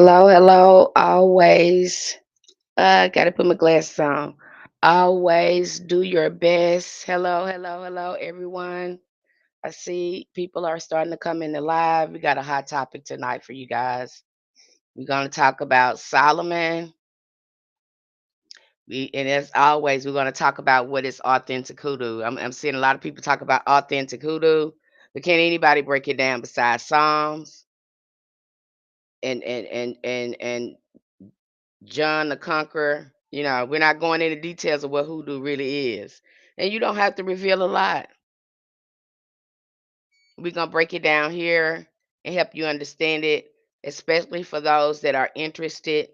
Hello, hello. Always, gotta put my glasses on. Always do your best. Hello, hello, hello, everyone. I see people are starting to come in the live. We got a hot topic tonight for you guys. We're gonna talk about Solomon. And as always, we're gonna talk about what is authentic hoodoo. I'm seeing a lot of people talk about authentic hoodoo, but can anybody break it down besides Psalms and John the Conqueror? We're not going into details of what hoodoo really is. And you don't have to reveal a lot. We're going to break it down here and help you understand it, especially for those that are interested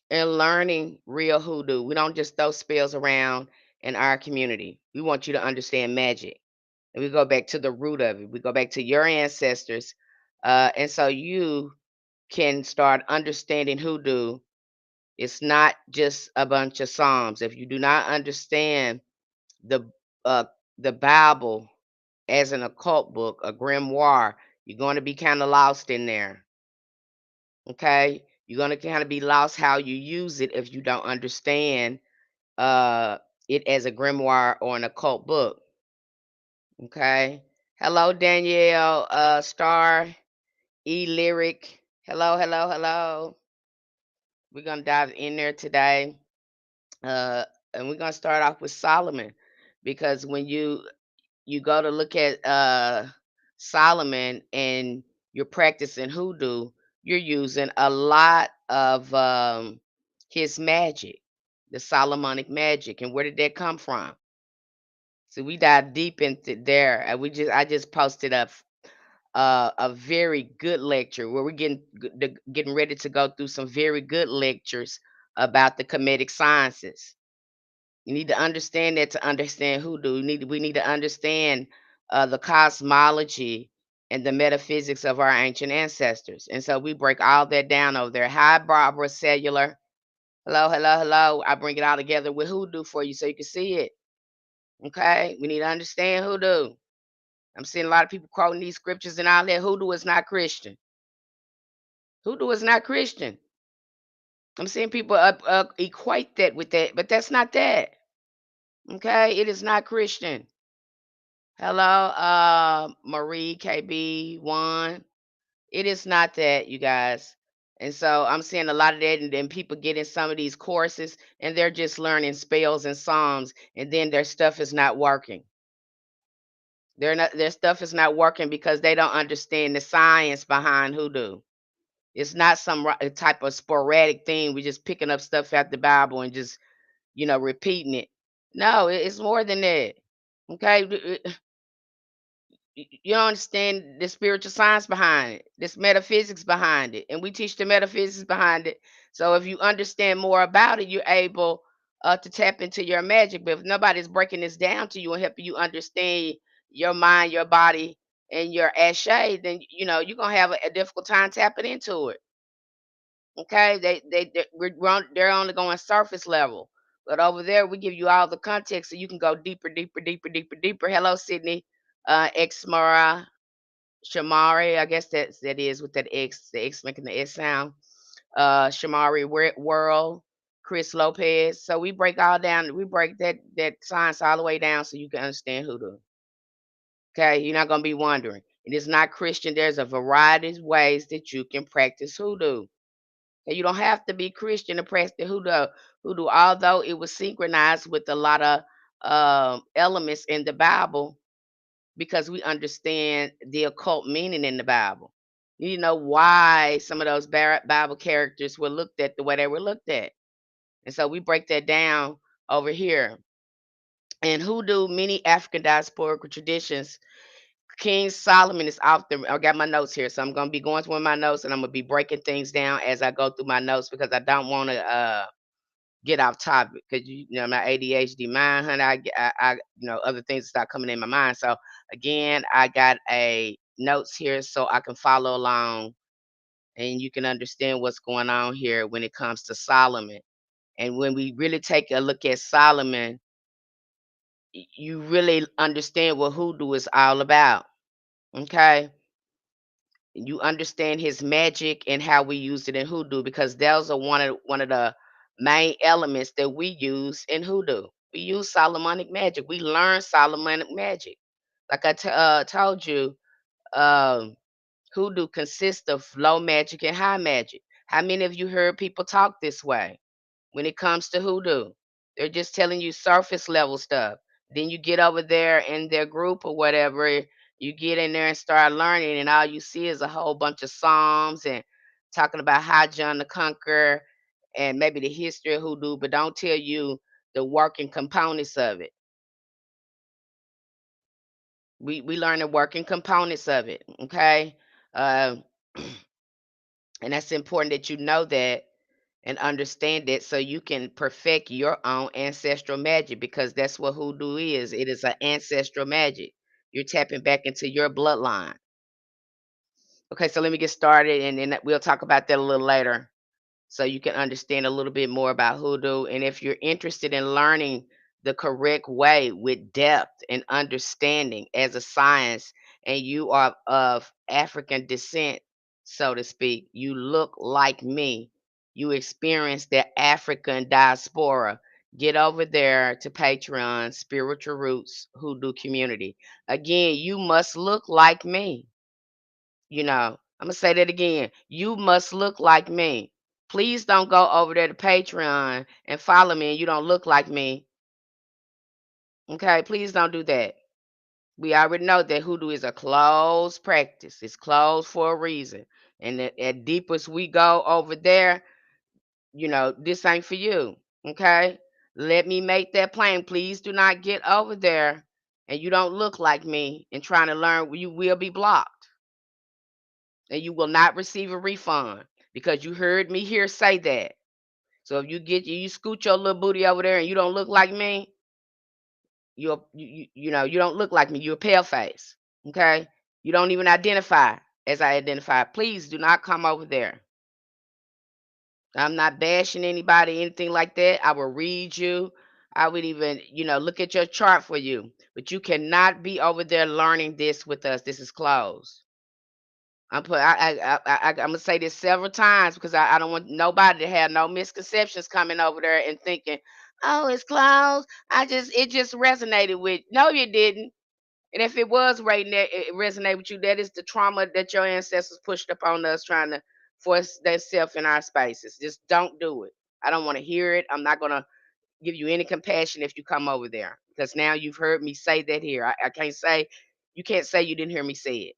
in learning real hoodoo. We don't just throw spells around in our community. We want you to understand magic. And we go back to the root of it. We go back to your ancestors. And so you can start understanding hoodoo. It's not just a bunch of psalms. If you do not understand the uh, the Bible as an occult book, a grimoire, you're going to be kind of lost in there. Okay, you're going to kind of be lost how you use it if you don't understand uh, it as a grimoire or an occult book. Okay. Hello, Danielle, Star, E Lyric. Hello, hello, hello. We're gonna dive in there today. uh, and we're gonna start off with Solomon, because when you go to look at Solomon and you're practicing hoodoo, you're using a lot of his magic, the Solomonic magic. And where did that come from? So we dive deep into there, and I just posted a very good lecture where we're getting ready to go through some very good lectures about the Kemetic sciences. You need to understand that to understand hoodoo. We need to understand the cosmology and the metaphysics of our ancient ancestors. And so we break all that down over there. Hi, Barbara Cellular. Hello, hello, hello. I bring it all together with hoodoo for you so you can see it. Okay? We need to understand hoodoo. I'm seeing a lot of people quoting these scriptures and all that. Hoodoo is not Christian. Hoodoo is not Christian. I'm seeing people equate that with that, but that's not that. Okay? It is not Christian. Hello, Marie KB1. It is not that, you guys. And so I'm seeing a lot of that, and then people get in some of these courses and they're just learning spells and psalms, and then their stuff is not working. Their stuff is not working because they don't understand the science behind hoodoo. It's not some type of sporadic thing. We're just picking up stuff out the Bible and just, repeating it. No, it's more than that. Okay, you don't understand the spiritual science behind it, this metaphysics behind it, and we teach the metaphysics behind it. So if you understand more about it, you're able to tap into your magic. But if nobody's breaking this down to you and helping you understand your mind, your body, and your ashe, then you're gonna have a difficult time tapping into it. Okay, they're only going surface level, but over there we give you all the context so you can go deeper, deeper, deeper, deeper, deeper. Hello, Sydney, Exmara, Shamari. I guess that is with that X, the X making the S sound. Shamari World, Chris Lopez. So we break all down. We break that science all the way down so you can understand hoodoo. Okay, you're not gonna be wondering. It is not Christian. There's a variety of ways that you can practice hoodoo. And you don't have to be Christian to practice hoodoo, although it was synchronized with a lot of elements in the Bible, because we understand the occult meaning in the Bible. You know why some of those Bible characters were looked at the way they were looked at. And so we break that down over here. And hoodoo, many African diasporic traditions. King Solomon is often, I got my notes here, so I'm going to be going through my notes, and I'm going to be breaking things down as I go through my notes, because I don't want to get off topic, because my ADHD mind, honey, other things start coming in my mind. So again, I got a notes here so I can follow along and you can understand what's going on here when it comes to Solomon. And when we really take a look at Solomon, you really understand what hoodoo is all about. Okay. you understand his magic and how we use it in hoodoo, because those are one of the main elements that we use in hoodoo. We use Solomonic magic. We learn Solomonic magic. Like told you, um, hoodoo consists of low magic and high magic. How many of you heard people talk this way? When it comes to hoodoo, they're just telling you surface level stuff. Then you get over there in their group or whatever, you get in there and start learning, and all you see is a whole bunch of psalms and talking about how John the Conqueror and maybe the history of hoodoo, but don't tell you the working components of it. We learn the working components of it, okay? Uh, and that's important that you know that and understand it so you can perfect your own ancestral magic, because that's what hoodoo is. It is an ancestral magic. You're tapping back into your bloodline. Okay, so let me get started, and then we'll talk about that a little later so you can understand a little bit more about hoodoo. And if you're interested in learning the correct way with depth and understanding as a science, and you are of African descent, so to speak, you look like me, you experience the African diaspora, get over there to Patreon, Spiritual Roots Hoodoo Community. Again, you must look like me. I'm gonna say that again. You must look like me. Please don't go over there to Patreon and follow me and you don't look like me. Okay, please don't do that. We already know that hoodoo is a closed practice. It's closed for a reason. And at deepest we go over there, this ain't for you. Okay? Let me make that plain. Please do not get over there and you don't look like me and trying to learn. You will be blocked and you will not receive a refund, because you heard me here say that. So if you scoot your little booty over there and you don't look like me, you don't look like me. You're a pale face. Okay? You don't even identify as I identify. Please do not come over there. I'm not bashing anybody, anything like that. I will read you. I would even, look at your chart for you. But you cannot be over there learning this with us. This is closed. I'm gonna say this several times because I don't want nobody to have no misconceptions coming over there and thinking, oh, it's closed. It just resonated with. No, you didn't. And if it was it resonate with you, that is the trauma that your ancestors pushed upon us, trying to force themselves in our spaces. Just don't do it. I don't want to hear it. I'm not gonna give you any compassion if you come over there, because now you've heard me say that here. I can't say you can't say you didn't hear me say it.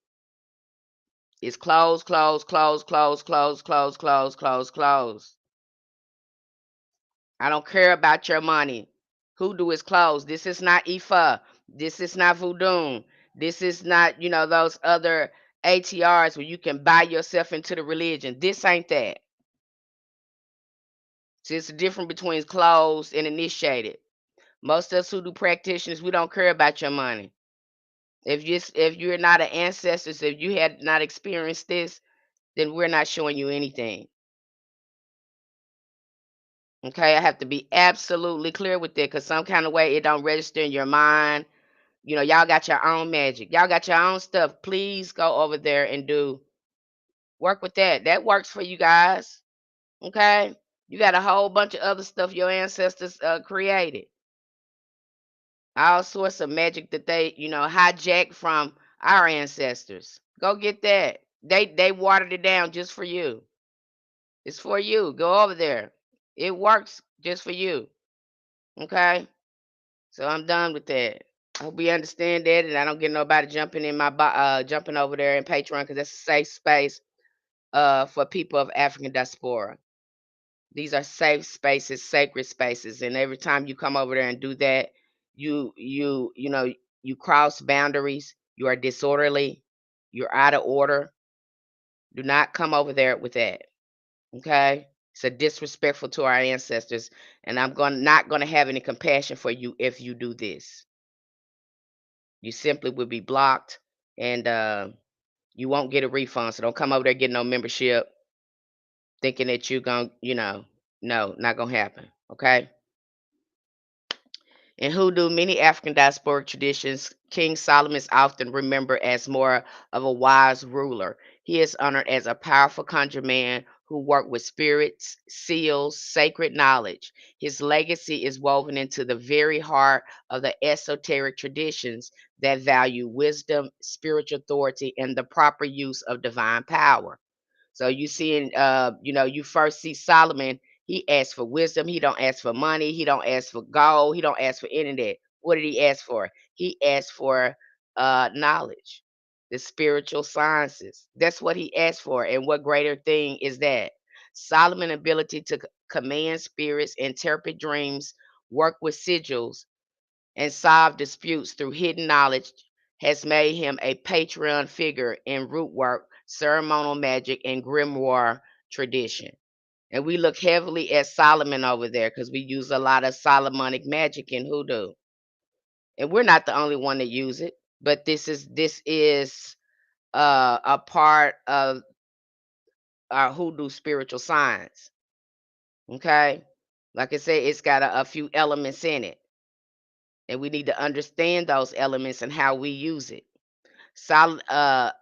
It's closed, closed, closed, closed, closed, closed, closed, closed, closed. I don't care about your money. Hoodoo is closed. This is not Ifa. This is not voodoo. This is not, those other ATRs where you can buy yourself into the religion. This ain't that. See, it's the difference between closed and initiated. Most of us hoodoo practitioners, we don't care about your money. If you're not an ancestor, if you had not experienced this, then we're not showing you anything. Okay, I have to be absolutely clear with that, because some kind of way it don't register in your mind. Y'all got your own magic. Y'all got your own stuff. Please go over there and do work with that. That works for you guys. Okay? You got a whole bunch of other stuff your ancestors created. All sorts of magic that they, hijacked from our ancestors. Go get that. They watered it down just for you. It's for you. Go over there. It works just for you. Okay? So I'm done with that. I hope we understand that, and I don't get nobody jumping in jumping over there in Patreon, because that's a safe space for people of African diaspora. These are safe spaces, sacred spaces, and every time you come over there and do that, you cross boundaries. You are disorderly. You're out of order. Do not come over there with that. Okay? It's a disrespectful to our ancestors, and I'm not gonna have any compassion for you if you do this. You simply will be blocked, and you won't get a refund. So don't come over there getting no membership thinking that you're going to, no, not going to happen. Okay. In Hoodoo, many African diasporic traditions, King Solomon is often remembered as more of a wise ruler. He is honored as a powerful conjure man who worked with spirits, seals, sacred knowledge. His legacy is woven into the very heart of the esoteric traditions that value wisdom, spiritual authority, and the proper use of divine power. So you see you first see Solomon, he asked for wisdom, he don't ask for money, he don't ask for gold, he don't ask for any of that. What did he ask for? He asked for knowledge, the spiritual sciences. That's what he asked for. And what greater thing is that? Solomon's ability to command spirits, interpret dreams, work with sigils, and solve disputes through hidden knowledge has made him a patron figure in root work, ceremonial magic, and grimoire tradition. And we look heavily at Solomon over there because we use a lot of Solomonic magic in hoodoo. And we're not the only one that use it, but this is a part of our hoodoo spiritual science. Okay. Like I said, it's got a few elements in it, and we need to understand those elements and how we use it.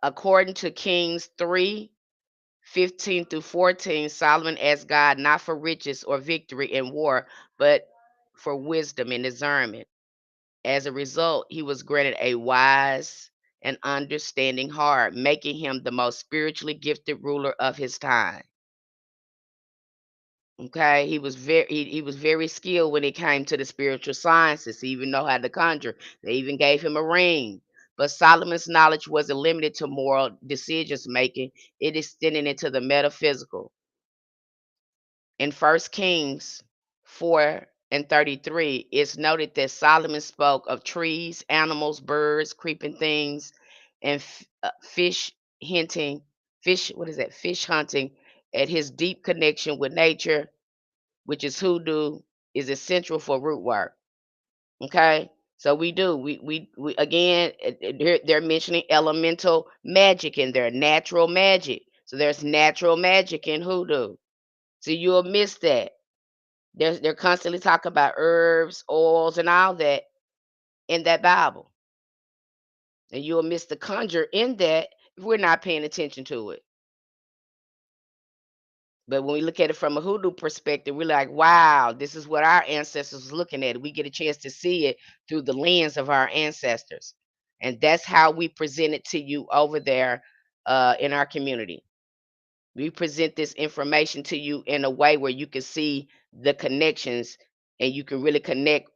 According to Kings 3:15 through 14, Solomon asked God not for riches or victory in war, but for wisdom and discernment. As a result, he was granted a wise and understanding heart, making him the most spiritually gifted ruler of his time. Okay, he was very skilled when it came to the spiritual sciences. He even know how to conjure. They even gave him a ring. But Solomon's knowledge wasn't limited to moral decisions making. It extended into the metaphysical. In First Kings 4:33, it's noted that Solomon spoke of trees, animals, birds, creeping things, and fish hunting. Fish, what is that? Fish hunting at his deep connection with nature, which is hoodoo, is essential for root work. Okay, so we do we again they're mentioning elemental magic in there, natural magic. So there's natural magic in hoodoo. So you'll miss that. They're constantly talking about herbs, oils, and all that in that Bible, and you'll miss the conjure in that if we're not paying attention to it. But when we look at it from a hoodoo perspective, we're like, wow, this is what our ancestors was looking at. We get a chance to see it through the lens of our ancestors. And that's how we present it to you over there in our community. We present this information to you in a way where you can see the connections and you can really connect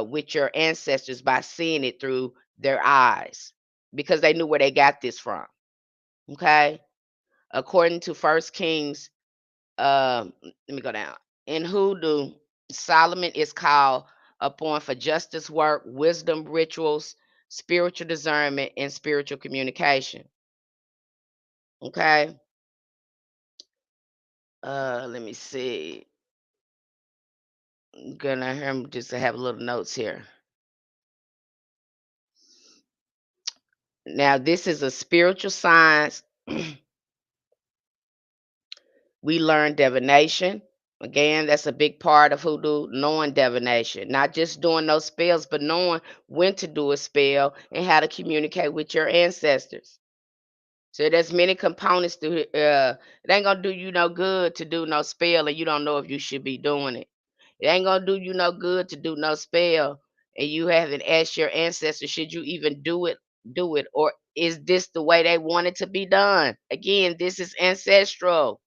with your ancestors by seeing it through their eyes because they knew where they got this from. Okay. According to First Kings let me go down. In hoodoo, Solomon is called upon for justice work, wisdom rituals, spiritual discernment, and spiritual communication. Okay. Let me see. I'm gonna him just to have little notes here. Now, this is a spiritual science. We learn divination. Again, that's a big part of hoodoo, knowing divination. Not just doing those spells, but knowing when to do a spell and how to communicate with your ancestors. So there's many components to it. It ain't gonna do you no good to do no spell and you don't know if you should be doing it. It ain't gonna do you no good to do no spell and you haven't asked your ancestors, should you even do it, or is this the way they want it to be done? Again, this is ancestral.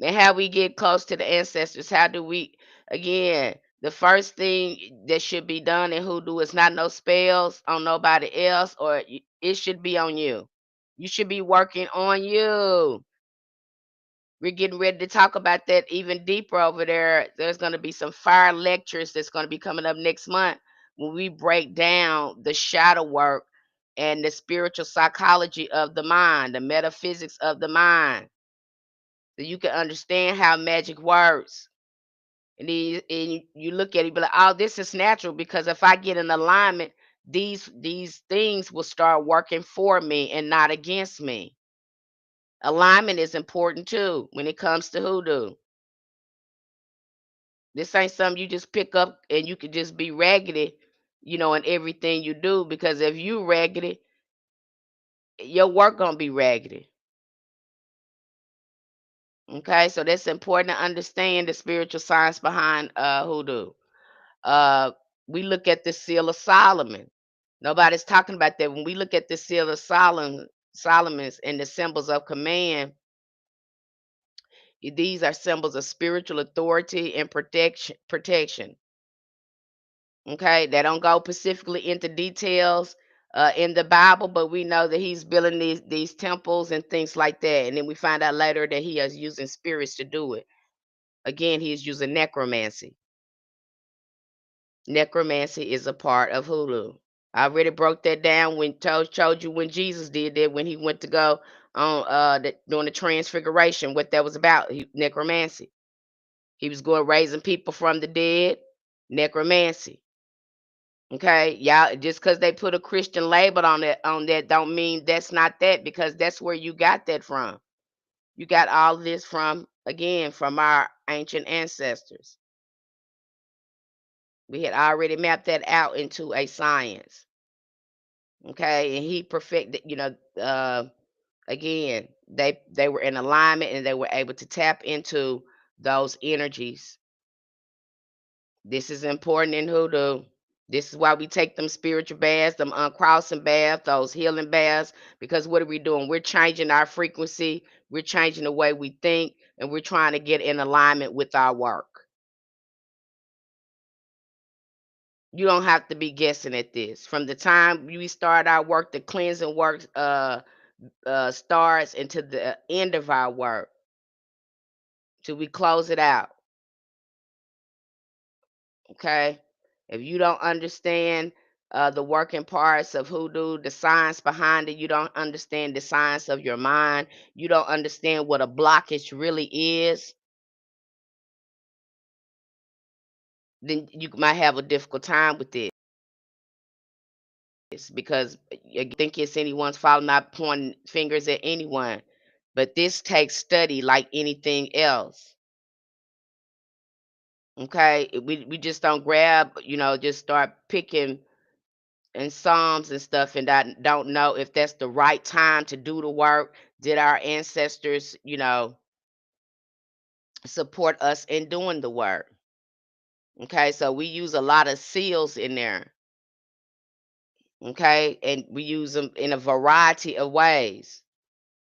And how we get close to the ancestors, how do we again, the first thing that should be done in hoodoo is not no spells on nobody else, or it should be on you. You should be working on you. We're getting ready to talk about that even deeper over there. There's going to be some fire lectures that's going to be coming up next month when we break down the shadow work and the spiritual psychology of the mind, the metaphysics of the mind, so you can understand how magic works. And you look at it, be like, oh, this is natural because if I get in alignment, these things will start working for me and not against me. Alignment is important too when it comes to hoodoo. This ain't something you just pick up and you could just be raggedy, in everything you do, because if you raggedy, your work gonna be raggedy. Okay, so that's important to understand the spiritual science behind hoodoo. Uh, we look at the seal of Solomon. Nobody's talking about that. When we look at the seal of Solomon's and the symbols of command, these are symbols of spiritual authority and protection. Protection. Okay, they don't go specifically into details in the Bible, but we know that he's building these temples and things like that. And then we find out later that he is using spirits to do it. Again, he is using necromancy. Necromancy is a part of hoodoo. I already broke that down when told you when Jesus did that, when he went to go on during the transfiguration, what that was about. Necromancy. He was going raising people from the dead. Necromancy. Okay, y'all, just because they put a Christian label on that don't mean that's not that, because that's where you got that from. You got all this from, again, from our ancient ancestors. We had already mapped that out into a science. Okay, and he perfected, again, they were in alignment and they were able to tap into those energies. This is important in hoodoo. This is why we take them spiritual baths, them uncrossing baths, those healing baths, because what are we doing? We're changing our frequency, we're changing the way we think, and we're trying to get in alignment with our work. You don't have to be guessing at this. From the time we start our work, the cleansing work starts, into the end of our work, till we close it out. Okay? If you don't understand the working parts of hoodoo, the science behind it, you don't understand the science of your mind, you don't understand what a blockage really is, then you might have a difficult time with this, because you think it's anyone's fault, not pointing fingers at anyone. But this takes study like anything else. Okay? We just don't grab, just start picking and psalms and stuff, and I don't know if that's the right time to do the work. Did our ancestors, support us in doing the work? Okay, so we use a lot of seals in there. Okay, and we use them in a variety of ways.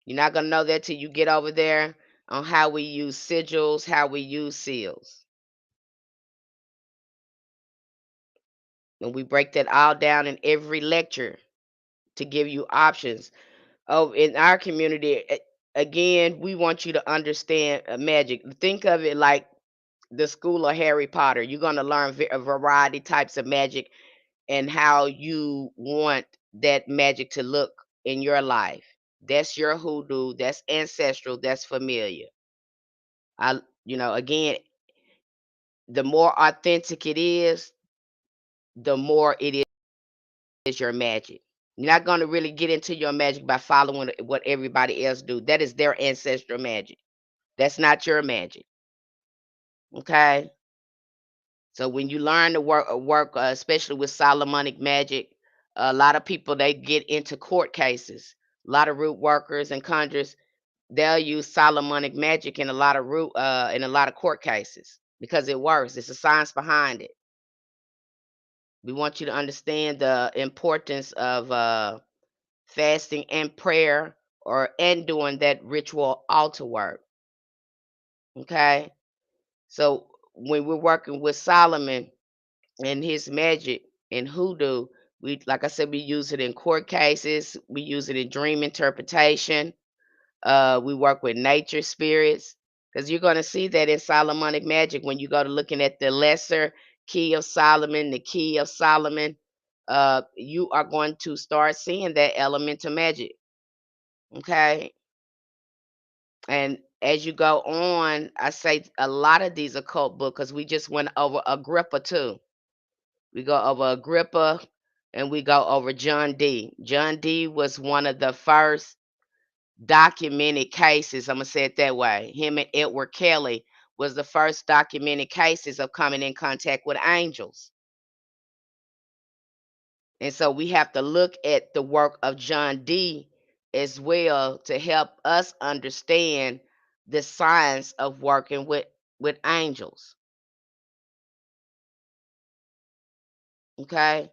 You're not gonna know that till you get over there on how we use sigils, how we use seals, and we break that all down in every lecture to give you options. Oh, in our community, again, we want you to understand magic. Think of it like the school of Harry Potter. You're going to learn a variety types of magic, and how you want that magic to look in your life. That's your hoodoo. That's ancestral. That's familiar. Again, the more authentic it is, the more it is your magic. You're not going to really get into your magic by following what everybody else do. That is their ancestral magic. That's not your magic. Okay. So when you learn to work, especially with Solomonic magic, a lot of people, they get into court cases. A lot of root workers and conjurers, they'll use Solomonic magic in a lot of in a lot of court cases, because it works. It's a science behind it. We want you to understand the importance of fasting and prayer, and doing that ritual altar work. Okay. So when we're working with Solomon and his magic and hoodoo, we, like I said, we use it in court cases, we use it in dream interpretation, we work with nature spirits, because you're going to see that in Solomonic magic when you go to looking at the lesser key of Solomon, the key of Solomon. You are going to start seeing that element of magic. Okay. And as you go on, I say a lot of these occult books, because we just went over Agrippa too. We go over Agrippa, and we go over John D. John D was one of the first documented cases. I'm gonna say it that way. Him and Edward Kelly was the first documented cases of coming in contact with angels. And so we have to look at the work of John Dee as well to help us understand the science of working with angels. Okay?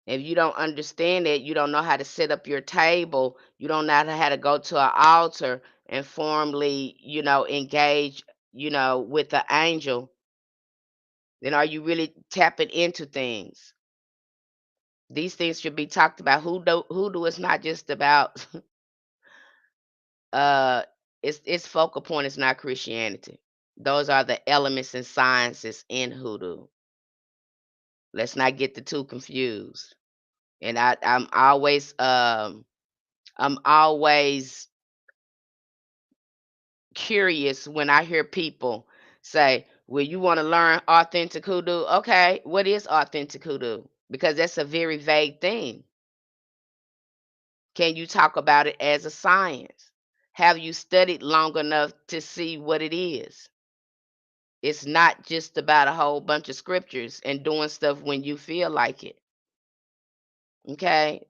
If you don't understand it, you don't know how to set up your table, you don't know how to go to an altar and formally, engage, with the angel, then are you really tapping into things? These things should be talked about. Hoodoo is not just about uh its focal point is not Christianity. Those are the elements and sciences in hoodoo. Let's not get the two confused. And I'm always curious when I hear people say, "Well, you want to learn authentic hoodoo?" Okay, what is authentic hoodoo? Because that's a very vague thing. Can you talk about it as a science? Have you studied long enough to see what it is? It's not just about a whole bunch of scriptures and doing stuff when you feel like it. Okay?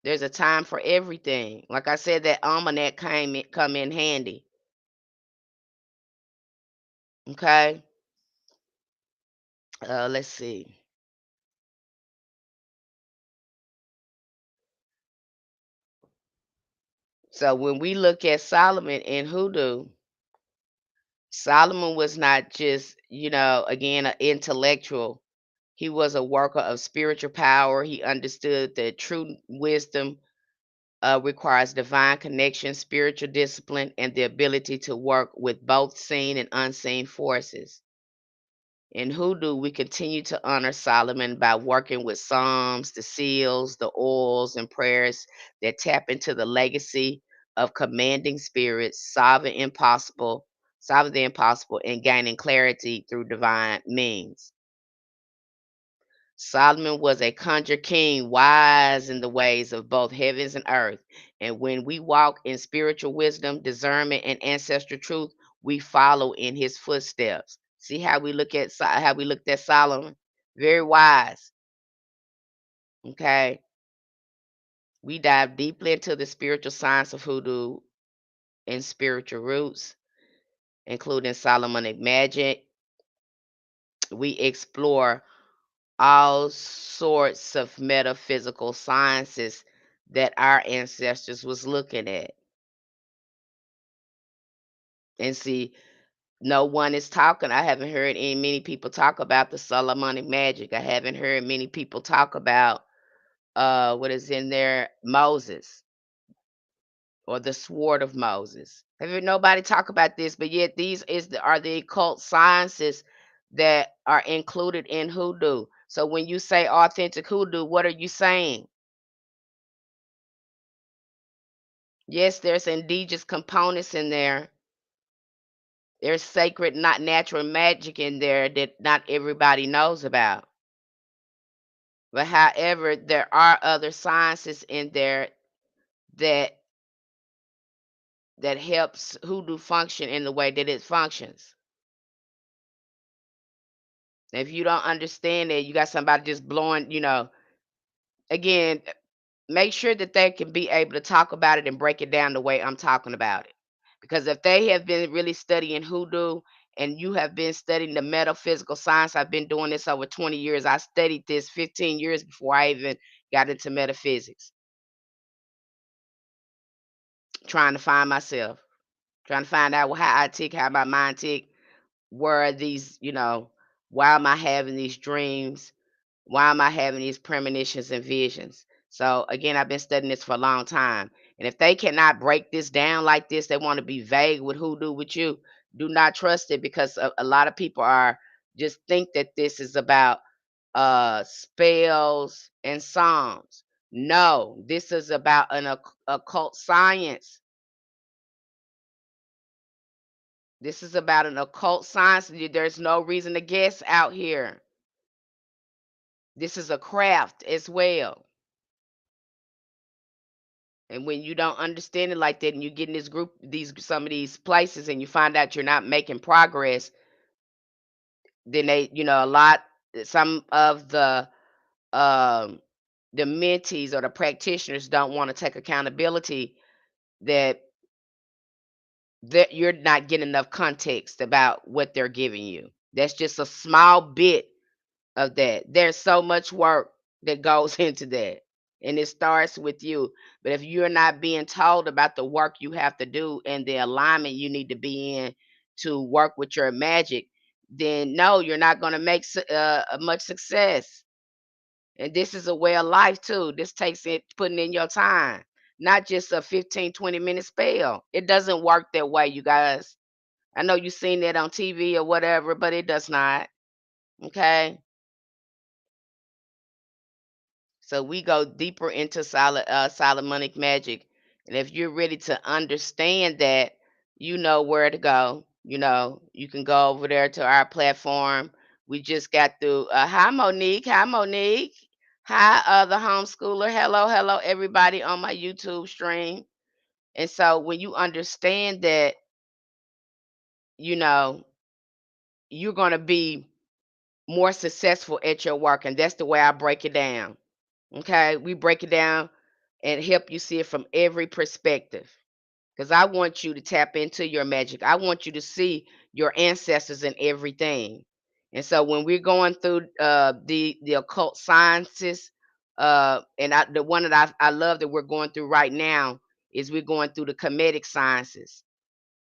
There's a time for everything. Like I said, that almanac come in handy. Okay? Let's see. So when we look at Solomon in hoodoo, Solomon was not just, again, an intellectual. He was a worker of spiritual power. He understood that true wisdom requires divine connection, spiritual discipline, and the ability to work with both seen and unseen forces. In hoodoo, we continue to honor Solomon by working with psalms, the seals, the oils, and prayers that tap into the legacy of commanding spirits, solving the impossible, and gaining clarity through divine means. Solomon was a conjure king, wise in the ways of both heavens and earth. And when we walk in spiritual wisdom, discernment, and ancestral truth, we follow in his footsteps. See how we looked at Solomon? Very wise. Okay. We dive deeply into the spiritual science of hoodoo and spiritual roots, including Solomonic Magick. We explore all sorts of metaphysical sciences that our ancestors was looking at. And see, no one is talking. I haven't heard many people talk about the Solomonic Magick. I haven't heard many people talk about what is in there, Moses or the sword of Moses. Have you nobody talk about this? But yet are the occult sciences that are included in hoodoo. So when you say authentic hoodoo, what are you saying? Yes, there's indigenous components in there. There's sacred, not natural magic in there that not everybody knows about. But however, there are other sciences in there that helps hoodoo function in the way that it functions. If you don't understand it, you got somebody just blowing, again, make sure that they can be able to talk about it and break it down the way I'm talking about it. Because if they have been really studying hoodoo and you have been studying the metaphysical science, I've been doing this over 20 years. I studied this 15 years before I even got into metaphysics, trying to find myself, trying to find out how I tick, how my mind tick, where are these, why am I having these dreams? Why am I having these premonitions and visions? So again, I've been studying this for a long time. And if they cannot break this down like this, they want to be vague with hoodoo with you, do not trust it because a lot of people are just think that this is about spells and psalms. No, this is about an occult science. This is about an occult science. There's no reason to guess out here. This is a craft as well. And when you don't understand it like that and you get in this group, these some of these places and you find out you're not making progress, then they, a lot some of um the mentees or the practitioners don't want to take accountability that you're not getting enough context about what they're giving you. That's just a small bit of that. There's so much work that goes into that. And it starts with you. But if you're not being told about the work you have to do and the alignment you need to be in to work with your magic, then no, you're not going to make much success. And this is a way of life too. This takes it putting in your time, not just a 15, 20-minute spell. It doesn't work that way, you guys. I know you've seen that on TV or whatever, but it does not. Okay. So we go deeper into Solomonic magic. And if you're ready to understand that, you know where to go. You can go over there to our platform. We just got through. Hi, Monique. Hi, Monique. Hi, the homeschooler. Hello, hello, everybody on my YouTube stream. And so when you understand that, you know, you're going to be more successful at your work. And that's the way I break it down. Okay, we break it down and help you see it from every perspective. Because I want you to tap into your magic. I want you to see your ancestors in everything. And so when we're going through the occult sciences, the one that I love that we're going through right now is we're going through the comedic sciences.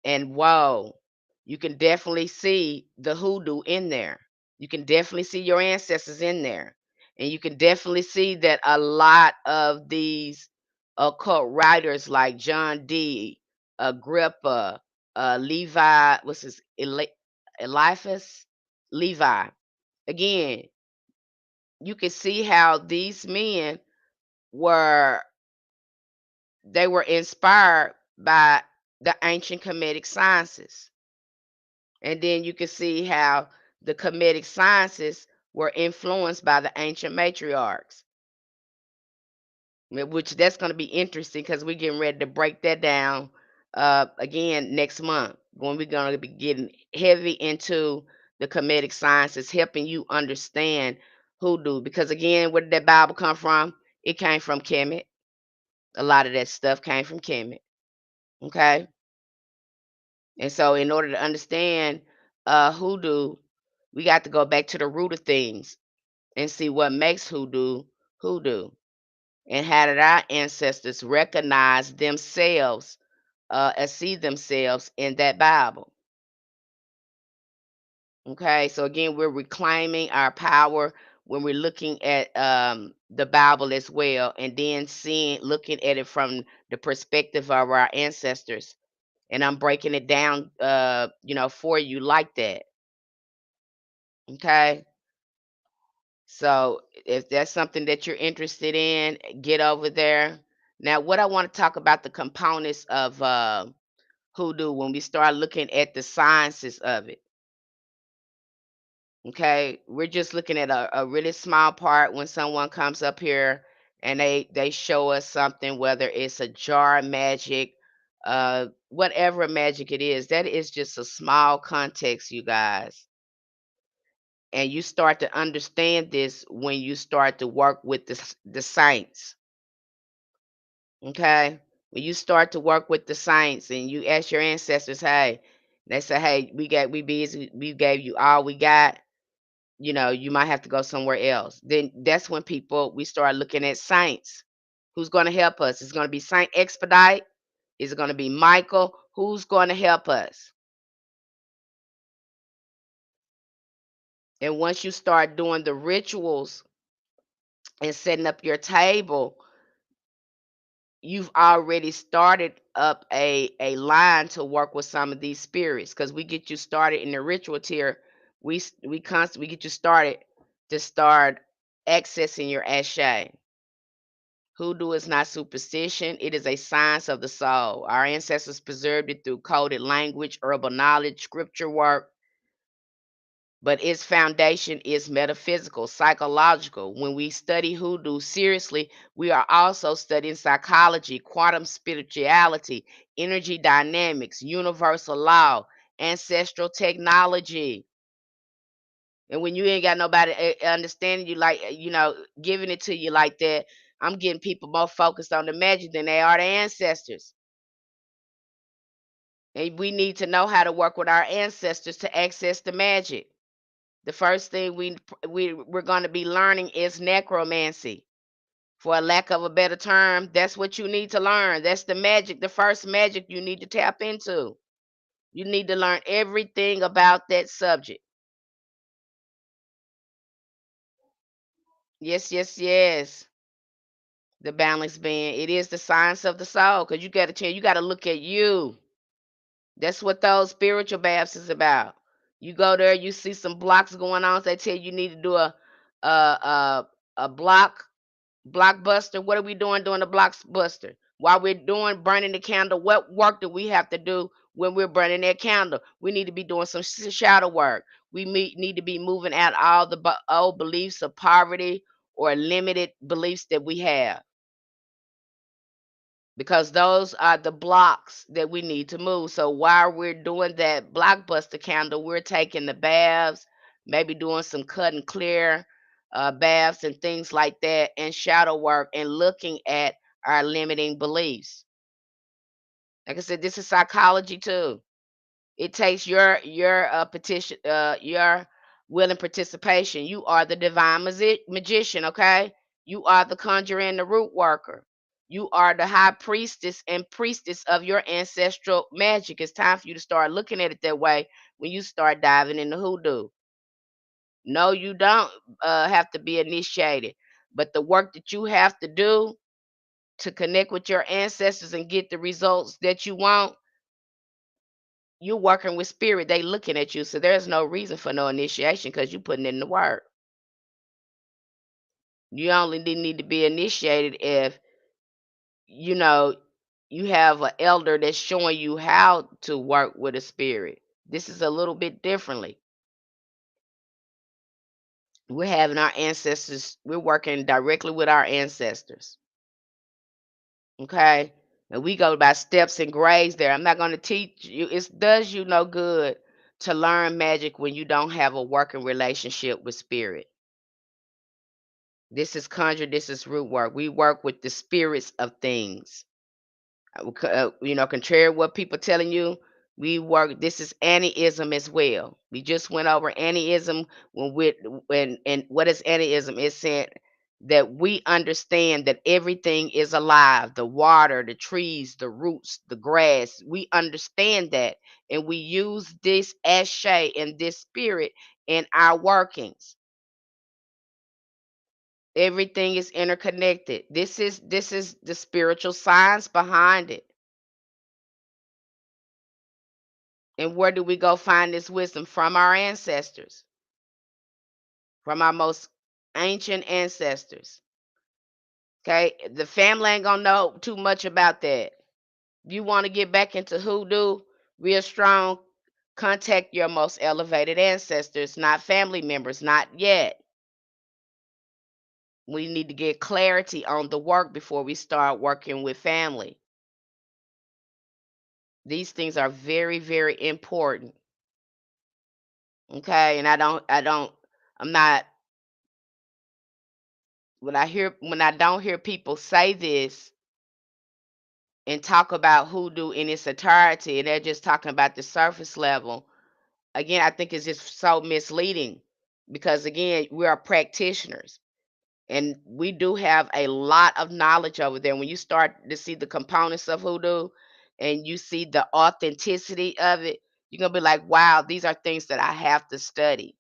And whoa, you can definitely see the hoodoo in there. You can definitely see your ancestors in there. And you can definitely see that a lot of these occult writers like John D, Agrippa, Levi, what's his, Eliphas? Levi. Again, you can see how these men were, they were inspired by the ancient Kemetic sciences. And then you can see how the Kemetic sciences were influenced by the ancient matriarchs, which that's going to be interesting because we're getting ready to break that down again next month when we're going to be getting heavy into the Kemetic sciences, helping you understand hoodoo. Because again, where did that Bible come from? It came from Kemet. A lot of that stuff came from Kemet. Okay. And so, in order to understand hoodoo, we got to go back to the root of things and see what makes hoodoo hoodoo. And how did our ancestors recognize themselves and see themselves in that Bible? Okay, so again, we're reclaiming our power when we're looking at the Bible as well, and then looking at it from the perspective of our ancestors. And I'm breaking it down, for you like that. Okay. So if that's something that you're interested in, get over there. Now, what I want to talk about the components of hoodoo when we start looking at the sciences of it. Okay, we're just looking at a really small part when someone comes up here and they show us something, whether it's a jar magic, whatever magic it is. That is just a small context, you guys. And you start to understand this when you start to work with the saints. Okay, when you start to work with the saints and you ask your ancestors, hey, they say, hey, we busy, we gave you all we got, you might have to go somewhere else. Then that's when we start looking at saints. Who's going to help us? Is it going to be Saint Expedite? Is it going to be Michael? Who's going to help us? And once you start doing the rituals and setting up your table, you've already started up a line to work with some of these spirits, because we get you started in the ritual tier. We constantly get you started to start accessing your ashe. Hoodoo is not superstition, it is a science of the soul. Our ancestors preserved it through coded language, herbal knowledge, scripture work, but its foundation is metaphysical, psychological. When we study hoodoo seriously, we are also studying psychology, quantum spirituality, energy dynamics, universal law, ancestral technology. And when you ain't got nobody understanding you, like, giving it to you like that, I'm getting people more focused on the magic than they are the ancestors. And we need to know how to work with our ancestors to access the magic. The first thing we're going to be learning is necromancy. For a lack of a better term, that's what you need to learn. That's the magic, the first magic you need to tap into. You need to learn everything about that subject. Yes, yes, yes. The balance being, it is the science of the soul, because you got to change. You got to look at you. That's what those spiritual baths is about. You go there, you see some blocks going on. They tell you need to do a blockbuster. What are we doing during the blockbuster? While we're doing burning the candle, what work do we have to do when we're burning that candle? We need to be doing some shadow work. We need to be moving out all the old beliefs of poverty or limited beliefs that we have, because those are the blocks that we need to move. So while we're doing that blockbuster candle, we're taking the baths, maybe doing some cut and clear baths and things like that, and shadow work, and looking at our limiting beliefs. Like I said, this is psychology too. It takes your petition, your willing participation. You are the divine magician, okay? You are the conjurer and the root worker. You are the high priestess and priestess of your ancestral magic. It's time for you to start looking at it that way when you start diving into hoodoo. No, you don't have to be initiated, but the work that you have to do to connect with your ancestors and get the results that you want, you working with spirit, they looking at you, so there's no reason for no initiation because you putting in the work. You only need to be initiated if you know you have an elder that's showing you how to work with a spirit. This is a little bit differently. We're having our ancestors, we're working directly with our ancestors. Okay. And we go by steps and grades there. I'm not going to teach you. It does you no good to learn magic when you don't have a working relationship with spirit. This is conjure, this is root work. We work with the spirits of things. Contrary to what people telling you, we work. This is anti-ism as well. We just went over anti-ism and what is anti-ism? It's saying that we understand that everything is alive. The water, the trees, the roots, the grass. We understand that, and we use this ashe and this spirit in our workings. Everything is interconnected. This is the spiritual science behind it. And where do we go find this wisdom? From our ancestors, from our most ancient ancestors. Okay, the family ain't gonna know too much about that. You want to get back into hoodoo real strong, contact your most elevated ancestors, not family members, not yet. We need to get clarity on the work before we start working with family. These things are very, very important. Okay, and I'm not, when I don't hear people say this and talk about hoodoo in its entirety, and they're just talking about the surface level, again, I think it's just so misleading, because again, we are practitioners and we do have a lot of knowledge over there. When you start to see the components of hoodoo and you see the authenticity of it, you're gonna be like, wow, these are things that I have to study.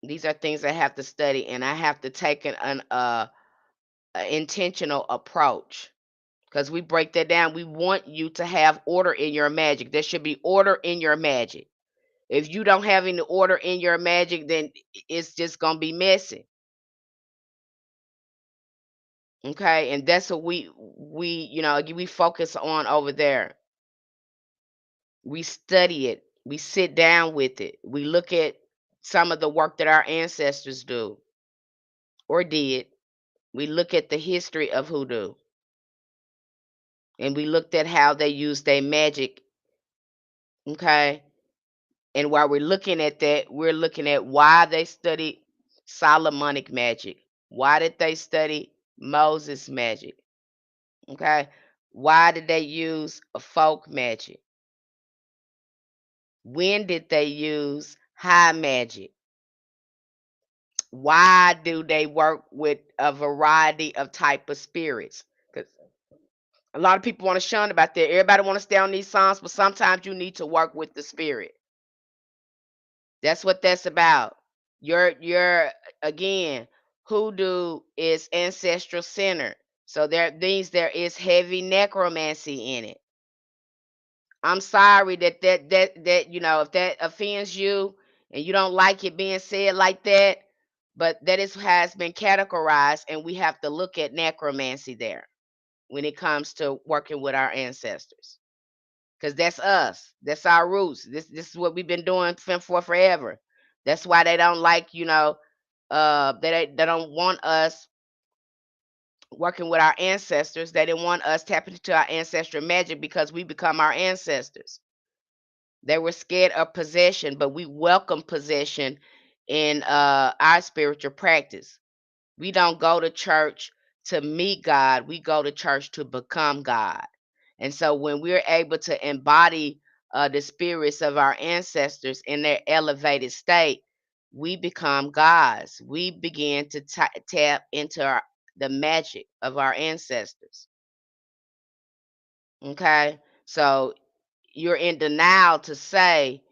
These are things I have to study, and I have to take a intentional approach, because we break that down. We want you to have order in your magic. There should be order in your magic. If you don't have any order in your magic, then it's just gonna be messy. Okay, and that's what we focus on over there. We study it. We sit down with it. We look at some of the work that our ancestors do or did. We look at the history of hoodoo, and we looked at how they used their magic, okay? And while we're looking at that, we're looking at why they studied Solomonic magic. Why did they study Moses magic? Okay? Why did they use a folk magic? When did they use high magic? Why do they work with a variety of type of spirits? Because a lot of people want to shun about that. Everybody want to stay on these songs, but sometimes you need to work with the spirit. That's what that's about. Your again, hoodoo is ancestral centered. So there means there is heavy necromancy in it. I'm sorry that if that offends you and you don't like it being said like that, but that is has been categorized, and we have to look at necromancy there when it comes to working with our ancestors. Because that's us. That's our roots. This is what we've been doing for forever. That's why they don't like, they don't want us working with our ancestors. They didn't want us tapping into our ancestral magic because we become our ancestors. They were scared of possession, but we welcome possession in our spiritual practice. We don't go to church to meet God. We go to church to become God. And so when we're able to embody the spirits of our ancestors in their elevated state, we become gods. We begin to tap into the magic of our ancestors. Okay? So you're in denial to say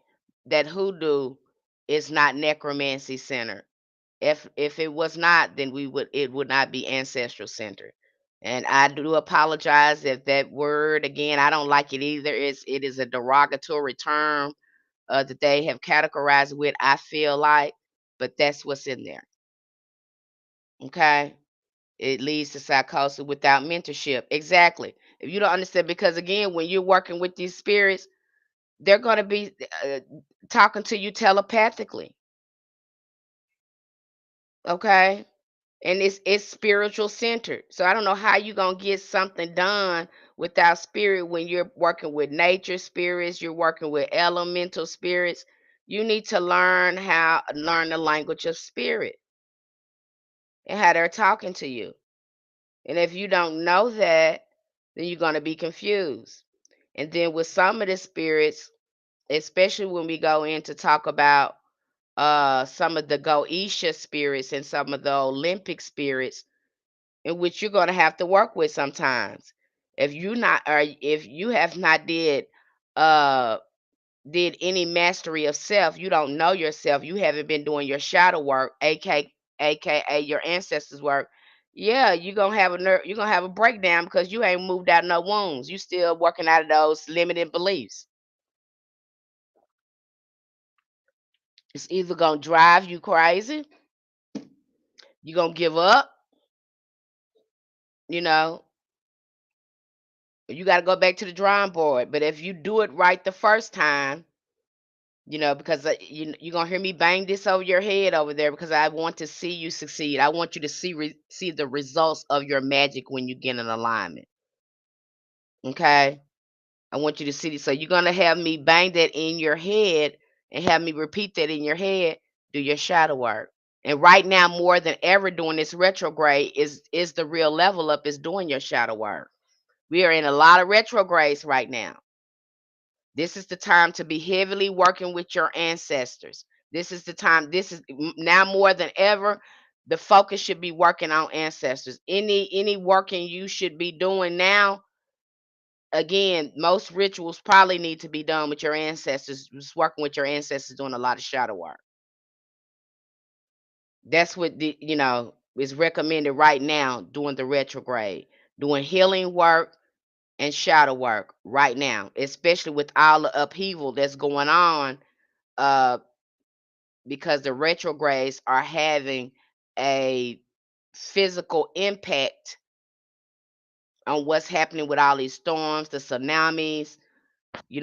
that hoodoo is not necromancy centered. If it was not, then it would not be ancestral centered. And I do apologize if that word again, I don't like it either. It is a derogatory term that they have categorized with, I feel like, but that's what's in there. Okay. It leads to psychosis without mentorship. Exactly. If you don't understand, because again, when you're working with these spirits, they're going to be talking to you telepathically. Okay. And it's spiritual centered. So I don't know how you gonna get something done without spirit when you're working with nature spirits, you're working with elemental spirits. You need to learn the language of spirit and how they're talking to you. And if you don't know that, then you're gonna be confused. And then with some of the spirits, especially when we go in to talk about some of the Goetia spirits and some of the Olympic spirits, in which you're going to have to work with sometimes. If you have not uh did any mastery of self, you don't know yourself, you haven't been doing your shadow work, aka your ancestors work. Yeah, you're gonna have a breakdown because you ain't moved out no wounds. You still working out of those limited beliefs. It's either gonna drive you crazy, you're gonna give up, you know, you got to go back to the drawing board. But if you do it right the first time, because you're gonna hear me bang this over your head over there because I want to see you succeed. I want you to see the results of your magic when you get in alignment. Okay, I want you to see. So you're gonna have me bang that in your head and have me repeat that in your head. Do your shadow work. And right now, more than ever, during this retrograde, is the real level up. Is doing your shadow work. We are in a lot of retrogrades right now. This is the time to be heavily working with your ancestors. This is the time. This is now more than ever. The focus should be working on ancestors. Any working you should be doing now. Again, most rituals probably need to be done with your ancestors. Just working with your ancestors, doing a lot of shadow work. That's what is recommended right now during the retrograde. Doing healing work and shadow work right now, especially with all the upheaval that's going on. Uh, because the retrogrades are having a physical impact on what's happening with all these storms, the tsunamis,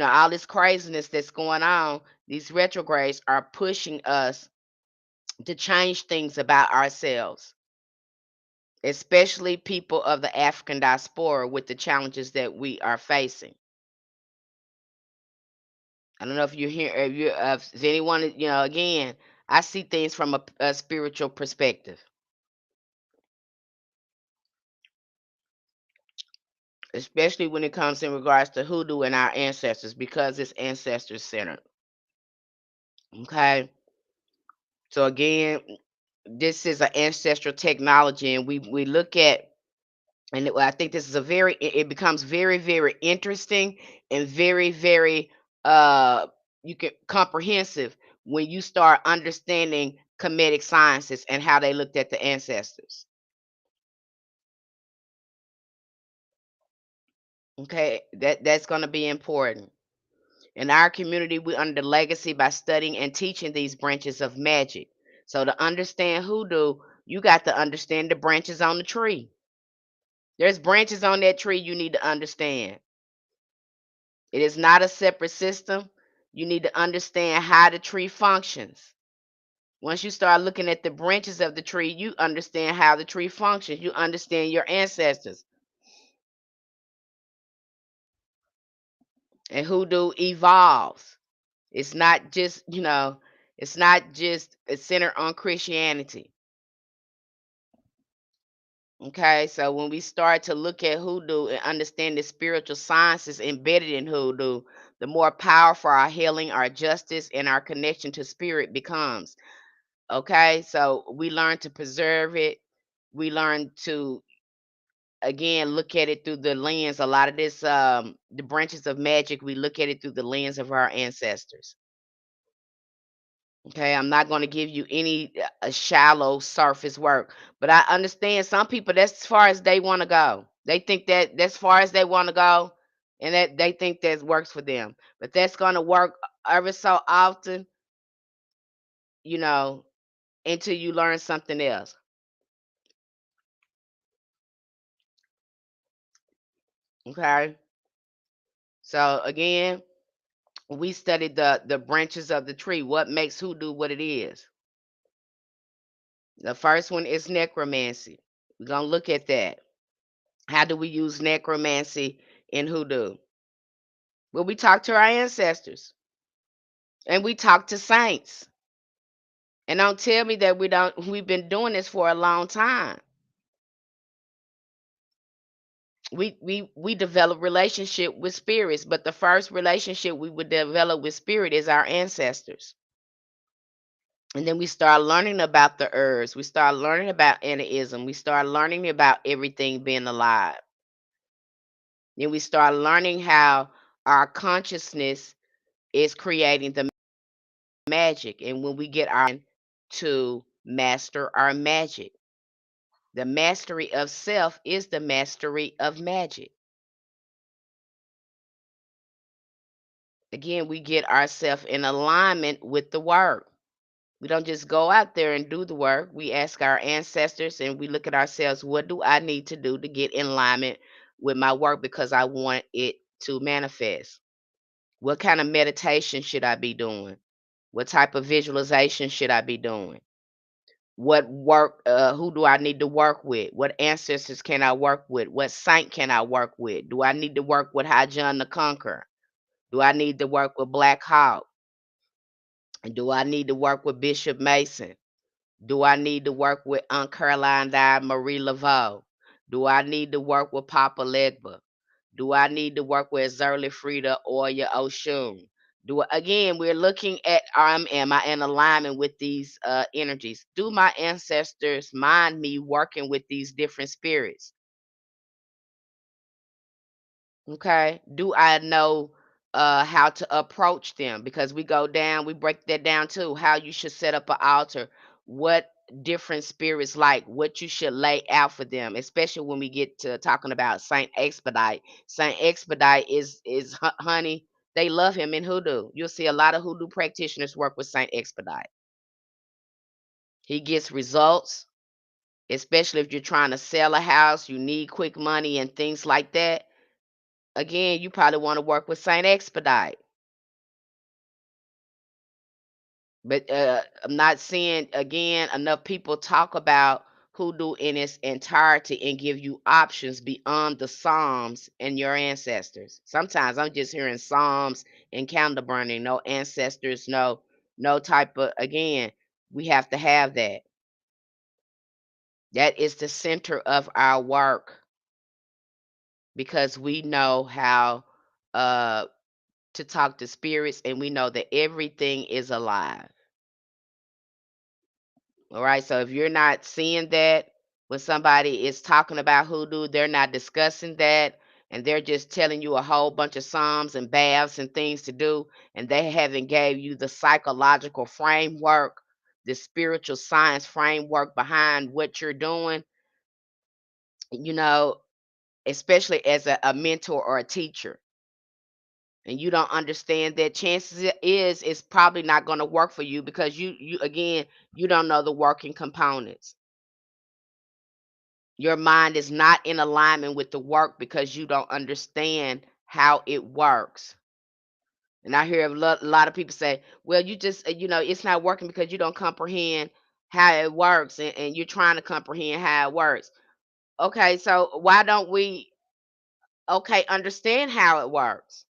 All this craziness that's going on, these retrogrades are pushing us to change things about ourselves, especially people of the African diaspora with the challenges that we are facing. I don't know if you're here, if anyone, again, I see things from a spiritual perspective, especially when it comes in regards to hoodoo and our ancestors, because it's ancestor centered. Okay. So again, this is an ancestral technology, and we look at, and I think this is it becomes very, very interesting and very, very you can comprehensive when you start understanding Kemetic sciences and how they looked at the ancestors. Okay, that's going to be important. In our community, we under legacy by studying and teaching these branches of magic. So to understand hoodoo, you got to understand the branches on the tree. There's branches on that tree you need to understand. It is not a separate system. You need to understand how the tree functions. Once you start looking at the branches of the tree, you understand how the tree functions. You understand your ancestors. And hoodoo evolves. It's not just, it's not just centered on Christianity. Okay, so when we start to look at hoodoo and understand the spiritual sciences embedded in hoodoo, the more powerful our healing, our justice, and our connection to spirit becomes. Okay, so we learn to preserve it. We learn to, again, look at it through the lens. A lot of this, the branches of magic, we look at it through the lens of our ancestors. Okay, I'm not going to give you any shallow surface work, but I understand some people, that's as far as they want to go. They think that that's far as they want to go, and that they think that works for them. But that's going to work ever so often, you know, until you learn something else. Okay, so again, we studied the branches of the tree. What makes hoodoo what it is? The first one is necromancy. We're gonna look at that. How do we use necromancy in hoodoo? Well, we talk to our ancestors and we talk to saints. And don't tell me that we've been doing this for a long time. We develop relationship with spirits, but the first relationship we would develop with spirit is our ancestors. And then we start learning about the herbs. We start learning about anaism. We start learning about everything being alive. Then we start learning how our consciousness is creating the magic. And when we get our to master our magic, the mastery of self is the mastery of magic. Again, we get ourselves in alignment with the work. We don't just go out there and do the work. We ask our ancestors and we look at ourselves, what do I need to do to get in alignment with my work because I want it to manifest? What kind of meditation should I be doing? What type of visualization should I be doing? What work, who do I need to work with? What ancestors can I work with? What saint can I work with? Do I need to work with High John the Conqueror? Do I need to work with Black Hawk? Do I need to work with Bishop Mason? Do I need to work with Aunt Caroline Dye, Marie Laveau? Do I need to work with Papa Legba? Do I need to work with Zerly Frida or your Oshun? Again, we're looking at am I in alignment with these energies? Do my ancestors mind me working with these different spirits? Okay. Do I know how to approach them? Because we break that down too. How you should set up an altar, what different spirits like, what you should lay out for them, especially when we get to talking about Saint Expedite. Saint Expedite is honey. They love him in hoodoo. You'll see a lot of hoodoo practitioners work with Saint Expedite. He gets results, especially if you're trying to sell a house, you need quick money and things like that. Again, you probably want to work with Saint Expedite. But I'm not seeing again enough people talk about hoodoo in its entirety and give you options beyond the Psalms and your ancestors. Sometimes I'm just hearing Psalms and candle burning, no ancestors, no type of again, we have to have that. That is the center of our work because we know how to talk to spirits and we know that everything is alive. All right. So if you're not seeing that when somebody is talking about hoodoo, they're not discussing that and they're just telling you a whole bunch of psalms and baths and things to do, and they haven't gave you the psychological framework, the spiritual science framework behind what you're doing, you know, especially as a mentor or a teacher. And you don't understand that chances is it's probably not going to work for you because you again you don't know the working components. Your mind is not in alignment with the work because you don't understand how it works. And I hear a lot of people say, well, you just, it's not working because you don't comprehend how it works and you're trying to comprehend how it works. Okay, so why don't we, okay, understand how it works?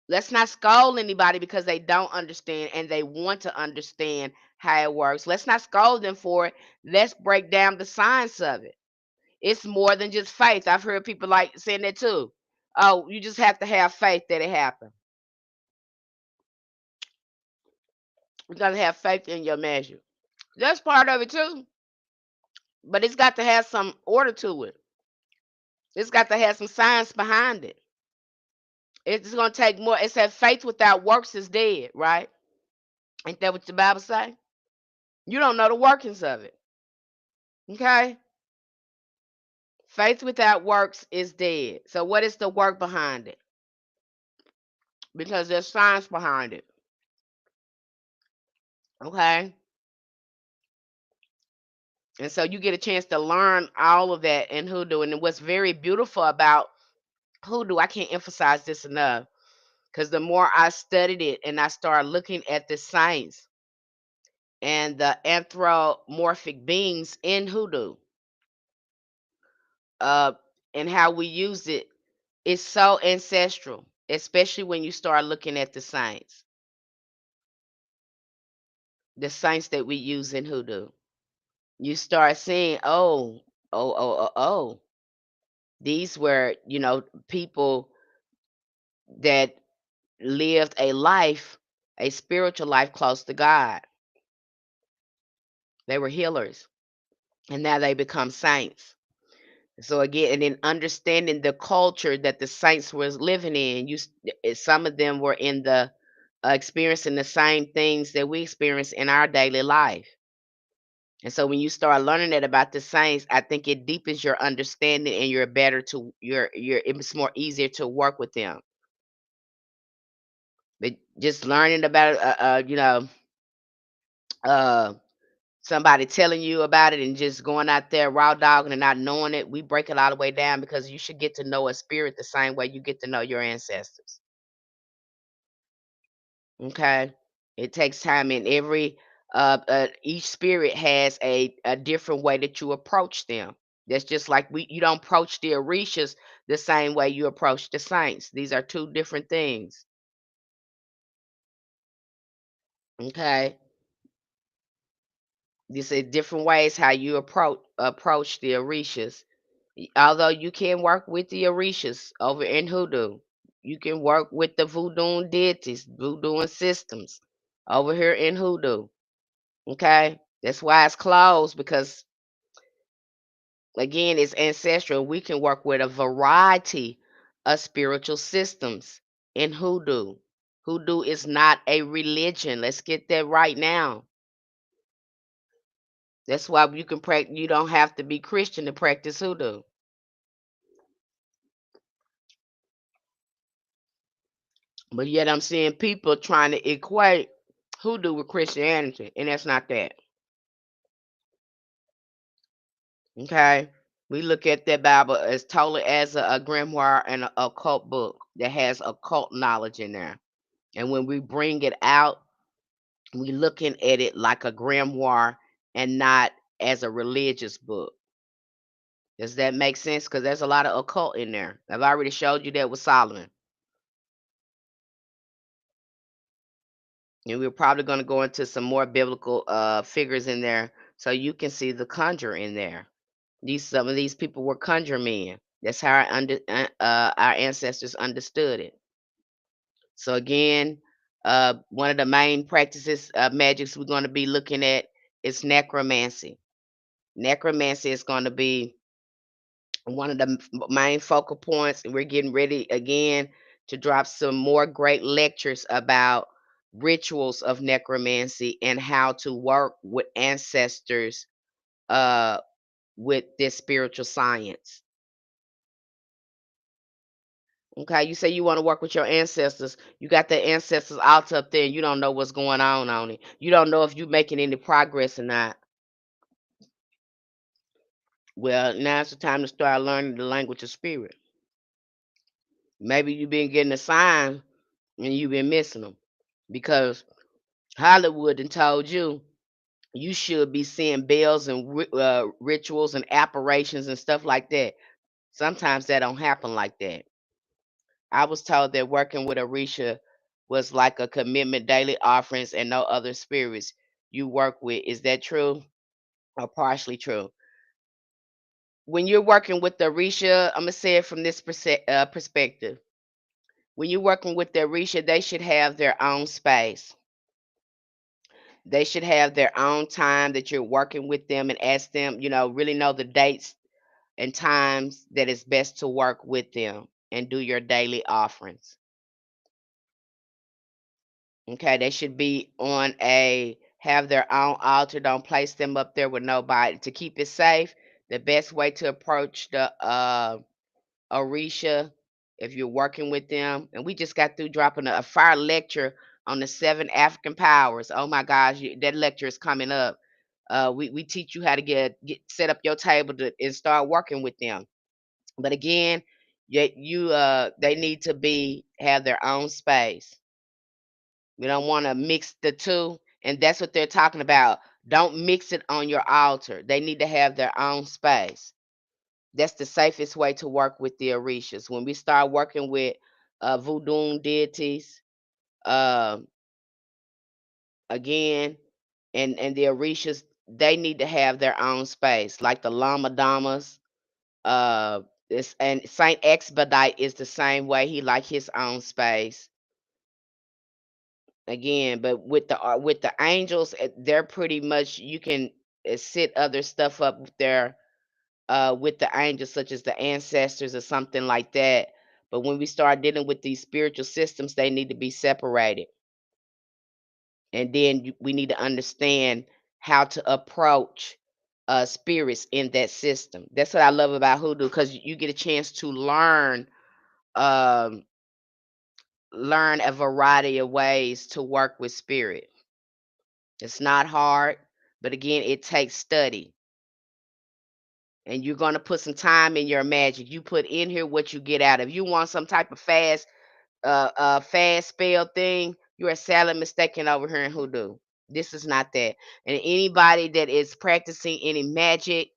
Let's not scold anybody because they don't understand and they want to understand how it works. Let's not scold them for it. Let's break down the science of it. It's more than just faith. I've heard people like saying that too. Oh, you just have to have faith that it happened. You gotta have faith in your measure. That's part of it too. But it's got to have some order to it. It's got to have some science behind it. It's gonna take more. It said faith without works is dead, right? Ain't that what the Bible say? You don't know the workings of it. Okay? Faith without works is dead. So what is the work behind it? Because there's science behind it. Okay? And so you get a chance to learn all of that in hoodoo. And what's very beautiful about hoodoo, I can't emphasize this enough, because the more I studied it and I started looking at the science and the anthropomorphic beings in hoodoo, uh, and how we use it, it's so ancestral, especially when you start looking at the saints that we use in hoodoo. You start seeing, oh, these were, people that lived a life, a spiritual life close to God. They were healers, and now they become saints. So again, and then understanding the culture that the saints was living in, some of them were in the experiencing the same things that we experience in our daily life. And so when you start learning that about the saints, I think it deepens your understanding and you're better to you're it's more easier to work with them. But just learning about uh somebody telling you about it and just going out there raw dogging and not knowing it, we break it all the way down because you should get to know a spirit the same way you get to know your ancestors. Okay. It takes time and each spirit has a different way that you approach them. That's just like you don't approach the Orishas the same way you approach the saints. These are two different things. Okay. These are different ways how you approach the Orishas. Although you can work with the Orishas over in Hoodoo, you can work with the voodoo deities, voodoo systems over here in Hoodoo. Okay, that's why it's closed because again, it's ancestral. We can work with a variety of spiritual systems in Hoodoo. Hoodoo is not a religion. Let's get that right now. That's why you can practice. You don't have to be Christian to practice Hoodoo. But yet I'm seeing people trying to equate hoodoo with Christianity, and that's not that. Okay. We look at that Bible as totally as a grimoire and a occult book that has occult knowledge in there. And when we bring it out, we looking at it like a grimoire and not as a religious book. Does that make sense? Because there's a lot of occult in there. I've already showed you that with Solomon. And we're probably going to go into some more biblical figures in there so you can see the conjure in there. Some of these people were conjure men. That's how our ancestors understood it. So again, one of the main practices magics we're going to be looking at is necromancy. Necromancy is going to be one of the main focal points, and we're getting ready again to drop some more great lectures about rituals of necromancy and how to work with ancestors uh, with this spiritual science. Okay, you say you want to work with your ancestors. You got the ancestors altar up there, and you don't know what's going on it. You don't know if you're making any progress or not. Well, now's the time to start learning the language of spirit. Maybe you've been getting a sign and you've been missing them because Hollywood done told you you should be seeing bells and rituals and apparitions and stuff like that. Sometimes that don't happen like that. I was told that working with Orisha was like a commitment, daily offerings, and no other spirits you work with. Is that true or partially true? When you're working with the Orisha, I'm gonna say it from this perspective. When you're working with the Orisha, they should have their own space. They should have their own time that you're working with them and ask them, really know the dates and times that it's best to work with them and do your daily offerings. Okay, they should be have their own altar. Don't place them up there with nobody. To keep it safe, the best way to approach the Orisha, if you're working with them, and we just got through dropping a fire lecture on the 7 African powers. Oh my gosh, that lecture is coming up. We teach you how to get set up your table and start working with them. But again, they need to have their own space. We don't want to mix the two, and that's what they're talking about. Don't mix it on your altar. They need to have their own space. That's the safest way to work with the Orishas. When we start working with voodoo deities, uh, again, and the Orishas, they need to have their own space, like the Lama Damas. And Saint Expedite is the same way. He like his own space. Again, but with the angels, they're pretty much you can sit other stuff up there with the angels, such as the ancestors or something like that. But when we start dealing with these spiritual systems, they need to be separated. And then we need to understand how to approach spirits in that system. That's what I love about hoodoo, because you get a chance to um, learn a variety of ways to work with spirit. It's not hard, but again, it takes study. And you're going to put some time in your magic. You put in here what you get out of. You want some type of fast spell thing, you are sadly mistaken over here in hoodoo. This is not that. And anybody that is practicing any magic,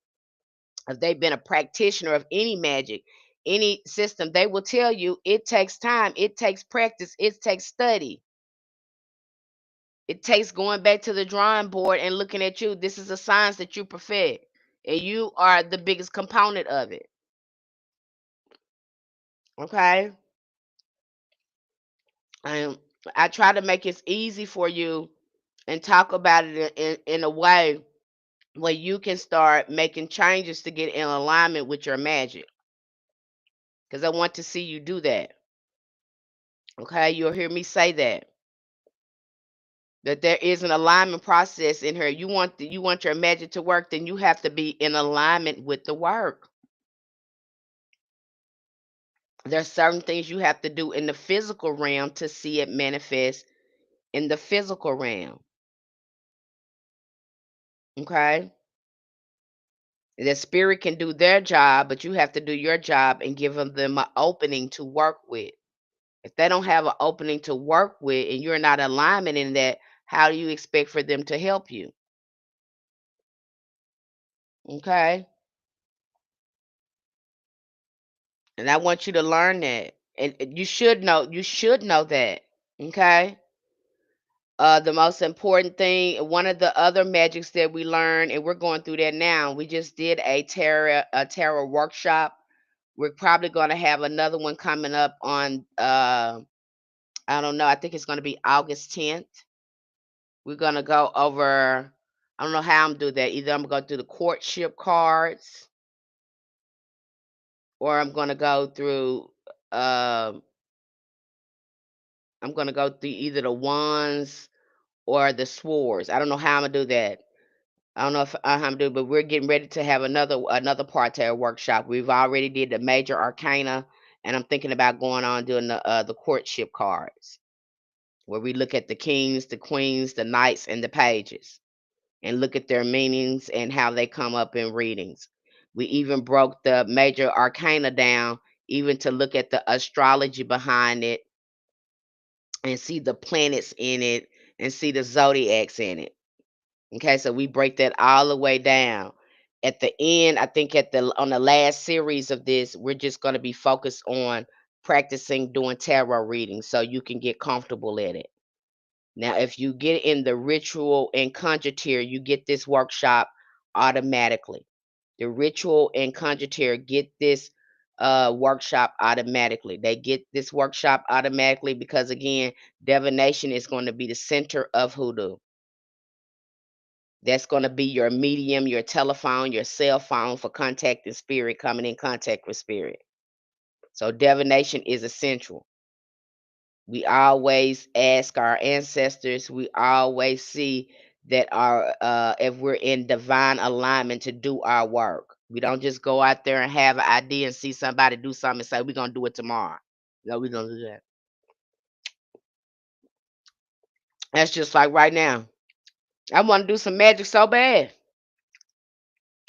if they've been a practitioner of any magic, any system, they will tell you it takes time, it takes practice, it takes study. It takes going back to the drawing board and looking at you. This is a science that you perfect, and you are the biggest component of it. Okay? And I try to make it easy for you and talk about it in a way where you can start making changes to get in alignment with your magic. Because I want to see you do that. Okay? You'll hear me say that. That there is an alignment process in here. You want your magic to work, then you have to be in alignment with the work. There's certain things you have to do in the physical realm to see it manifest in the physical realm. Okay? The spirit can do their job, but you have to do your job and give them an opening to work with. If they don't have an opening to work with and you're not alignment in that, how do you expect for them to help you? Okay. And I want you to learn that. And you should know that. Okay. The most important thing, one of the other magics that we learned, and we're going through that now. We just did a tarot workshop. We're probably going to have another one coming up on I don't know. I think it's going to be August 10th. We're going to go over. I don't know how I'm do that. Either I'm going to go through the courtship cards, or Um, I'm going to go through either the wands or the swords. I don't know how I'm gonna do that. I don't know if how I'm do, but we're getting ready to have another part to our workshop. We've already did the major arcana, and I'm thinking about going on doing the courtship cards, where we look at the kings, the queens, the knights, and the pages, and look at their meanings and how they come up in readings. We even broke the major arcana down, even to look at the astrology behind it and see the planets in it and see the zodiacs in it. Okay, so we break that all the way down. At the end, I think on the last series of this, we're just going to be focused on practicing doing tarot readings so you can get comfortable at it. Now, if you get in the ritual and conjure tier, you get this workshop automatically. The ritual and conjure tier get this workshop automatically. They get this workshop automatically because, again, divination is going to be the center of hoodoo. That's going to be your medium, your telephone, your cell phone for contacting spirit, coming in contact with spirit. So divination is essential. We always ask our ancestors, we always see that our if we're in divine alignment to do our work. We don't just go out there and have an idea and see somebody do something and say we're gonna do it tomorrow. No, we don't do that. That's just like right now. I want to do some magic so bad.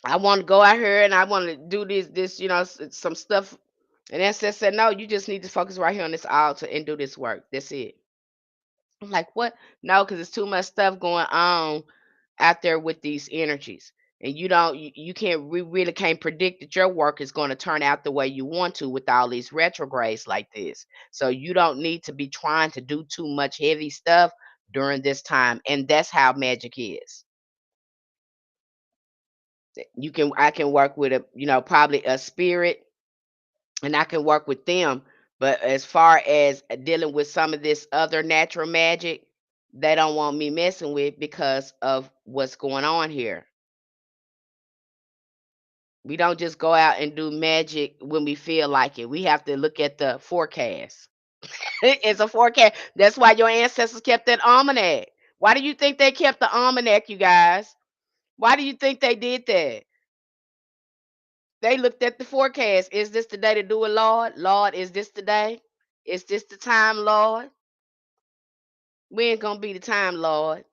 I want to go out here and I want to do some stuff. And ancestor said, no, you just need to focus right here on this altar and do this work. That's it. I'm like, what? No, because there's too much stuff going on out there with these energies. And you can't, we really can't predict that your work is going to turn out the way you want to with all these retrogrades like this. So you don't need to be trying to do too much heavy stuff during this time. And that's how magic is. I can work with probably a spirit, and I can work with them. But as far as dealing with some of this other natural magic, they don't want me messing with because of what's going on here. We don't just go out and do magic when we feel like it. We have to look at the forecast. It's a forecast. That's why your ancestors kept that almanac. Why do you think they kept the almanac, you guys? Why do you think they did that? They looked at the forecast. Is this the day to do it, Lord? Lord, is this the day? Is this the time, Lord? We ain't gonna be the time, Lord.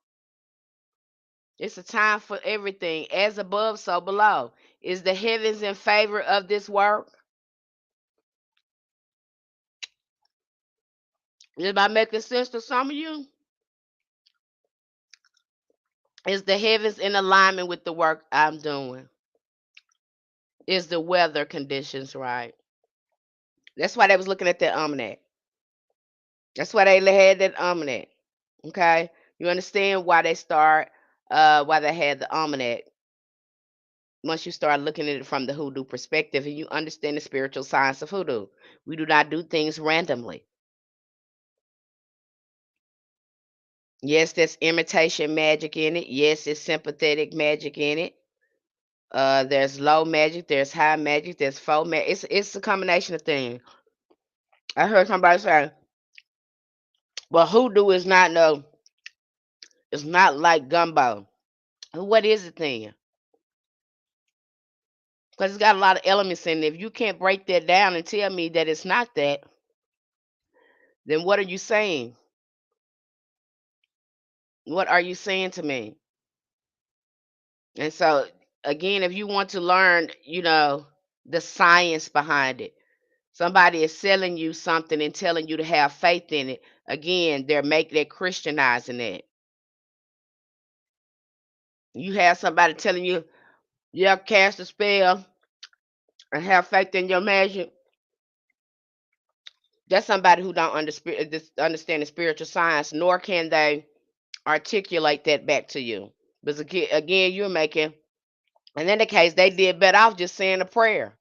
It's a time for everything. As above, so below. Is the heavens in favor of this work? Is that making sense to some of you? Is the heavens in alignment with the work I'm doing? Is the weather conditions right? That's why they was looking at that almanac. That's why they had that almanac. Okay? You understand why they had the almanac once you start looking at it from the hoodoo perspective and you understand the spiritual science of hoodoo. We do not do things randomly. Yes, there's imitation magic in it. Yes, there's sympathetic magic in it. There's low magic, there's high magic, there's faux magic. It's a combination of things. I heard somebody say, "Well, hoodoo is not no, it's not like gumbo." What is it then? Because it's got a lot of elements in it. If you can't break that down and tell me that it's not that, then what are you saying? What are you saying to me? And so again, if you want to learn, the science behind it, somebody is selling you something and telling you to have faith in it. Again, they're Christianizing it. You have somebody telling you you have to cast a spell and have faith in your magic. That's somebody who don't understand the spiritual science, nor can they articulate that back to you. But again, you're making, and in the case, they did better off just saying a prayer.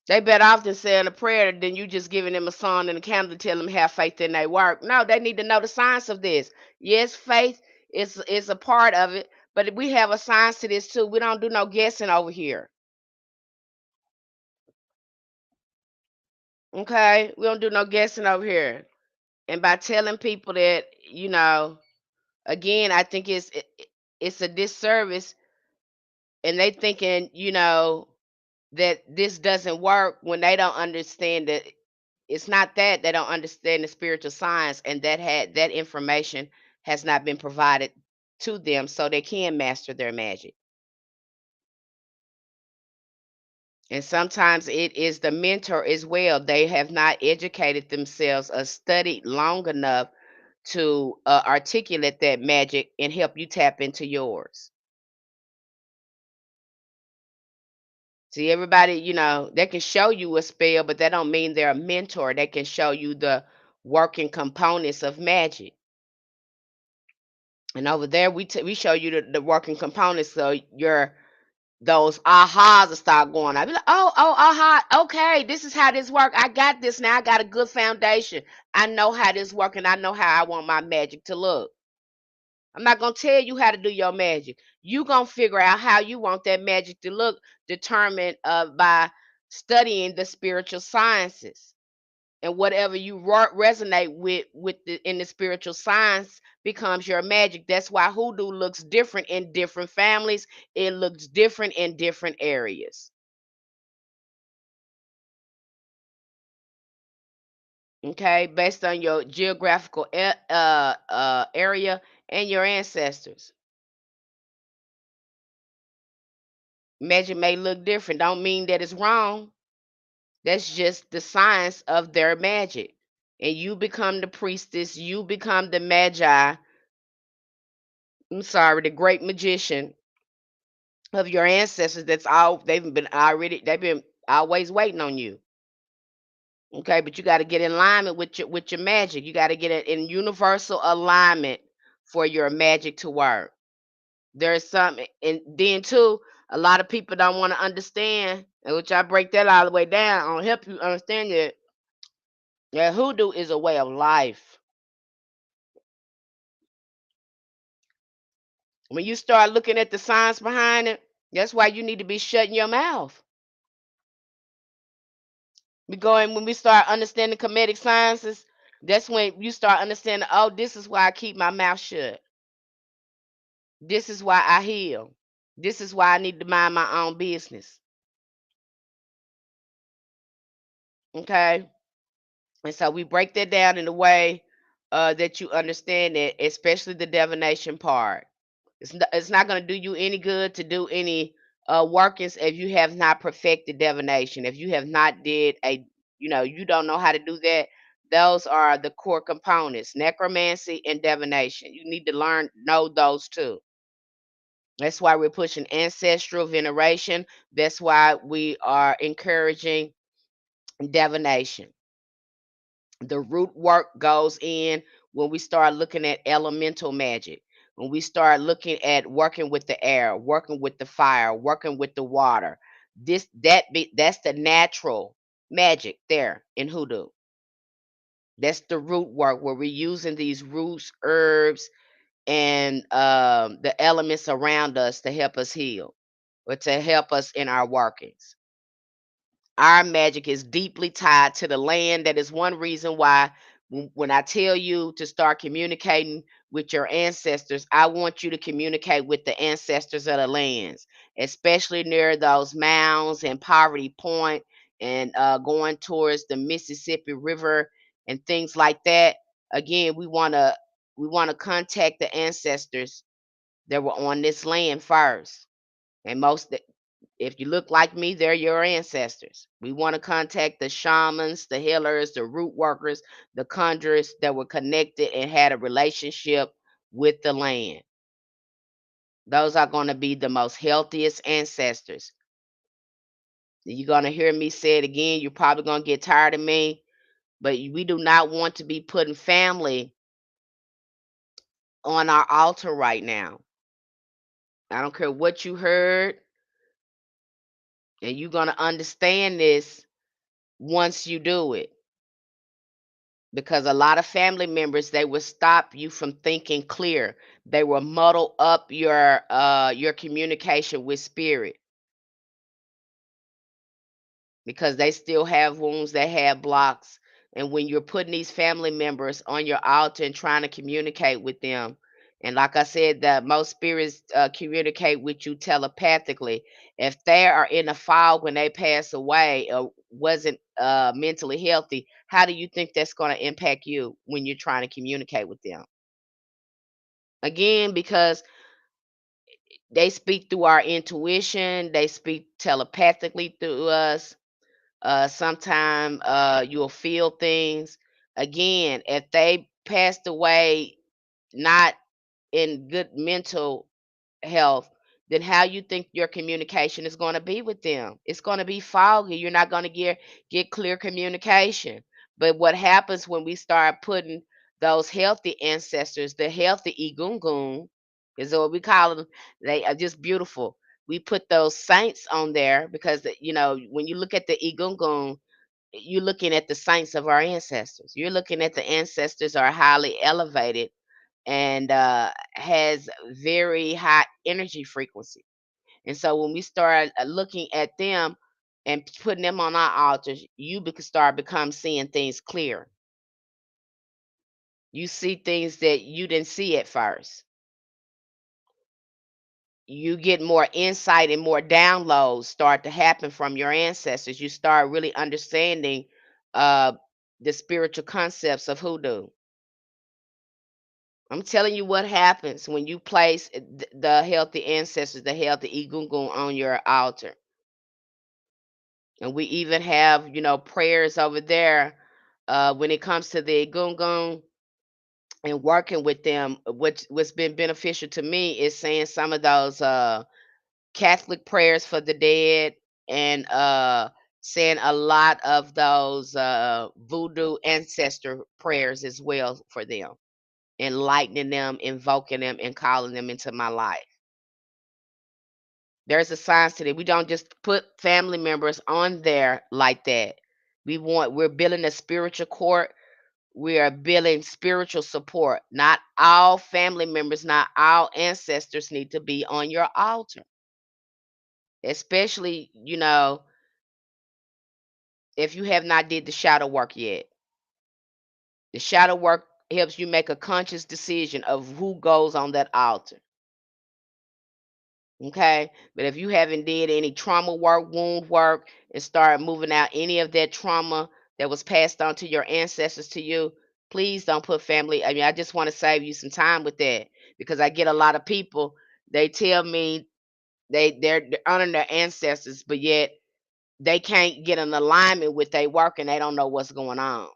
They better off than saying a prayer than you just giving them a song and a candle to tell them have faith in their work. No, they need to know the science of this. Yes, faith is a part of it, but we have a science to this too. We don't do no guessing over here. Okay, we don't do no guessing over here. And by telling people that, again, I think it's a disservice, and they thinking, that this doesn't work when they don't understand that it's not that they don't understand the spiritual science, and that information has not been provided to them so they can master their magic. And sometimes it is the mentor as well. They have not educated themselves or studied long enough to articulate that magic and help you tap into yours. See, everybody, they can show you a spell, but that don't mean they're a mentor. They can show you the working components of magic. And over there, we show you the working components, so your those ahas will start going. I'll be like, oh, aha, okay, this is how this work. I got this now. I got a good foundation. I know how this work, and I know how I want my magic to look. I'm not gonna tell you how to do your magic. You gonna figure out how you want that magic to look, determined by studying the spiritual sciences. And whatever you resonate with in the spiritual science becomes your magic. That's why hoodoo looks different in different families. It looks different in different areas. Okay, based on your geographical area and your ancestors. Magic may look different. Don't mean that it's wrong. That's just the science of their magic. And you become the priestess. You become the magi. I'm sorry, the great magician of your ancestors. They've been always waiting on you. Okay, but you got to get in alignment with your magic. You got to get it in universal alignment for your magic to work. There's something, and then too, a lot of people don't want to understand, and which I break that all the way down. I'll help you understand that hoodoo is a way of life. When you start looking at the science behind it, that's why you need to be shutting your mouth. When we start understanding comedic sciences, that's when you start understanding, oh, this is why I keep my mouth shut. This is why I heal. This is why I need to mind my own business. Okay? And so we break that down in a way that you understand it, especially the divination part. It's not going to do you any good to do any workings if you have not perfected divination. If you have not did you don't know how to do that. Those are the core components: necromancy and divination. You need to know those two. That's why we're pushing ancestral veneration. That's why we are encouraging divination. The root work goes in when we start looking at elemental magic, when we start looking at working with the air, working with the fire, working with the water. That's the natural magic there in hoodoo. That's the root work where we're using these roots, herbs, and the elements around us to help us heal or to help us in our workings. Our magic is deeply tied to the land. That is one reason why when I tell you to start communicating with your ancestors, I want you to communicate with the ancestors of the lands, especially near those mounds and Poverty Point and going towards the Mississippi River and things like that. Again, we want to contact the ancestors that were on this land first. And if you look like me, they're your ancestors. We want to contact the shamans, the healers, the root workers, the conjurers that were connected and had a relationship with the land. Those are going to be the most healthiest ancestors. You're going to hear me say it again. You're probably going to get tired of me, but we do not want to be putting family on our altar right now. I don't care what you heard, and you're going to understand this once you do it. Because a lot of family members, they will stop you from thinking clear. They will muddle up your communication with spirit, because they still have wounds, they have blocks. And when you're putting these family members on your altar and trying to communicate with them, and like I said, that most spirits communicate with you telepathically. If they are in a fog when they pass away or wasn't mentally healthy, how do you think that's going to impact you when you're trying to communicate with them? Again, because they speak through our intuition, they speak telepathically through us. Sometime you'll feel things. Again, if they passed away not in good mental health, then how you think your communication is going to be with them? It's going to be foggy. You're not going to get clear communication. But what happens when we start putting those healthy ancestors, the healthy igungun, is what we call them. They are just beautiful. We put those saints on there because when you look at the igungun, you're looking at the saints of our ancestors. You're looking at the ancestors are highly elevated and has very high energy frequency. And so when we start looking at them and putting them on our altars, you start become seeing things clear. You see things that you didn't see at first. You get more insight and more downloads start to happen from your ancestors. You start really understanding uh, the spiritual concepts of hoodoo. I'm telling you what happens when you place the healthy ancestors, the healthy egungun on your altar. And we even have, prayers over there when it comes to the egungun and working with them. What's been beneficial to me is saying some of those Catholic prayers for the dead and saying a lot of those voodoo ancestor prayers as well for them, enlightening them, invoking them, and calling them into my life. There's a science to that. We don't just put family members on there like that. We're building a spiritual court. We are building spiritual support. Not all family members, not all ancestors need to be on your altar. Especially, if you have not did the shadow work yet. The shadow work helps you make a conscious decision of who goes on that altar. Okay, but if you haven't did any trauma work, wound work, and start moving out any of that trauma that was passed on to your ancestors to you, please don't put family. I mean, I just want to save you some time with that, because I get a lot of people. They tell me they're honoring their ancestors, but yet they can't get an alignment with their work and they don't know what's going on.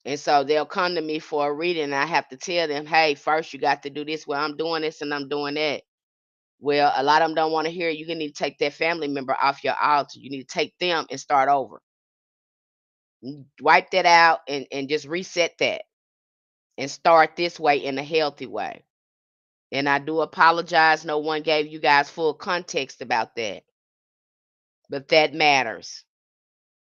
And so they'll come to me for a reading, and I have to tell them, hey, first you got to do this. Well, I'm doing this and I'm doing that. Well, a lot of them don't want to hear it. You need to take that family member off your altar. You need to take them and start over. Wipe that out and just reset that and start this way in a healthy way. And I do apologize. No one gave you guys full context about that, but that matters.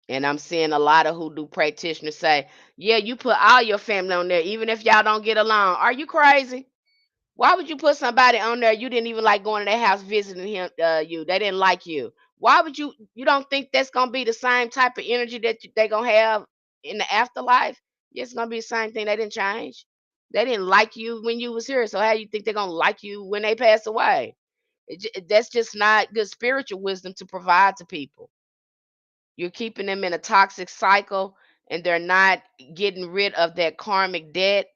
And I'm seeing a lot of hoodoo practitioners say, yeah, you put all your family on there, even if y'all don't get along. Are you crazy? Why would you put somebody on there you didn't even like going to their house visiting him? They didn't like you. Why would you? You don't think that's gonna be the same type of energy that they gonna have in the afterlife? Yeah, it's gonna be the same thing. They didn't change. They didn't like you when you was here. So how you think they're gonna like you when they pass away? That's just not good spiritual wisdom to provide to people. You're keeping them in a toxic cycle, and they're not getting rid of that karmic debt,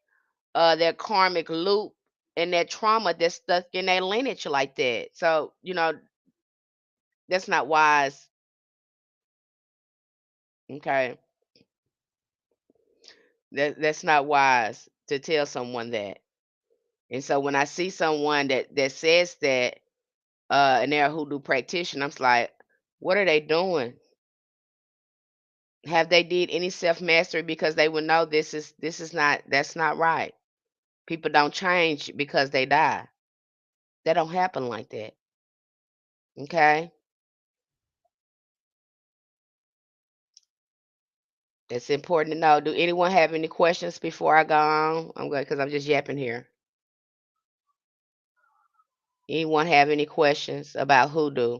that karmic loop. and that trauma that's stuck in their lineage like that. So, that's not wise. Okay. That's not wise to tell someone that. And so when I see someone that says that, and they're a hoodoo practitioner, I'm just like, what are they doing? Have they did any self mastery? Because they would know this is not that's not right. People don't change because they die. That don't happen like that. Okay, that's important to know. Do anyone have any questions before I go on? I'm good because I'm just yapping here. Anyone have any questions about hoodoo?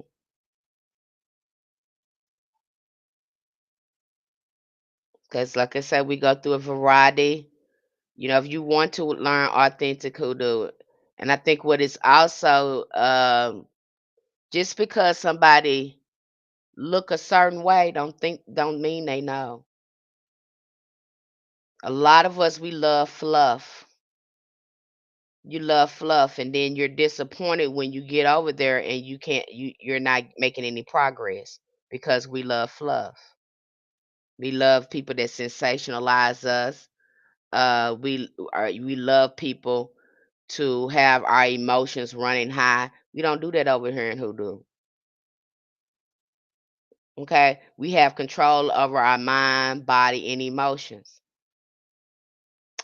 Because, like I said, we go through a variety. If you want to learn authentic hoodoo, and I think what is also just because somebody look a certain way, don't mean they know. A lot of us we love fluff. You love fluff, and then you're disappointed when you get over there and you can't you're not making any progress because we love fluff. We love people that sensationalize us. We love people to have our emotions running high. We don't do that over here in hoodoo. Okay, we have control over our mind, body, and emotions.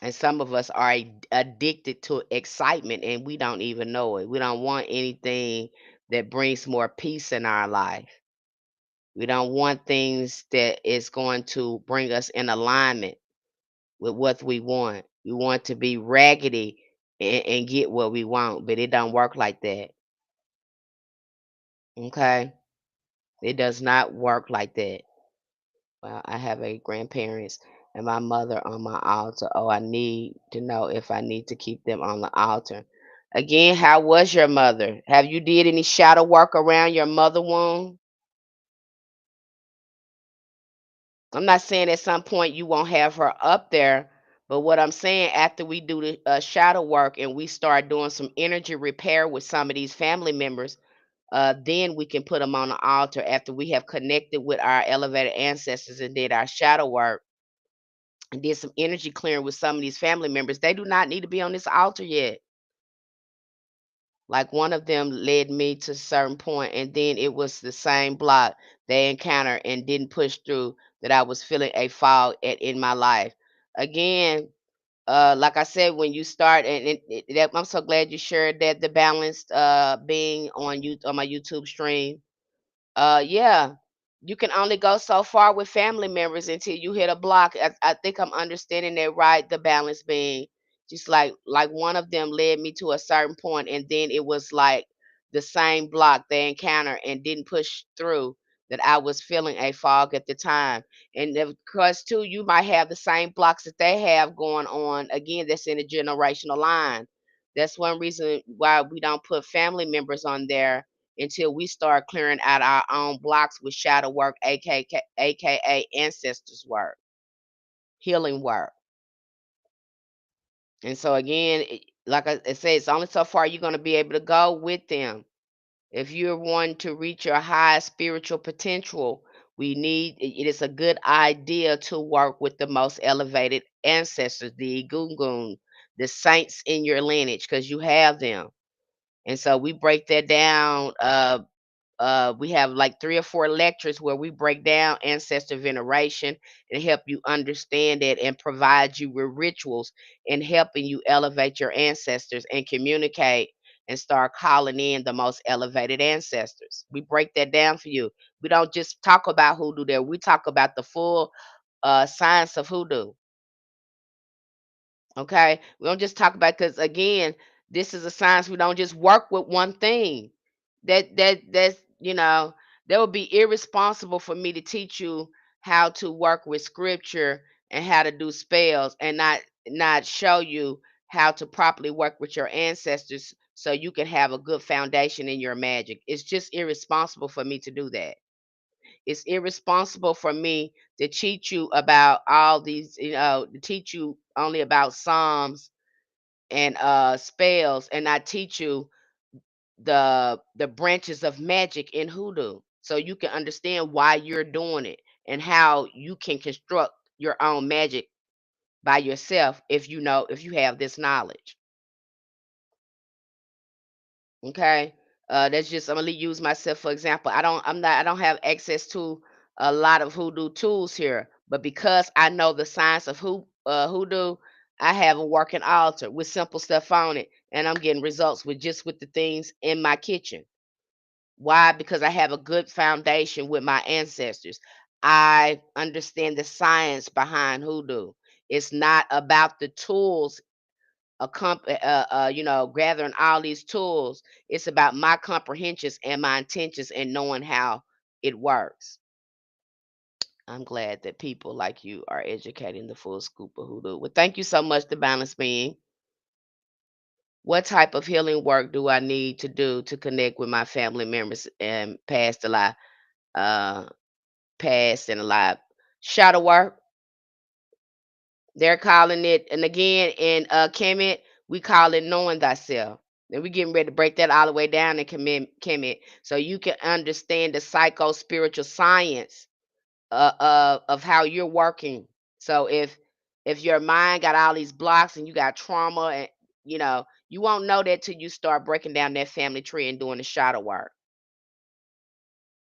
And some of us are addicted to excitement and we don't even know it. We don't want anything that brings more peace in our life. We don't want things that is going to bring us in alignment with what we want. We want to be raggedy and get what we want, but it don't work like that. Okay? It does not work like that. Well, I have a grandparents and my mother on my altar. Oh, I need to know if I need to keep them on the altar. Again, how was your mother? Have you did any shadow work around your mother wound? I'm not saying at some point you won't have her up there, but what I'm saying after we do the shadow work and we start doing some energy repair with some of these family members, then we can put them on the altar after we have connected with our elevated ancestors and did our shadow work and did some energy clearing with some of these family members. They do not need to be on this altar yet. Like one of them led me to a certain point, and then it was the same block they encountered and didn't push through that I was feeling a fall at in my life. Again, like I said, when you start, and I'm so glad you shared that the balanced being on you on my YouTube stream. Yeah, you can only go so far with family members until you hit a block. I think I'm understanding that right. The balance being just like one of them led me to a certain point, and then it was like the same block they encountered and didn't push through. That I was feeling a fog at the time, and of course too, you might have the same blocks that they have going on. Again, that's in a generational line. That's one reason why we don't put family members on there until we start clearing out our own blocks with shadow work, aka ancestors work, healing work. And so again, like I say, it's only so far you're going to be able to go with them. If you're wanting to reach your highest spiritual potential, it is a good idea to work with the most elevated ancestors, the Egungun, the saints in your lineage, because you have them. And so we break that down. We have like 3 or 4 lectures where we break down ancestor veneration and help you understand it and provide you with rituals and helping you elevate your ancestors and communicate and start calling in the most elevated ancestors. We break that down for you. We don't just talk about hoodoo there. We talk about the full science of hoodoo. Okay, we don't just talk about, because again, this is a science. We don't just work with one thing. That's that would be irresponsible for me to teach you how to work with scripture and how to do spells and not show you how to properly work with your ancestors so you can have a good foundation in your magic. It's just irresponsible for me to do that. It's irresponsible for me to teach you about all these, to teach you only about Psalms and spells, and I teach you the branches of magic in hoodoo, so you can understand why you're doing it and how you can construct your own magic by yourself if you have this knowledge. Okay. That's just I'm gonna use myself for example. I don't have access to a lot of hoodoo tools here, but because I know the science of hoodoo, I have a working altar with simple stuff on it, and I'm getting results with the things in my kitchen. Why? Because I have a good foundation with my ancestors. I understand the science behind hoodoo. It's not about the tools gathering all these tools. It's about my comprehensions and my intentions and knowing how it works. I'm glad that people like you are educating the full scoop of hoodoo. Well, thank you so much, the balance being. What type of healing work do I need to do to connect with my family members and uh past and alive? Shadow work, they're calling it, and again in Kemet, we call it knowing thyself. And we're getting ready to break that all the way down in Kemet, so you can understand the psycho spiritual science of how you're working. So if your mind got all these blocks and you got trauma, and you won't know that till you start breaking down that family tree and doing the shadow work.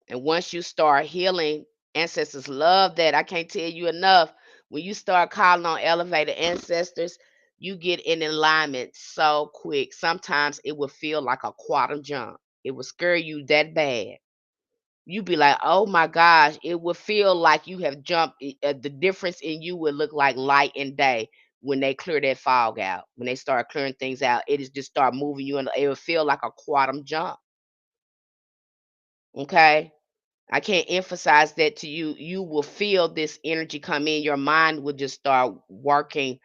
And once you start healing, ancestors love that. I can't tell you enough. When you start calling on elevated ancestors, you get in alignment so quick. Sometimes it will feel like a quantum jump. It will scare you that bad. You be like, oh my gosh, it will feel like you have jumped. The difference in you will look like light and day when they clear that fog out. When they start clearing things out, it is just start moving you, and it will feel like a quantum jump. Okay. I can't emphasize that to you. You will feel this energy come in. Your mind will just start working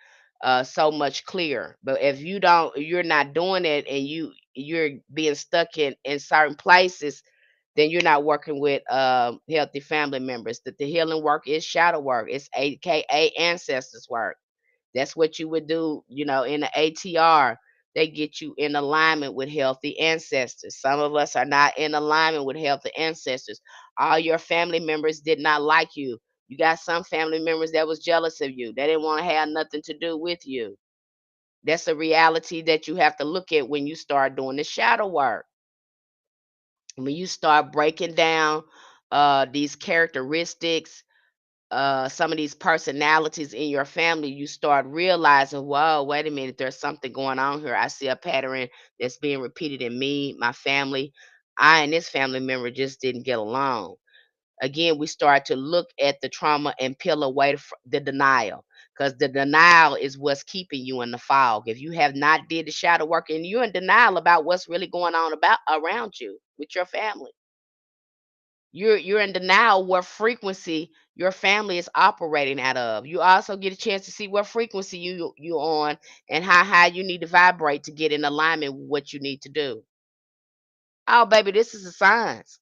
so much clearer. But if you're not doing it, and you're being stuck in certain places, then you're not working with healthy family members. That the healing work is shadow work. It's AKA ancestors work. That's what you would do, in the ATR. They get you in alignment with healthy ancestors. Some of us are not in alignment with healthy ancestors. All your family members did not like you. You got some family members that was jealous of you. They didn't want to have nothing to do with you. That's a reality that you have to look at when you start doing the shadow work. When you start breaking down these characteristics, some of these personalities in your family, you start realizing, whoa, wait a minute, there's something going on here. I see a pattern that's being repeated in me, my family. I and this family member just didn't get along. Again, we start to look at the trauma and peel away the denial, because the denial is what's keeping you in the fog. If you have not did the shadow work, and you're in denial about what's really going on about around you with your family, you're in denial what frequency your family is operating out of. You also get a chance to see what frequency you on, and how high you need to vibrate to get in alignment with what you need to do. Oh baby, this is a science.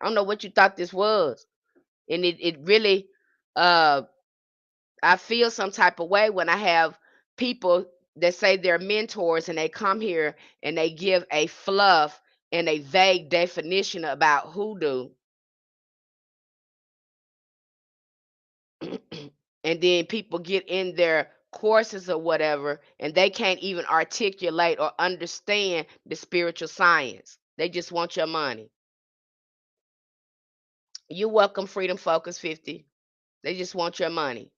I don't know what you thought this was. And it really uh I feel some type of way when I have people that say they're mentors, and they come here and they give a fluff and a vague definition about hoodoo. And then people get in their courses or whatever, and they can't even articulate or understand the spiritual science. They just want your money. You're welcome, Freedom Focus 50. They just want your money.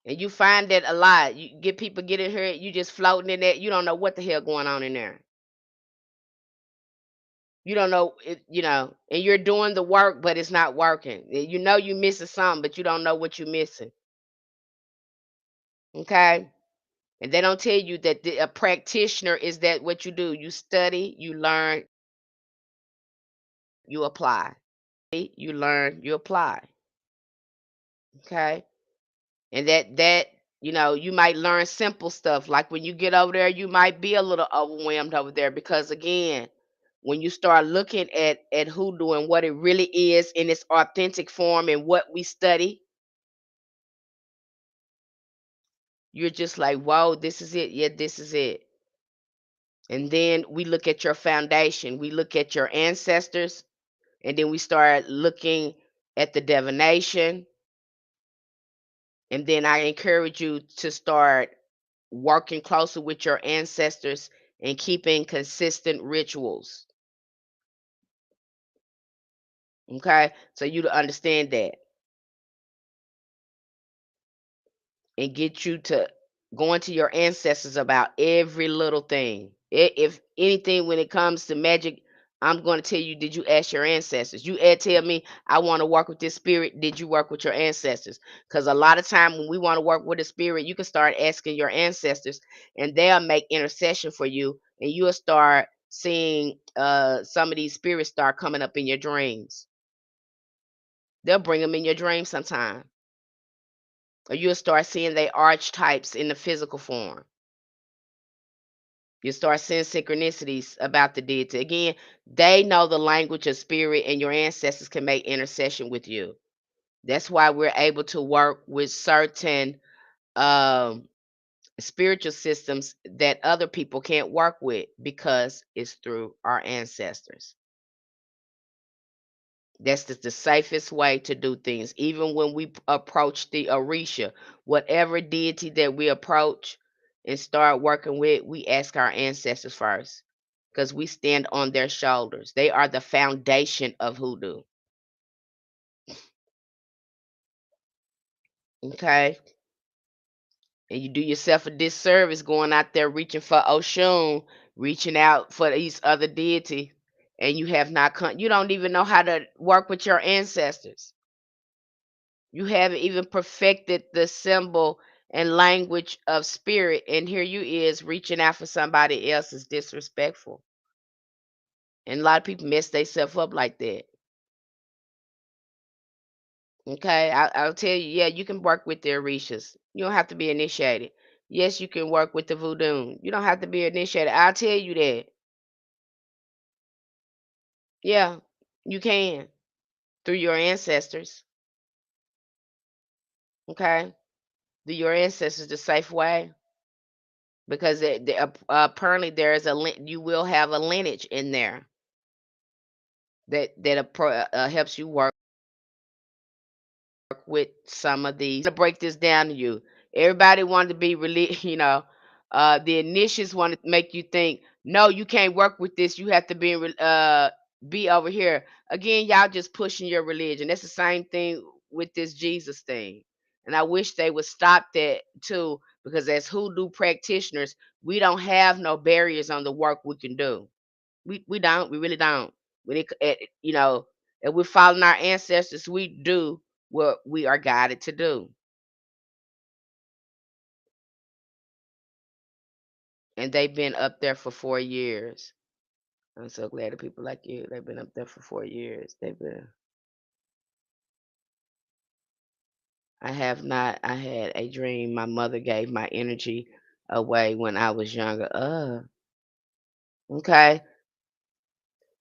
And you find that a lot. You get people get in here, you just floating in that. You don't know what the hell going on in there. You don't know it, and you're doing the work, but it's not working. You know you missing something, but you don't know what you're missing. Okay? And they don't tell you that a practitioner is that what you do. You study, you learn, you apply. You learn, you apply. Okay? And that you might learn simple stuff. Like when you get over there, you might be a little overwhelmed over there, because again, when you start looking at hoodoo and what it really is in its authentic form and what we study, You're just like, whoa, this is it. Yeah, this is it. And then we look at your foundation. We look at your ancestors, and then we start looking at the divination. And then I encourage you to start working closer with your ancestors and keeping consistent rituals. Okay? So you to understand that and get you to going to your ancestors about every little thing. If anything, when it comes to magic, I'm going to tell you, did you ask your ancestors? You tell me, I want to work with this spirit. Did you work with your ancestors? Because a lot of time when we want to work with a spirit, you can start asking your ancestors, and they'll make intercession for you, and you'll start seeing some of these spirits start coming up in your dreams. They'll bring them in your dreams sometime, or you'll start seeing they archetypes in the physical form. You start seeing synchronicities about the deity. Again, they know the language of spirit, and your ancestors can make intercession with you. That's why we're able to work with certain um, spiritual systems that other people can't work with, because it's through our ancestors. That's the safest way to do things. Even when we approach the Orisha, whatever deity that we approach and start working with, we ask our ancestors first, because we stand on their shoulders. They are the foundation of hoodoo. Okay? And you do yourself a disservice going out there reaching for Oshun, reaching out for these other deity, and you have not you don't even know how to work with your ancestors. You haven't even perfected the symbol and language of spirit, and here you is reaching out for somebody else is disrespectful. And a lot of people mess themselves up like that. Okay, I'll tell you, yeah, you can work with the Orishas. You don't have to be initiated. Yes, you can work with the voodoo. You don't have to be initiated. I'll tell you that. Yeah, you can through your ancestors. Okay, through your ancestors the safe way, because apparently there is you will have a lineage in there that helps you work with some of these. To break this down to you, everybody wanted to be really, the initiates want to make you think, no, you can't work with this. You have to be over here. Again, y'all just pushing your religion. That's the same thing with this Jesus thing. And I wish they would stop that too, because as hoodoo practitioners, we don't have no barriers on the work we can do. We don't. We really don't. When if we're following our ancestors, we do what we are guided to do. And they've been up there for 4 years. I'm so glad that people like you. They've been up there for 4 years. They've been. I have not. I had a dream. My mother gave my energy away when I was younger. Okay.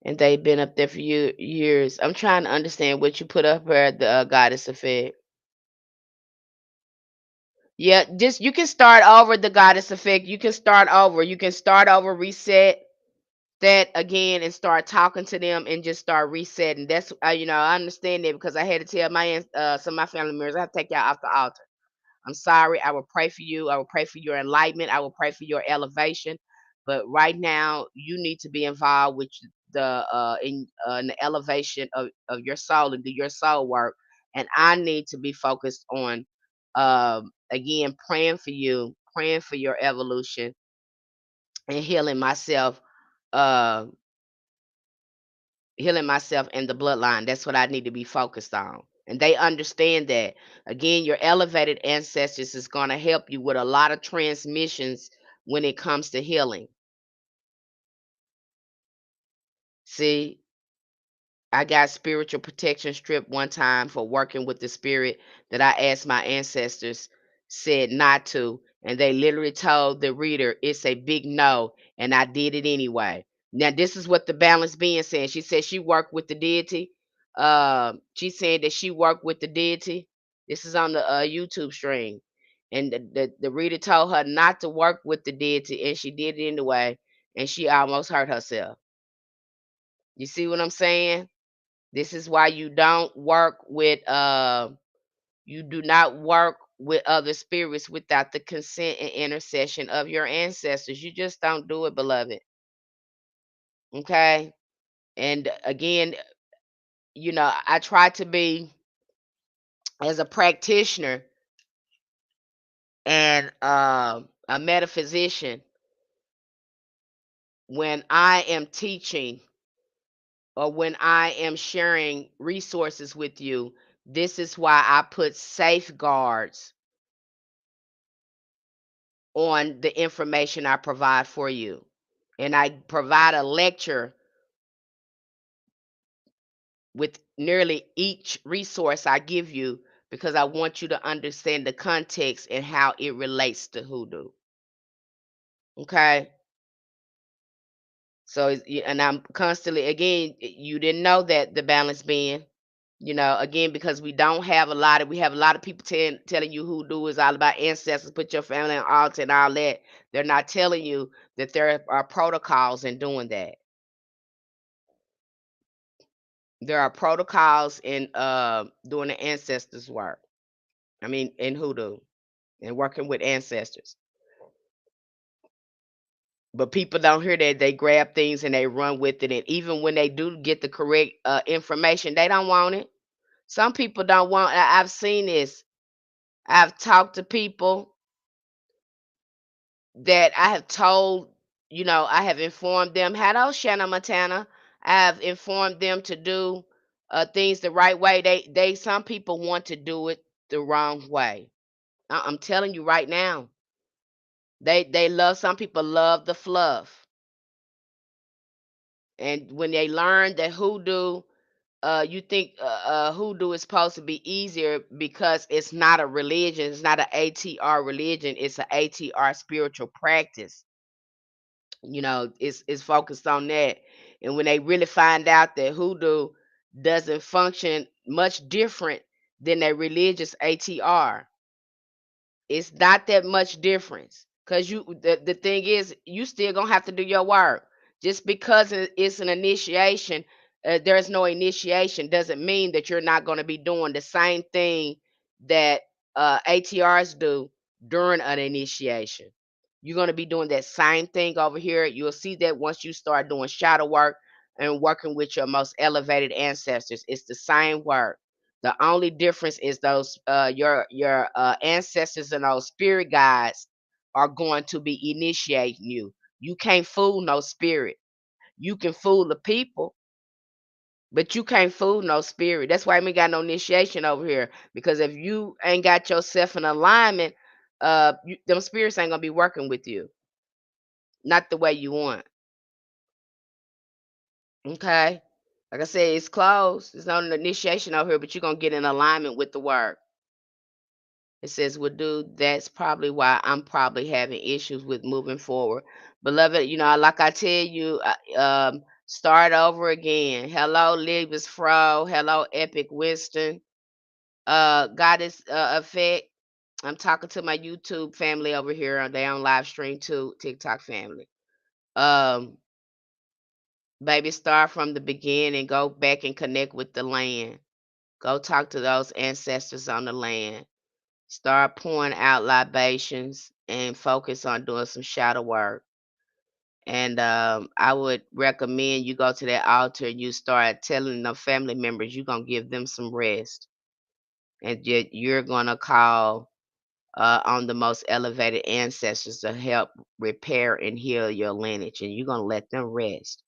And they've been up there for years. I'm trying to understand what you put up there, the goddess effect. Yeah, just you can start over the goddess effect. You can start over. You can start over, reset that again, and start talking to them and just start resetting. That's I understand that, because I had to tell some of my family members, I have to take y'all off the altar. I'm sorry. I will pray for you. I will pray for your enlightenment. I will pray for your elevation. But right now, you need to be involved with in the elevation of your soul and do your soul work. And I need to be focused on again praying for your evolution and uh healing myself and the bloodline. That's what I need to be focused on. And they understand that. Again, your elevated ancestors is going to help you with a lot of transmissions when it comes to healing. See, I got spiritual protection stripped one time for working with the spirit that I asked my ancestors said not to, and they literally told the reader it's a big no, and I did it anyway. Now this is what the balance being saying. She said she worked with the deity. She said that she worked with the deity. This is on the YouTube stream, And the reader told her not to work with the deity, and she did it anyway, and she almost hurt herself. You see what I'm saying? This is why you do not work with other spirits without the consent and intercession of your ancestors. You just don't do it, beloved. Okay? And again, I try to be, as a practitioner and a metaphysician, when I am teaching or when I am sharing resources with you, this is why I put safeguards on the information I provide for you. And I provide a lecture with nearly each resource I give you, because I want you to understand the context and how it relates to hoodoo. Okay? So, and I'm constantly, again, you didn't know that the balance being, again, because we have a lot of people telling you hoodoo is all about ancestors, put your family on altar and all that. They're not telling you that there are protocols in doing that. There are protocols in doing the ancestors work. I mean, in hoodoo and working with ancestors. But people don't hear that. They grab things and they run with it. And even when they do get the correct information, they don't want it. Some people don't want. I've seen this. I've talked to people that I have told, I have informed them, hello, Shanna Montana. I have informed them to do things the right way. Some people want to do it the wrong way. I'm telling you right now. Some people love the fluff. And when they learn that hoodoo, you think hoodoo is supposed to be easier because it's not a religion. It's not an ATR religion. It's an ATR spiritual practice. It's focused on that. And when they really find out that hoodoo doesn't function much different than a religious ATR, it's not that much difference. Cause the thing is, you still gonna have to do your work. Just because it's an initiation, there's no initiation doesn't mean that you're not gonna be doing the same thing that ATRs do during an initiation. You're gonna be doing that same thing over here. You'll see that once you start doing shadow work and working with your most elevated ancestors. It's the same work. The only difference is those your ancestors and those spirit guides are going to be initiating you. You can't fool no spirit. You can fool the people, but you can't fool no spirit. That's why we got no initiation over here. Because if you ain't got yourself in alignment, them spirits ain't gonna be working with you, not the way you want. Okay, like I said, it's closed. There's no initiation over here, but you're gonna get in alignment with the work. It says, well, dude, that's probably why I'm probably having issues with moving forward. Beloved, like I tell you, start over again. Hello, Libus Fro. Hello, Epic Winston. Goddess Effect. I'm talking to my YouTube family over here. They on live stream too, TikTok family. Um, Baby, start from the beginning. Go back and connect with the land. Go talk to those ancestors on the land. Start pouring out libations and focus on doing some shadow work. And I would recommend you go to that altar and you start telling the family members you're going to give them some rest. And you're going to call on the most elevated ancestors to help repair and heal your lineage. And you're going to let them rest.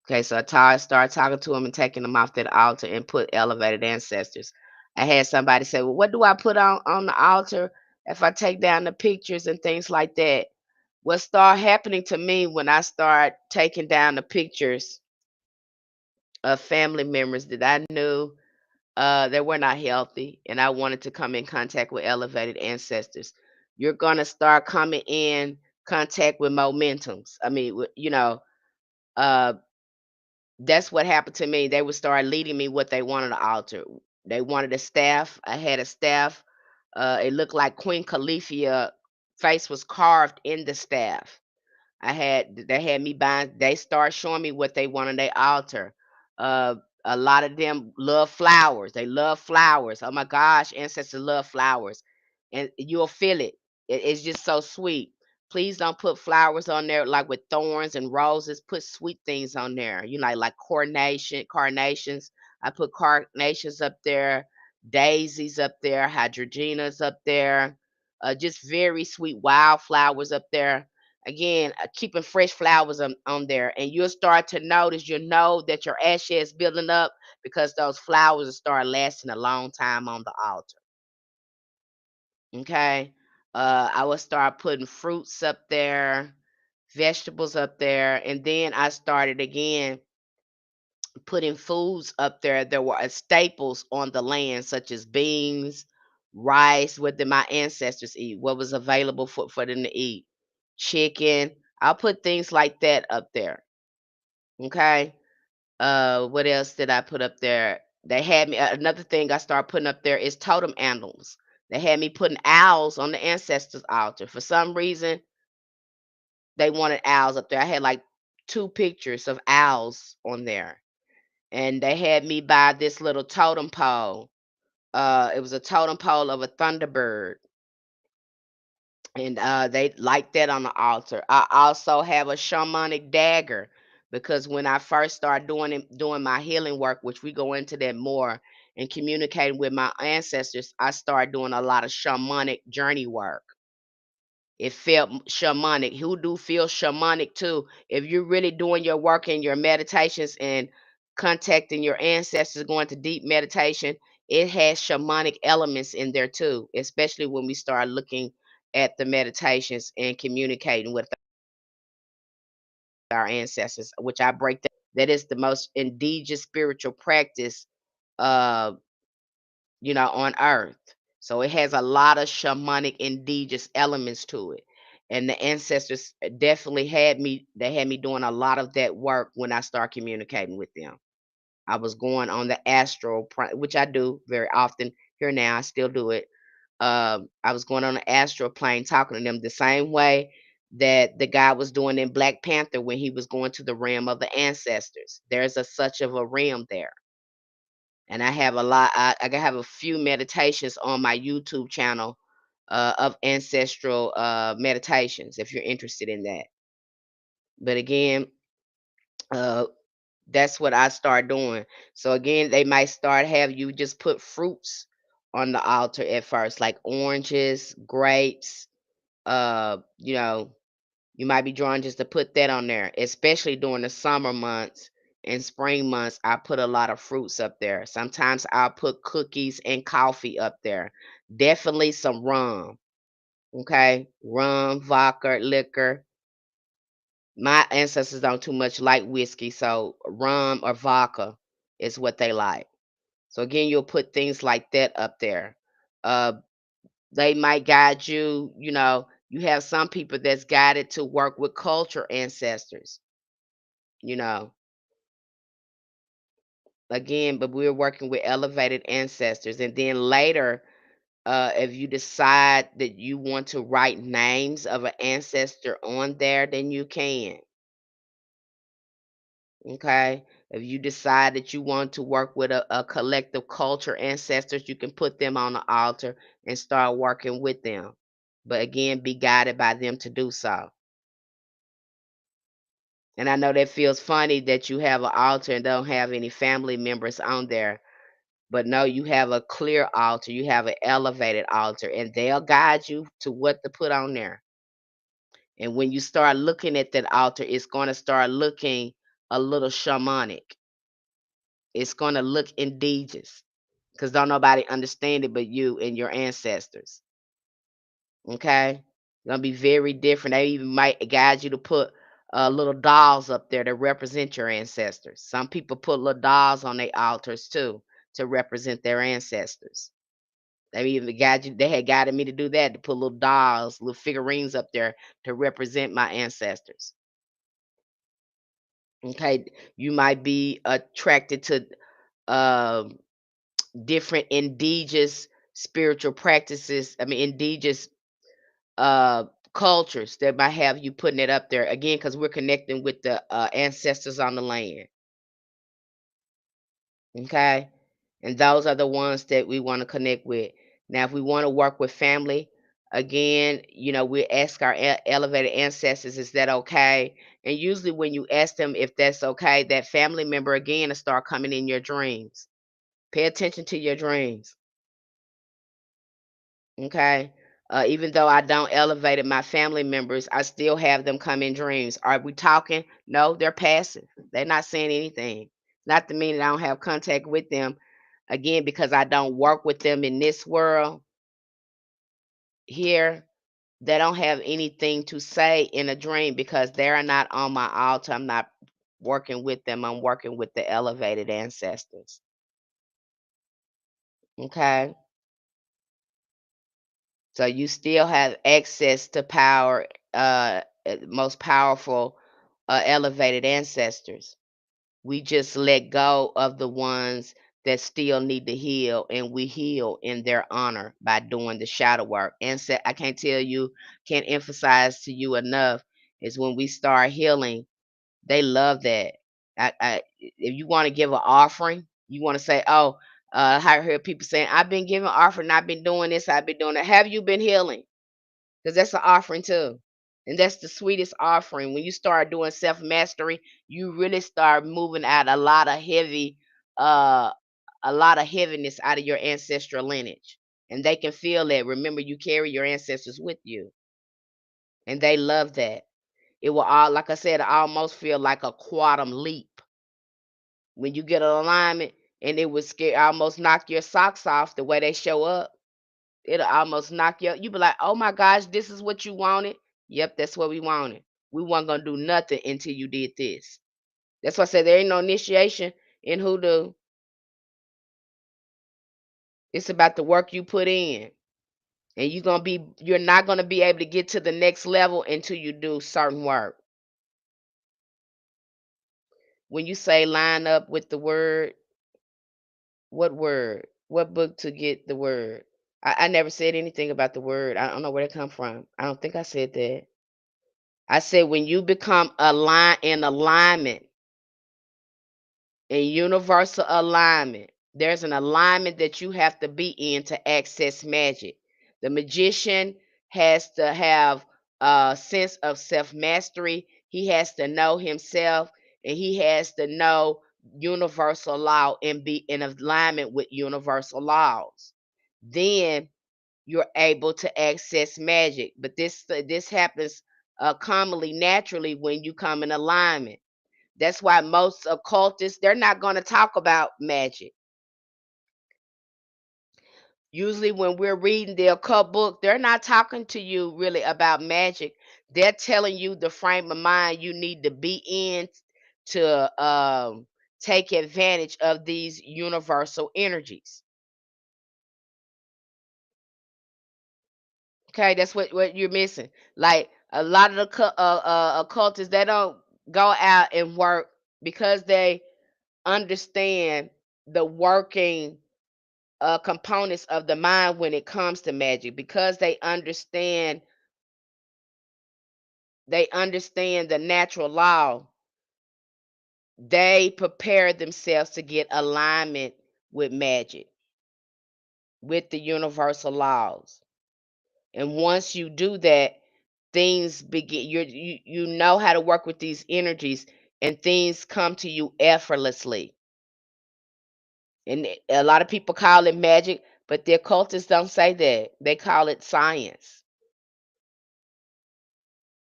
Okay, so I start talking to them and taking them off that altar and put elevated ancestors. I had somebody say, well, what do I put on the altar if I take down the pictures and things like that? What started happening to me when I start taking down the pictures of family members that I knew that were not healthy, and I wanted to come in contact with elevated ancestors. You're gonna start coming in contact with momentums. I mean, uh, that's what happened to me. They would start leading me what they wanted to alter. They wanted a staff. I had a staff It looked like Queen Califia face was carved in the staff. They had me buying. They start showing me what they want on their altar. Uh, a lot of them love flowers. They love flowers. Oh my gosh, ancestors love flowers, and you'll feel it. It's just so sweet. Please don't put flowers on there like with thorns and roses. Put sweet things on there. You know, like carnations. I put carnations up there, daisies up there, hydrogenas up there. Just very sweet wildflowers up there. Again, keeping fresh flowers on there, and you'll start to notice, you'll know that your ashes is building up because those flowers will start lasting a long time on the altar. Okay. I will start putting fruits up there, vegetables up there, and then I started again putting foods up there that were staples on the land, such as beans, rice, what did my ancestors eat, what was available for them to eat, chicken. I'll put things like that up there. Okay. What else did I put up there? They had me another thing I started putting up there is totem animals. They had me putting owls on the ancestors altar. For some reason, they wanted owls up there. I had like two pictures of owls on there. And they had me buy this little totem pole. It was a totem pole of a thunderbird, and they like that on the altar. I also have a shamanic dagger because when I first started doing my healing work, which we go into that more, and communicating with my ancestors, I started doing a lot of shamanic journey work. It felt shamanic. Hoodoo feels shamanic too. If you're really doing your work and your meditations and contacting your ancestors, going to deep meditation, it has shamanic elements in there too, especially when we start looking at the meditations and communicating with our ancestors, which I break down. That is the most indigenous spiritual practice uh on earth. So it has a lot of shamanic indigenous elements to it. And the ancestors definitely had me doing a lot of that work when I start communicating with them. I was going on the astral, which I do very often here now. I still do it. I was going on the astral plane, talking to them the same way that the guy was doing in Black Panther when he was going to the realm of the ancestors. There's a such of a realm there. And I have a lot. I have a few meditations on my YouTube channel of ancestral meditations if you're interested in that. But again, uh, that's what I start doing. So again, they might start have you just put fruits on the altar at first, like oranges, grapes. You know, you might be drawn just to put that on there, especially during the summer months and spring months. I put a lot of fruits up there. Sometimes I'll put cookies and coffee up there. Definitely some rum. Okay. Rum, vodka, liquor. My ancestors don't too much like whiskey, so rum or vodka is what they like. So again, you'll put things like that up there. Uh, they might guide you, you have some people that's guided to work with culture ancestors, you know, again, but we're working with elevated ancestors. And then later, if you decide that you want to write names of an ancestor on there, then you can. Okay. If you decide that you want to work with a collective culture ancestors, you can put them on the altar and start working with them. But again, be guided by them to do so. And I know that feels funny that you have an altar and don't have any family members on there. But no, you have a clear altar. You have an elevated altar, and they'll guide you to what to put on there. And when you start looking at that altar, it's going to start looking a little shamanic. It's going to look indigenous because don't nobody understand it but you and your ancestors. Okay? Gonna be very different. They even might guide you to put little dolls up there to represent your ancestors. Some people put little dolls on their altars too to represent their ancestors. They had guided me to do that, to put little dolls, little figurines up there to represent my ancestors. Okay, you might be attracted to um different indigenous spiritual practices, I mean, indigenous uh, cultures that might have you putting it up there again because we're connecting with the ancestors on the land. Okay. And those are the ones that we want to connect with. Now, if we want to work with family, again, we ask our elevated ancestors, is that okay? And usually, when you ask them if that's okay, that family member again will start coming in your dreams. Pay attention to your dreams. Okay. Even though I don't elevate my family members, I still have them come in dreams. Are we talking? No, they're passive. They're not saying anything. Not to mean that I don't have contact with them. Again, because I don't work with them in this world here, they don't have anything to say in a dream because they're not on my altar. I'm not working with them. I'm working with the elevated ancestors. Okay. So you still have access to power, most powerful, elevated ancestors. We just let go of the ones that still need to heal, and we heal in their honor by doing the shadow work. And I can't tell you, can't emphasize to you enough, is when we start healing, they love that. If you want to give an offering, you want to say, "Oh, I heard people saying, I've been giving offering, I've been doing this, I've been doing that. Have you been healing?" Because that's an offering too. And that's the sweetest offering. When you start doing self mastery, you really start moving out uh, a lot of heaviness out of your ancestral lineage. And they can feel that. Remember, you carry your ancestors with you, and they love that. It will all, like I said, almost feel like a quantum leap when you get an alignment, and it would almost knock your socks off the way they show up. It'll almost knock you be like, "Oh my gosh, this is what you wanted?" Yep, that's what we wanted. We weren't gonna do nothing until you did this. That's why I said there ain't no initiation in hoodoo. It's about the work you put in. And you're not gonna be able to get to the next level until you do certain work. When you say line up with the word, what word? What book to get the word? I never said anything about the word. I don't know where it come from. I don't think I said that. I said when you become in alignment, in universal alignment, there's an alignment that you have to be in to access magic. The magician has to have a sense of self mastery. He has to know himself, and he has to know universal law and be in alignment with universal laws. Then you're able to access magic. But this happens commonly, naturally, when you come in alignment. That's why most occultists, they're not going to talk about magic. Usually when we're reading the occult book, they're not talking to you really about magic. They're telling you the frame of mind you need to be in to take advantage of these universal energies. Okay, that's what you're missing. Like a lot of the occultists, they don't go out and work because they understand the working components of the mind when it comes to magic, because they understand the natural law. They prepare themselves to get alignment with magic, with the universal laws. And once you do that, things begin. You know how to work with these energies, and things come to you effortlessly. And a lot of people call it magic, but the occultists don't say that. They call it science.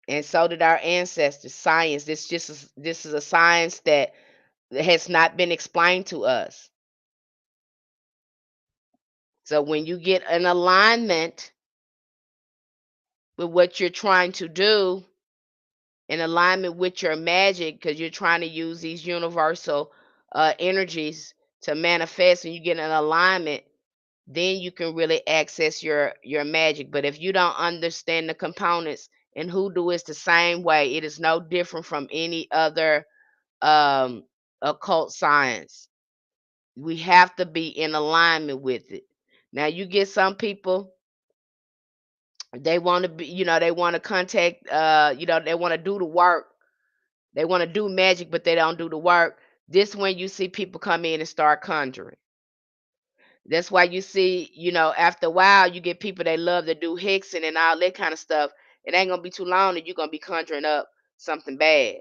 And so did our ancestors. Science. This is a science that has not been explained to us. So when you get an alignment with what you're trying to do, in alignment with your magic, because you're trying to use these universal energies to manifest, and you get an alignment, then you can really access your magic. But if you don't understand the components, and hoodoo is the same way, it is no different from any other um occult science. We have to be in alignment with it. Now you get some people, they want to be, they want to contact, they want to do the work. They want to do magic, but they don't do the work. This when you see people come in and start conjuring. That's why you see, after a while, you get people that love to do hexing and all that kind of stuff. It ain't gonna be too long that you're gonna be conjuring up something bad.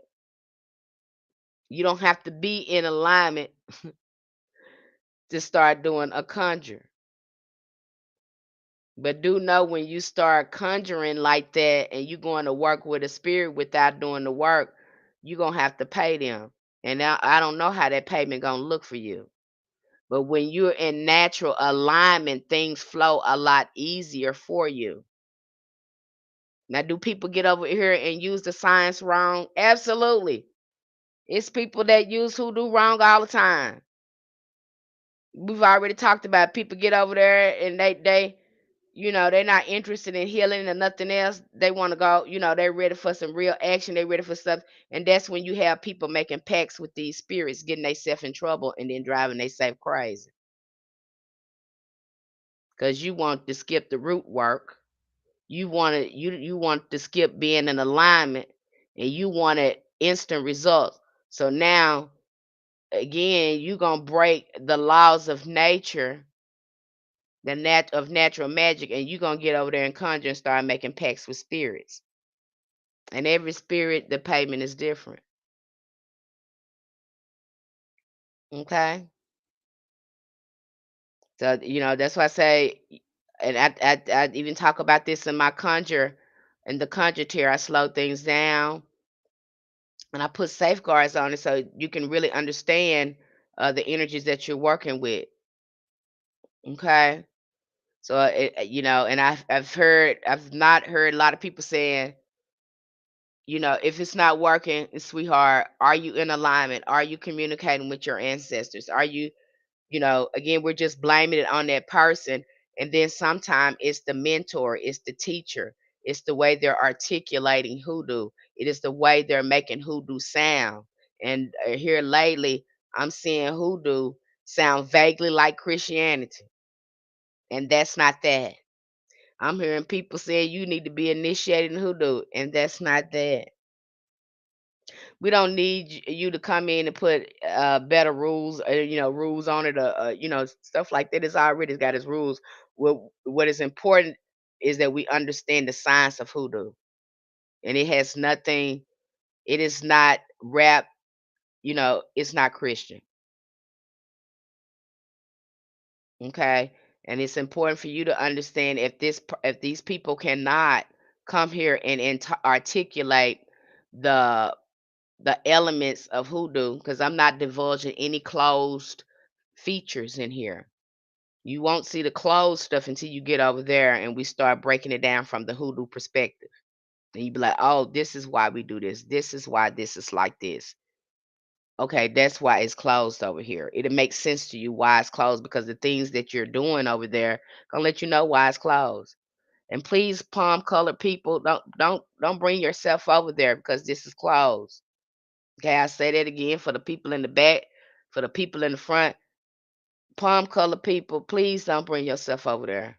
You don't have to be in alignment to start doing a conjure. But do know when you start conjuring like that and you going to work with a spirit without doing the work, you're gonna have to pay them. And now I don't know how that payment gonna look for you. But when you're in natural alignment, things flow a lot easier for you. Now, do people get over here and use the science wrong? Absolutely. It's people that use hoodoo wrong all the time. We've already talked about people get over there and they're not interested in healing or nothing else. They want to go, they're ready for some real action. They're ready for stuff. And that's when you have people making pacts with these spirits, getting themselves in trouble and then driving themselves crazy. Because you want to skip the root work. You want to skip being in alignment, and you wanted instant results. So now again, you gonna break the laws of nature, of natural magic, and you gonna get over there and conjure and start making pacts with spirits. And every spirit, the payment is different. Okay. So that's why I say, and I even talk about this in my conjure, in the conjure tier. I slow things down and I put safeguards on it so you can really understand the energies that you're working with. Okay. So and I've not heard a lot of people saying, if it's not working, sweetheart, are you in alignment? Are you communicating with your ancestors? Are you, again, we're just blaming it on that person. And then sometimes it's the mentor, it's the teacher, it's the way they're articulating hoodoo, it is the way they're making hoodoo sound. And here lately, I'm seeing hoodoo sound vaguely like Christianity, and that's not that. I'm hearing people say you need to be initiated in hoodoo, and that's not that. We don't need you to come in and put better rules, rules on it, stuff like that. It's already got its rules. What is important is that we understand the science of hoodoo, and it has nothing. It is not rap. It's not Christian. Okay, and it's important for you to understand if these people cannot come here and articulate the elements of hoodoo, because I'm not divulging any closed features in here. You won't see the closed stuff until you get over there and we start breaking it down from the hoodoo perspective. And you be like, oh, this is why we do this. This is why this is like this. Okay, that's why it's closed over here. It'll make sense to you why it's closed, because the things that you're doing over there gonna let you know why it's closed. And please, palm colored people, don't bring yourself over there because this is closed. Okay, I say that again for the people in the back, for the people in the front. Palm colored people, please don't bring yourself over there.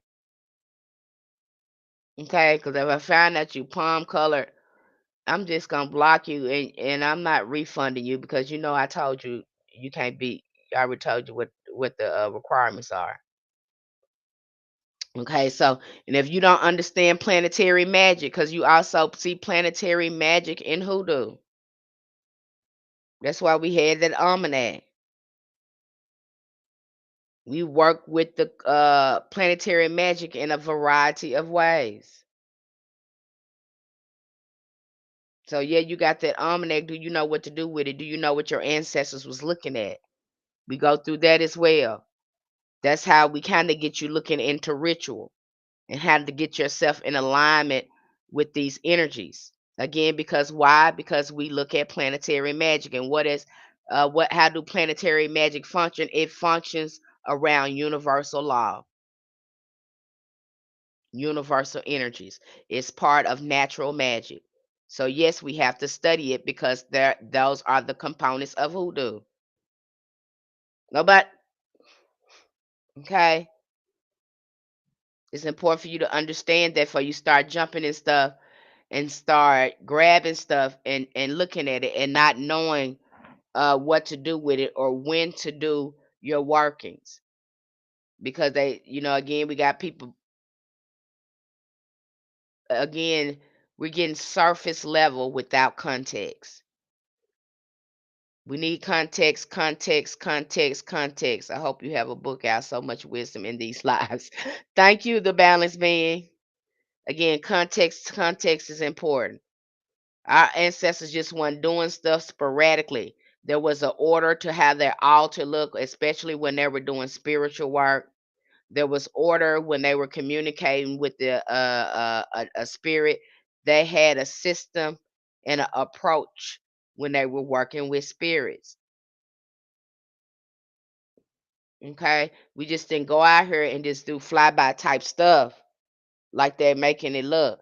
Okay, because if I find that you palm colored, I'm just gonna block you, and I'm not refunding you, because I told you you can't be. I already told you what the requirements are. Okay, so and if you don't understand planetary magic, because you also see planetary magic in hoodoo, that's why we had that almanac. We work with the planetary magic in a variety of ways. So yeah, you got that almanac. Do you know what to do with it? Do you know what your ancestors was looking at? We go through that as well. That's how we kind of get you looking into ritual and how to get yourself in alignment with these energies. Again, because why? Because we look at planetary magic, and how do planetary magic function? It functions around universal law, universal energies. It's part of natural magic. So yes, we have to study it because those are the components of hoodoo. No, but okay. It's important for you to understand that before you start jumping in stuff and start grabbing stuff and looking at it and not knowing what to do with it or when to do your workings. Because they, again, we got people, again, we're getting surface level without context. We need context, context, context, context. I hope you have a book out. So much wisdom in these lives. Thank you, the balance being. Again, context is important. Our ancestors just weren't doing stuff sporadically. There was an order to how their altar look, especially when they were doing spiritual work. There was order when they were communicating with a spirit. They had a system and an approach when they were working with spirits. Okay, we just didn't go out here and just do flyby type stuff like they're making it look.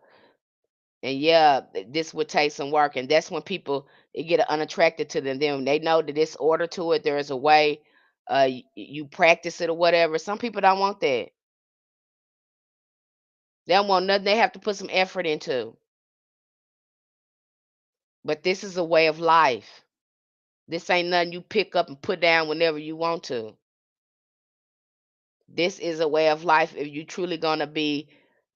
And yeah, this would take some work, and that's when people they get unattracted to them. Then they know that there's order to it. There is a way. You practice it or whatever. Some people don't want that. They don't want nothing. They have to put some effort into. But this is a way of life. This ain't nothing you pick up and put down whenever you want to. This is a way of life. If you truly gonna be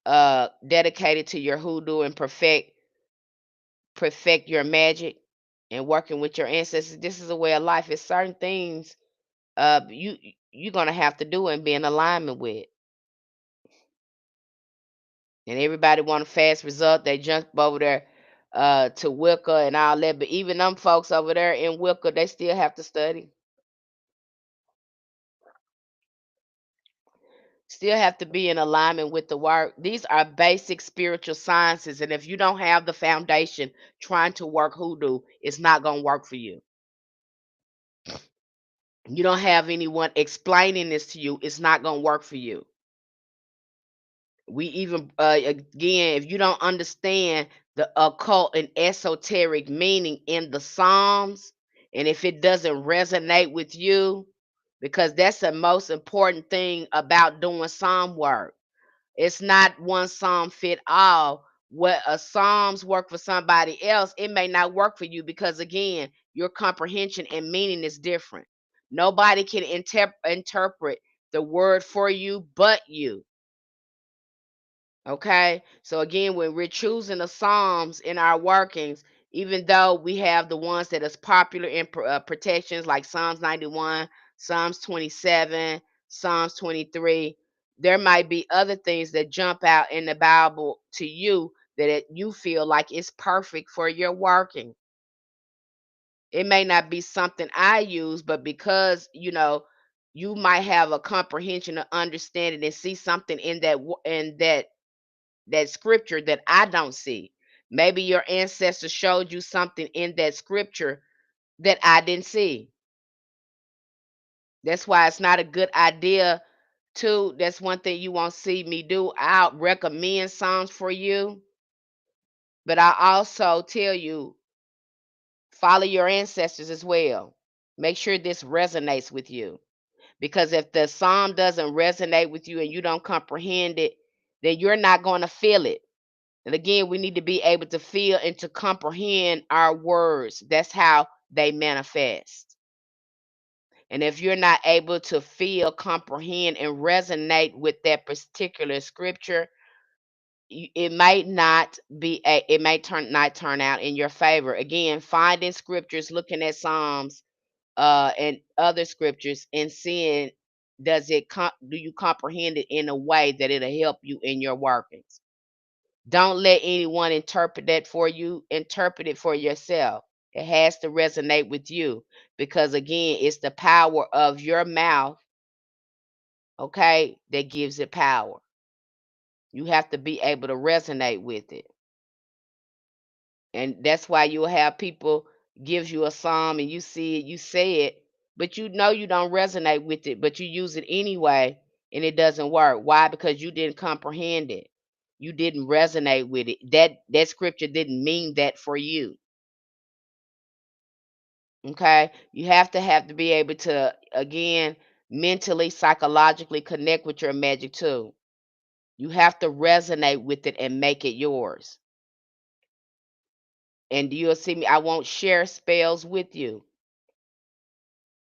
dedicated to your hoodoo and perfect your magic and working with your ancestors, this is a way of life. It's certain things you're gonna have to do and be in alignment with. And everybody want a fast result. They jump over there to Wicca and all that. But even them folks over there in Wicca, they still have to study. Still have to be in alignment with the work. These are basic spiritual sciences. And if you don't have the foundation trying to work hoodoo, it's not gonna work for you. You don't have anyone explaining this to you, it's not gonna work for you. We even again, if you don't understand the occult and esoteric meaning in the Psalms, and if it doesn't resonate with you, because that's the most important thing about doing Psalm work. It's not one Psalm fit all. What a Psalms work for somebody else, it may not work for you because again, your comprehension and meaning is different. Nobody can interpret the word for you but you. Okay. So again, when we're choosing the Psalms in our workings, even though we have the ones that is popular in protections like Psalms 91, Psalms 27, Psalms 23, there might be other things that jump out in the Bible to you that you feel like it's perfect for your working. It may not be something I use, but because you might have a comprehension of understanding and see something in that scripture that I don't see. Maybe your ancestors showed you something in that scripture that I didn't see. That's why it's not a good idea to that's one thing you won't see me do. I'll recommend songs for you, but I also tell you follow your ancestors as well. Make sure this resonates with you. Because if the psalm doesn't resonate with you and you don't comprehend it, then you're not going to feel it. And again, we need to be able to feel and to comprehend our words. That's how they manifest. And if you're not able to feel, comprehend, and resonate with that particular scripture, it might not be it may not turn out in your favor. Again, finding scriptures, looking at Psalms, and other scriptures, and seeing do you comprehend it in a way that it'll help you in your workings. Don't let anyone interpret that for you. Interpret it for yourself. It has to resonate with you because, again, it's the power of your mouth, okay, that gives it power. You have to be able to resonate with it. And that's why you'll have people gives you a psalm and you see it, you say it, but you know you don't resonate with it, but you use it anyway and it doesn't work. Why? Because you didn't comprehend it. You didn't resonate with it. That scripture didn't mean that for you. Okay? You have to be able to again mentally, psychologically connect with your magic too. You have to resonate with it and make it yours. And you'll see me, I won't share spells with you.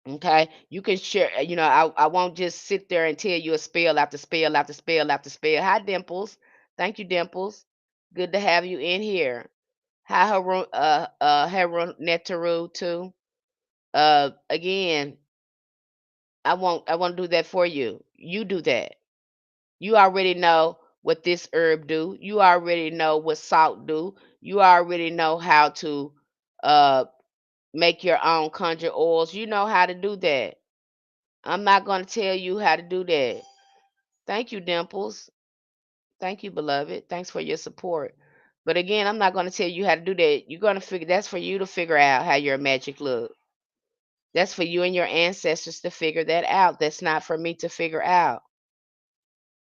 Okay, you can share, I won't just sit there and tell you a spell after spell after spell after spell. Hi, Dimples. Thank you, Dimples. Good to have you in here. Hi, Harun Netaru too. Again, I won't do that for you. You do that. You already know what this herb do. You already know what salt do. You already know how to uh make your own conjure oils. You know how to do that. I'm not going to tell you how to do that. Thank you, Dimples. Thank you, beloved. Thanks for your support. But again, I'm not going to tell you how to do that. You're going to figure that's for you to figure out how your magic look. That's for you and your ancestors to figure that out. That's not for me to figure out.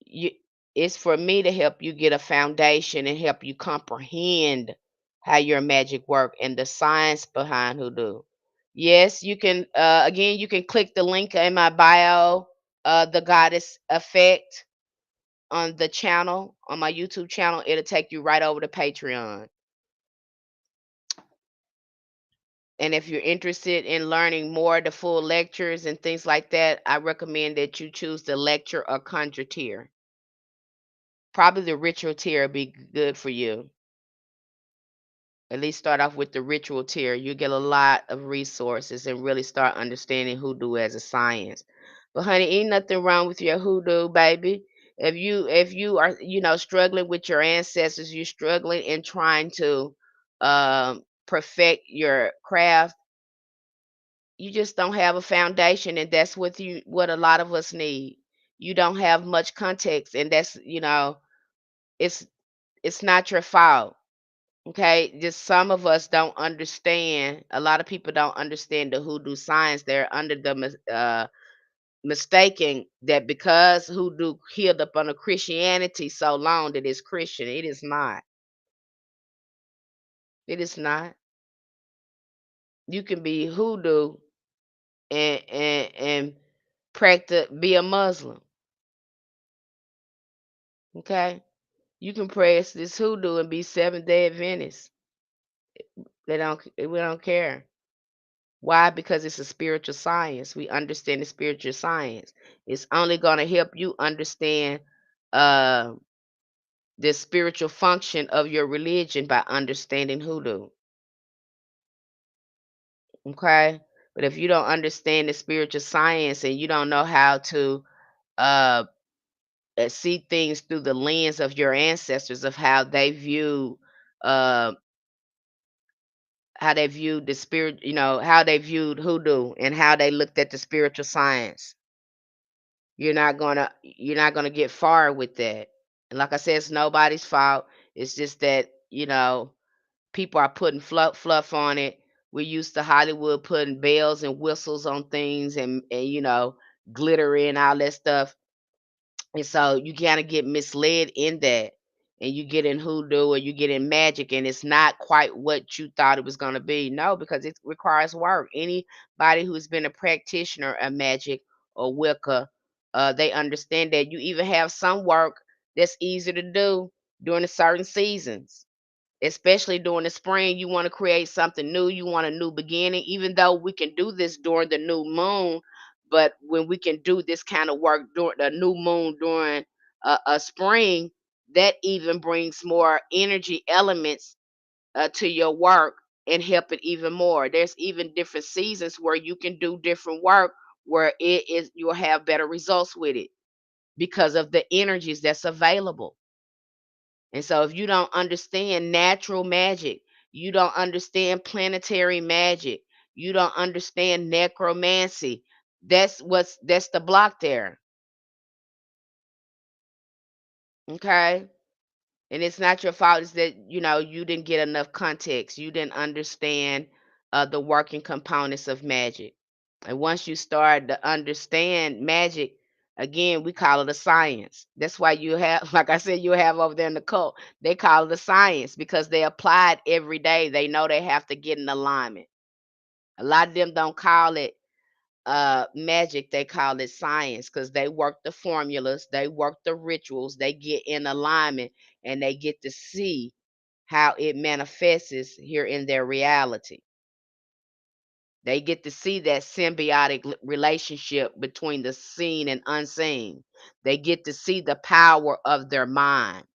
You, it's for me to help you get a foundation and help you comprehend how your magic work and the science behind hoodoo. Yes, you can again you can click the link in my bio, the goddess effect on the channel, on my YouTube channel. It'll take you right over to Patreon. And if you're interested in learning more, the full lectures and things like that, I recommend that you choose the lecture or conjure tier. Probably the ritual tier would be good for you. At least start off with the ritual tier. You get a lot of resources and really start understanding hoodoo as a science. But honey, ain't nothing wrong with your hoodoo, baby. If you are struggling with your ancestors, you're struggling and trying to perfect your craft. You just don't have a foundation, and that's what a lot of us need. You don't have much context, and that's it's it's not your fault. Okay, just some of us don't understand. A lot of people don't understand the hoodoo science. They're under the mistaken that because hoodoo healed up under Christianity so long that it's Christian. It is not. It is not. You can be hoodoo and practice be a Muslim. Okay, you can practice this hoodoo and be Seventh-day Adventist. We don't care. Why? Because it's a spiritual science. We understand the spiritual science. It's only going to help you understand uh, the spiritual function of your religion by understanding hoodoo. Okay? But if you don't understand the spiritual science and you don't know how to uh, see things through the lens of your ancestors, of uh, how they viewed the spirit, how they viewed hoodoo and how they looked at the spiritual science, you're not gonna get far with that. And like I said, it's nobody's fault. It's just that, people are putting fluff on it. We're used to Hollywood putting bells and whistles on things and glitter and all that stuff. And so you kinda get misled in that, and you get in hoodoo or you get in magic, and it's not quite what you thought it was gonna be. No, because it requires work. Anybody who's been a practitioner of magic or Wicca, they understand that you even have some work that's easier to do during the certain seasons. Especially during the spring, you want to create something new, you want a new beginning, even though we can do this during the new moon. But when we can do this kind of work during the new moon during a spring, that even brings more energy elements to your work and help it even more. There's even different seasons where you can do different work where you'll have better results with it because of the energies that's available. And so if you don't understand natural magic, you don't understand planetary magic, you don't understand necromancy, that's the block there. Okay? And it's not your fault, it's that you didn't get enough context. You didn't understand the working components of magic. And once you start to understand magic, again, we call it a science. That's why you have, like I said, you have over there in the cult, they call it a science because they apply it every day. They know they have to get in alignment. A lot of them don't call it magic, they call it science, because they work the formulas, they work the rituals, they get in alignment, and they get to see how it manifests here in their reality. They get to see that symbiotic relationship between the seen and unseen. They get to see the power of their mind.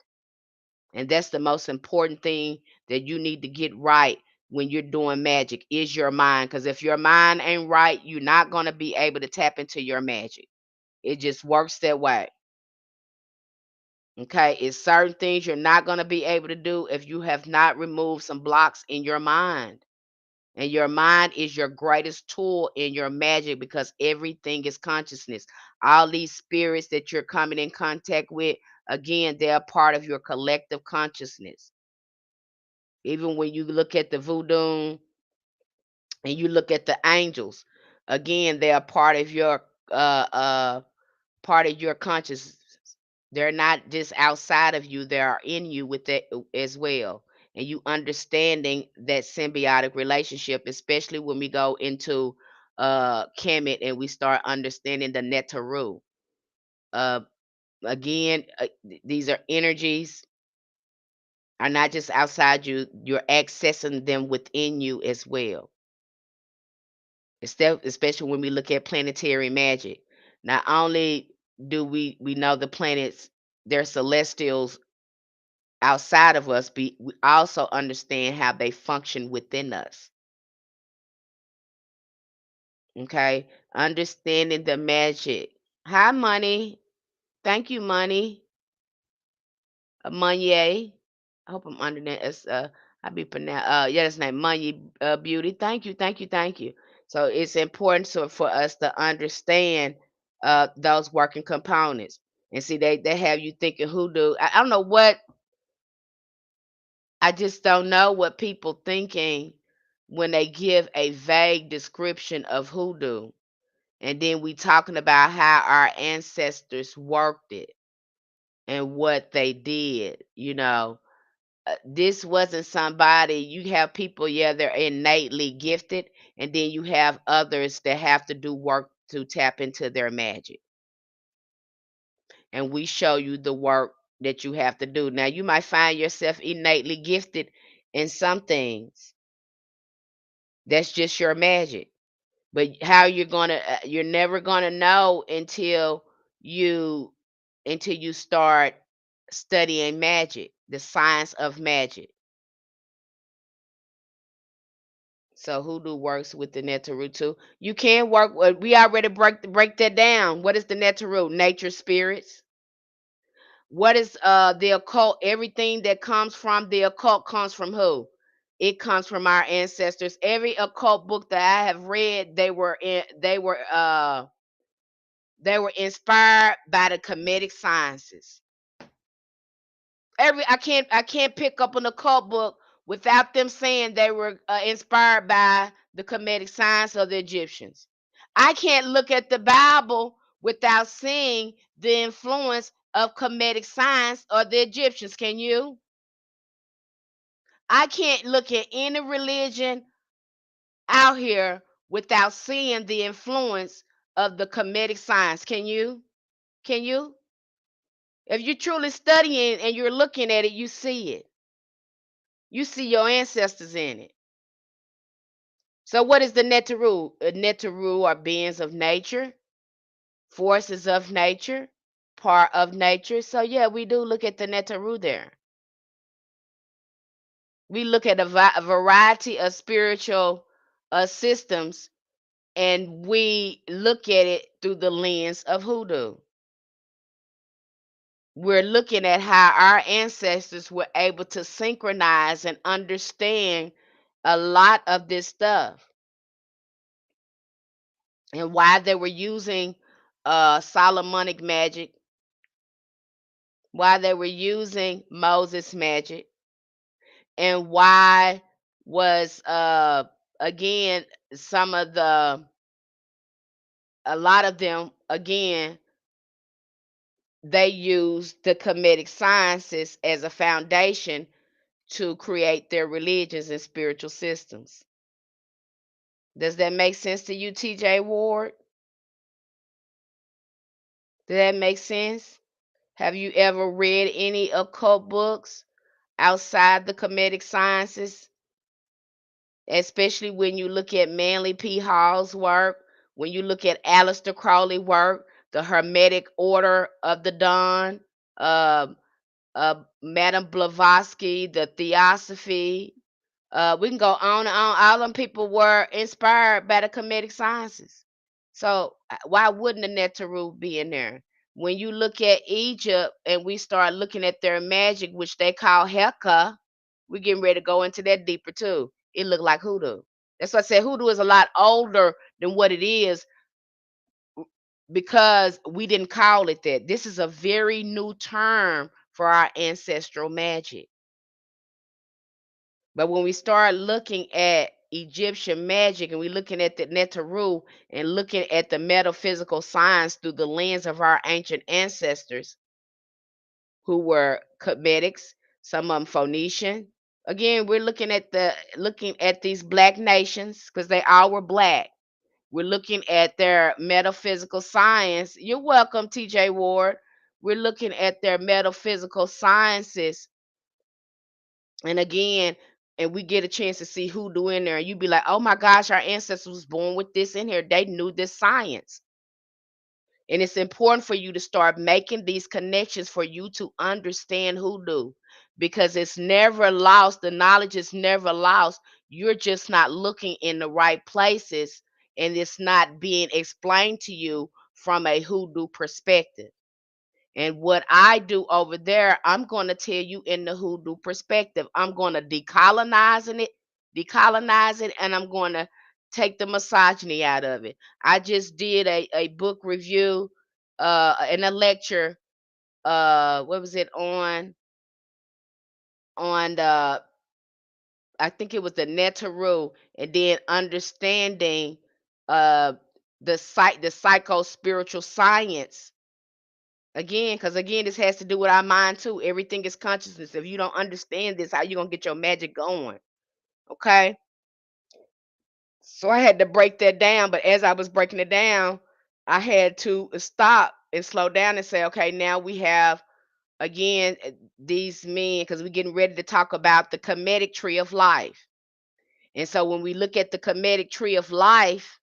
And that's the most important thing that you need to get right when you're doing magic is your mind. Because if your mind ain't right, you're not going to be able to tap into your magic. It just works that way. Okay. It's certain things you're not going to be able to do if you have not removed some blocks in your mind. And your mind is your greatest tool in your magic because everything is consciousness. All these spirits that you're coming in contact with, again, they're part of your collective consciousness. Even when you look at the voodoo and you look at the angels, again, they are uh uh part of your consciousness. They're not just outside of you, they are in you with it as well. And you understanding that symbiotic relationship, especially when we go into Kemet and we start understanding the Netaru. Uh again, these are energies are not just outside you, you're accessing them within you as well. Especially when we look at planetary magic. Not only do we know the planets, they're celestials outside of us, we also understand how they function within us. Okay, understanding the magic. Hi, money. Thank you, money. Money. I hope I'm under that. It's I be pronounced. Yeah, that's name Money Beauty. Thank you, thank you, thank you. So it's important for us to understand those working components. And see, they have you thinking hoodoo. I don't know what. I just don't know what people thinking when they give a vague description of hoodoo. And then we talking about how our ancestors worked it and what they did, this wasn't somebody. You have people, yeah, they're innately gifted, and then you have others that have to do work to tap into their magic. And we show you the work that you have to do. Now, you might find yourself innately gifted in some things. That's just your magic. But how you're never gonna know you until you start studying magic, the science of magic. So hoodoo works with the Netaru too. You can work. We already break that down. What is the Netaru? Nature spirits. What is the occult? Everything that comes from the occult comes from who? It comes from our ancestors. Every occult book that I have read, they were inspired by the Kemetic sciences. I can't pick up an occult book without them saying they were inspired by the Kemetic science of the Egyptians. I can't look at the Bible without seeing the influence of Kemetic science or the Egyptians. Can you? I can't look at any religion out here without seeing the influence of the Kemetic science. Can you? Can you? If you're truly studying and you're looking at it, you see it. You see your ancestors in it. So what is the Netaru? Netaru are beings of nature, forces of nature, part of nature. So yeah, we do look at the Netaru there. We look at a variety of spiritual systems, and we look at it through the lens of hoodoo. We're looking at how our ancestors were able to synchronize and understand a lot of this stuff and why they were using Solomonic magic, why they were using Moses magic, and why was again some of the a lot of them again they used the Kemetic sciences as a foundation to create their religions and spiritual systems. Does that make sense to you, TJ Ward? Does that make sense? Have you ever read any occult books outside the Kemetic sciences? Especially when you look at Manly P. Hall's work, when you look at Aleister Crowley work, the Hermetic Order of the Dawn, uh, Madame Blavatsky, the Theosophy. We can go on and on. All them people were inspired by the Kemetic sciences. So why wouldn't the Neteru be in there? When you look at Egypt and we start looking at their magic, which they call Heka, we're getting ready to go into that deeper too. It looked like hoodoo. That's why I said hoodoo is a lot older than what it is because we didn't call it that. This is a very new term for our ancestral magic. But when we start looking at Egyptian magic and we're looking at the Neteru and looking at the metaphysical science through the lens of our ancient ancestors who were Cometics, some of them Phoenician. Again, we're looking at these black nations because they all were black. We're looking at their metaphysical science. You're welcome, TJ Ward. We're looking at their metaphysical sciences. And again, and we get a chance to see hoodoo in there, and you be like, oh my gosh, our ancestors was born with this in here. They knew this science. And it's important for you to start making these connections for you to understand hoodoo because it's never lost. The knowledge is never lost. You're just not looking in the right places, and it's not being explained to you from a hoodoo perspective. And what I do over there, I'm going to tell you in the hoodoo perspective. I'm going to decolonize it, and I'm going to take the misogyny out of it. I just did a book review and a lecture. What was it on the I think it was the Netaru, and then understanding uh the psycho spiritual science. Again, because again, this has to do with our mind too. Everything is consciousness. If you don't understand this, how you gonna get your magic going? Okay. So I had to break that down, but as I was breaking it down, I had to stop and slow down and say, okay, now we have again these men because we're getting ready to talk about the Kemetic tree of life. And so when we look at the Kemetic tree of life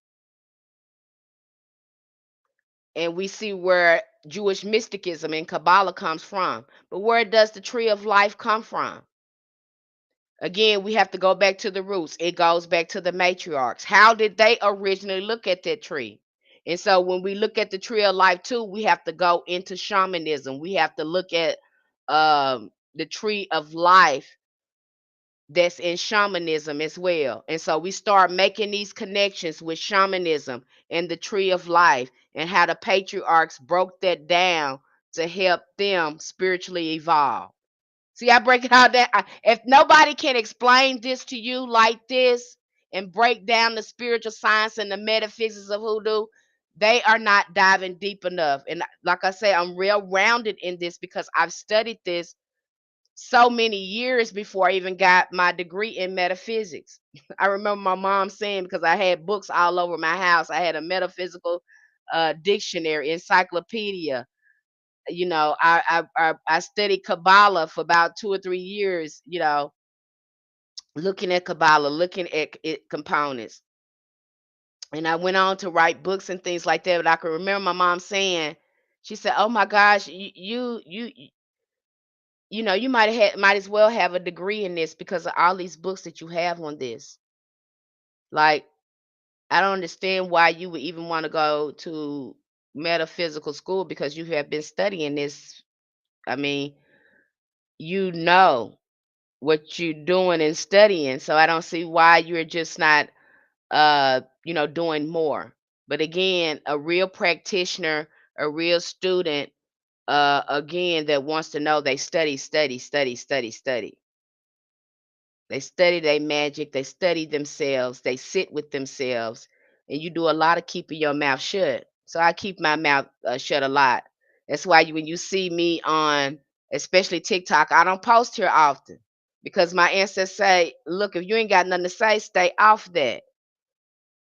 and we see where Jewish mysticism and Kabbalah comes from, but where does the tree of life come from? Again, we have to go back to the roots. It goes back to the matriarchs. How did they originally look at that tree? And so when we look at the tree of life too, we have to go into shamanism. We have to look at the tree of life that's in shamanism as well. And so we start making these connections with shamanism and the tree of life and how the patriarchs broke that down to help them spiritually evolve. See, I break it all down. If nobody can explain this to you like this and break down the spiritual science and the metaphysics of hoodoo, they are not diving deep enough. And like I say, I'm real rounded in this because I've studied this so many years before I even got my degree in metaphysics. I remember my mom saying, because I had books all over my house, I had a metaphysical dictionary, encyclopedia. You know, I studied Kabbalah for about 2 or 3 years, you know, looking at Kabbalah, looking at it components. And I went on to write books and things like that. But I can remember my mom saying, she said, oh my gosh, you know, you might as well have a degree in this because of all these books that you have on this. Like, I don't understand why you would even want to go to metaphysical school because you have been studying this. I mean, you know what you're doing and studying. So I don't see why you're just not you know, doing more. But again, a real practitioner, a real student, again, that wants to know, they study, study, study, study, study. They study their magic, they study themselves, they sit with themselves, and you do a lot of keeping your mouth shut. So I keep my mouth shut a lot. That's why when you see me on, especially TikTok, I don't post here often because my ancestors say, look, if you ain't got nothing to say, stay off that.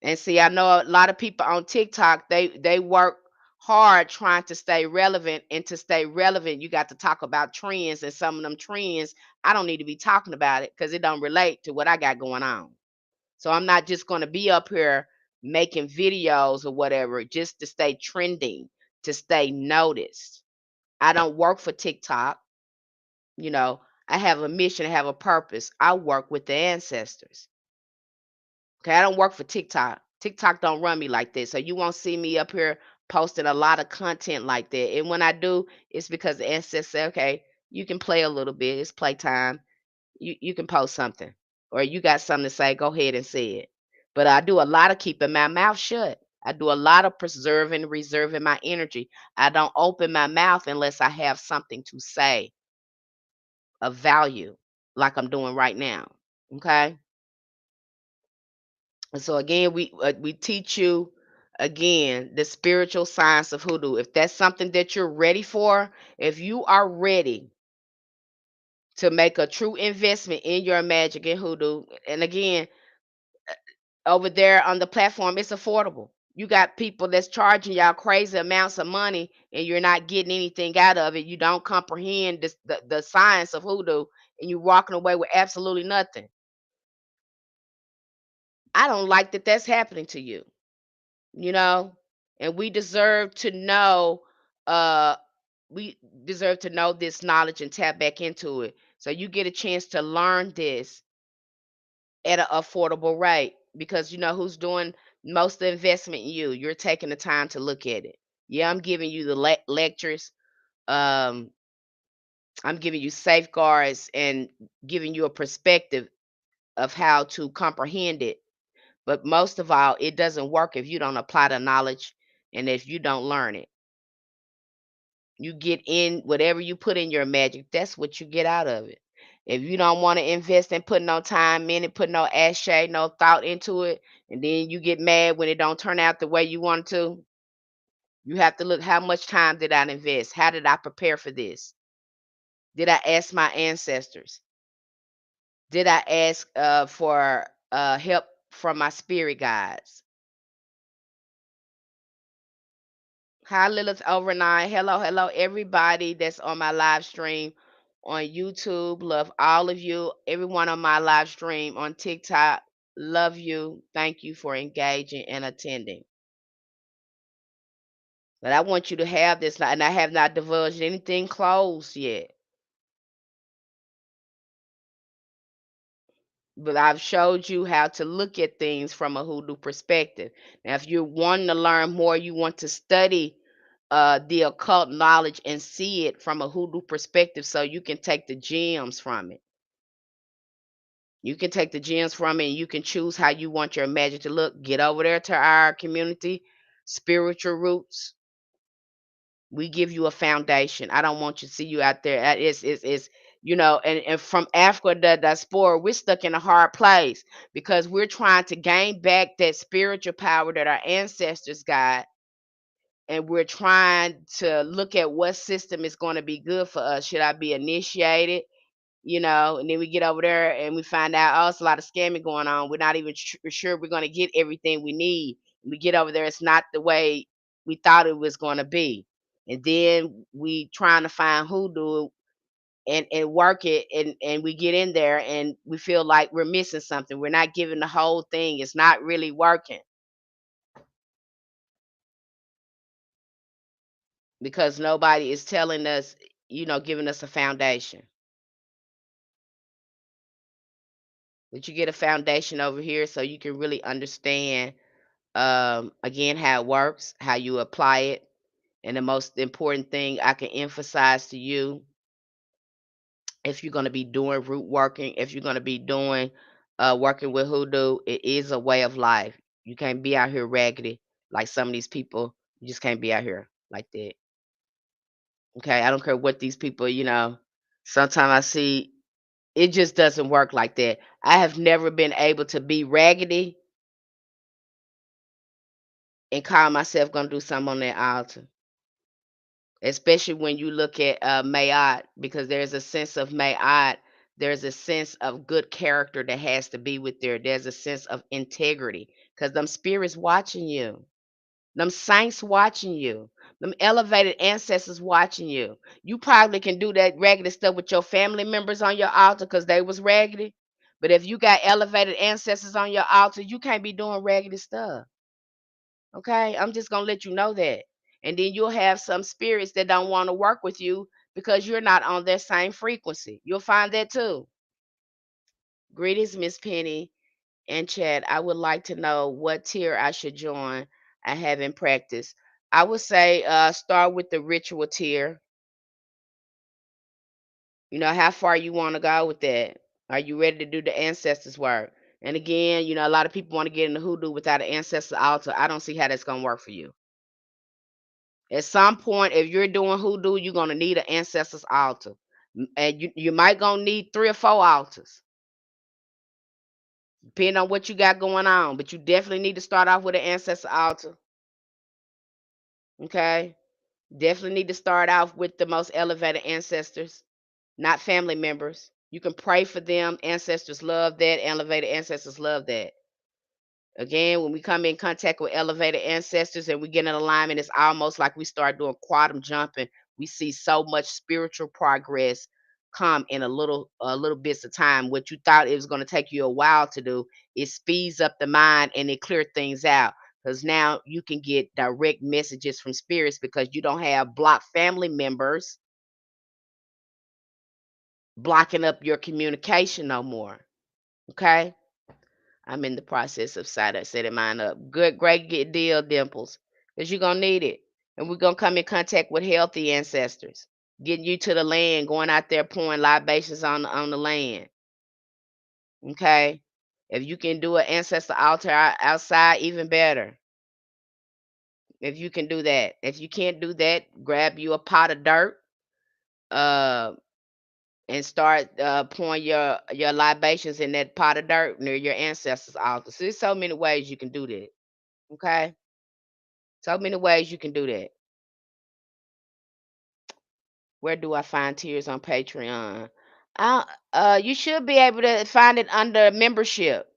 And see, I know a lot of people on TikTok, they work hard trying to stay relevant, and to stay relevant, you got to talk about trends, and some of them trends, I don't need to be talking about it because it don't relate to what I got going on. So I'm not just going to be up here making videos or whatever just to stay trending, to stay noticed. I don't work for TikTok, you know. I have a mission, I have a purpose. I work with the ancestors. Okay, I don't work for TikTok. TikTok don't run me like that. So you won't see me up here posting a lot of content like that. And when I do, it's because the ancestors say, okay, you can play a little bit. It's playtime. You can post something. Or you got something to say, go ahead and say it. But I do a lot of keeping my mouth shut. I do a lot of preserving, reserving my energy. I don't open my mouth unless I have something to say of value, like I'm doing right now. Okay. And so again, we teach you again the spiritual science of hoodoo. If that's something that you're ready for, if you are ready to make a true investment in your magic and hoodoo, and again, over there on the platform, it's affordable. You got people that's charging y'all crazy amounts of money, and you're not getting anything out of it. You don't comprehend this, the science of hoodoo, and you're walking away with absolutely nothing. I don't like that that's happening to you. You know, and uh we deserve to know this knowledge and tap back into it, so you get a chance to learn this at an affordable rate, because you know who's doing most of the investment in you. You're taking the time to look at it. Yeah, I'm giving you the lectures. um I'm giving you safeguards and giving you a perspective of how to comprehend it. But most of all, it doesn't work if you don't apply the knowledge and if you don't learn it. You get in whatever you put in your magic, that's what you get out of it. If you don't want to invest and put no time in it, put no ashay, no thought into it, and then you get mad when it don't turn out the way you want to, you have to look, how much time did I invest? How did I prepare for this? Did I ask my ancestors? Did I ask for help from my spirit guides? Hi, Lilith Overnight. Hello, hello, everybody that's on my live stream on YouTube. Love all of you. Everyone on my live stream on TikTok. Love you. Thank you for engaging and attending. But I want you to have this, and I have not divulged anything closed yet. But I've showed you how to look at things from a hoodoo perspective. Now, if you're wanting to learn more, you want to study the occult knowledge and see it from a hoodoo perspective, so you can take the gems from it. You can take the gems from it, and you can choose how you want your magic to look. Get over there to our community, Spiritual Roots. We give you a foundation. I don't want you to see you out there. It's you know, and from Africa, the diaspora, we're stuck in a hard place because we're trying to gain back that spiritual power that our ancestors got, and we're trying to look at what system is going to be good for us. Should I be initiated? You know, and then we get over there and we find out, oh, it's a lot of scamming going on. We're not even sure we're going to get everything we need. We get over there, it's not the way we thought it was going to be. And then we trying to find hoodoo and work it, and we get in there and we feel like we're missing something. We're not giving the whole thing. It's not really working because nobody is telling us, you know, giving us a foundation. But you get a foundation over here so you can really understand, again, how it works, how you apply it. And the most important thing I can emphasize to you, if you're going to be doing root working, if you're going to be doing working with hoodoo, it is a way of life. You can't be out here raggedy like some of these people. You just can't be out here like that. Okay, I don't care what these people, you know. Sometimes I see it just doesn't work like that. I have never been able to be raggedy and call myself gonna do something on that altar. Especially when you look at Mayat, because there's a sense of Mayat There's a sense of good character that has to be with there. There's a sense of integrity because them spirits watching you. Them saints watching you. Them elevated ancestors watching you. You probably can do that raggedy stuff with your family members on your altar because they was raggedy. But if you got elevated ancestors on your altar, you can't be doing raggedy stuff. Okay? I'm just gonna let you know that. And then you'll have some spirits that don't want to work with you because you're not on their same frequency. You'll find that too. Greetings, Miss Penny and Chad. I would like to know what tier I should join. I haven't practiced. I would say start with the ritual tier. You know, how far you want to go with that. Are you ready to do the ancestors work? And again, you know, a lot of people want to get into hoodoo without an ancestor altar. I don't see how that's gonna work for you. At some point, if you're doing hoodoo, you're gonna need an ancestors altar. And you might gonna need 3 or 4 altars, depending on what you got going on. But you definitely need to start off with an ancestor altar. Okay. Definitely need to start off with the most elevated ancestors, not family members. You can pray for them. Ancestors love that. Elevated ancestors love that. Again, when we come in contact with elevated ancestors and we get in alignment, it's almost like we start doing quantum jumping. We see so much spiritual progress come in a little bits of time. What you thought it was going to take you a while to do, it speeds up the mind and it clears things out. Because now you can get direct messages from spirits because you don't have blocked family members blocking up your communication no more. Okay? I'm in the process of setting mine up. Good, great get deal, Dimples, because you're gonna need it. And we're gonna come in contact with healthy ancestors, getting you to the land, going out there pouring libations on the land. Okay. If you can do an ancestor altar outside, even better. If you can do that. If you can't do that, grab you a pot of dirt, uh, and start pouring your libations in that pot of dirt near your ancestors' altar. So there's so many ways you can do that. Okay. So many ways you can do that. Where do I find tiers on Patreon? You should be able to find it under membership.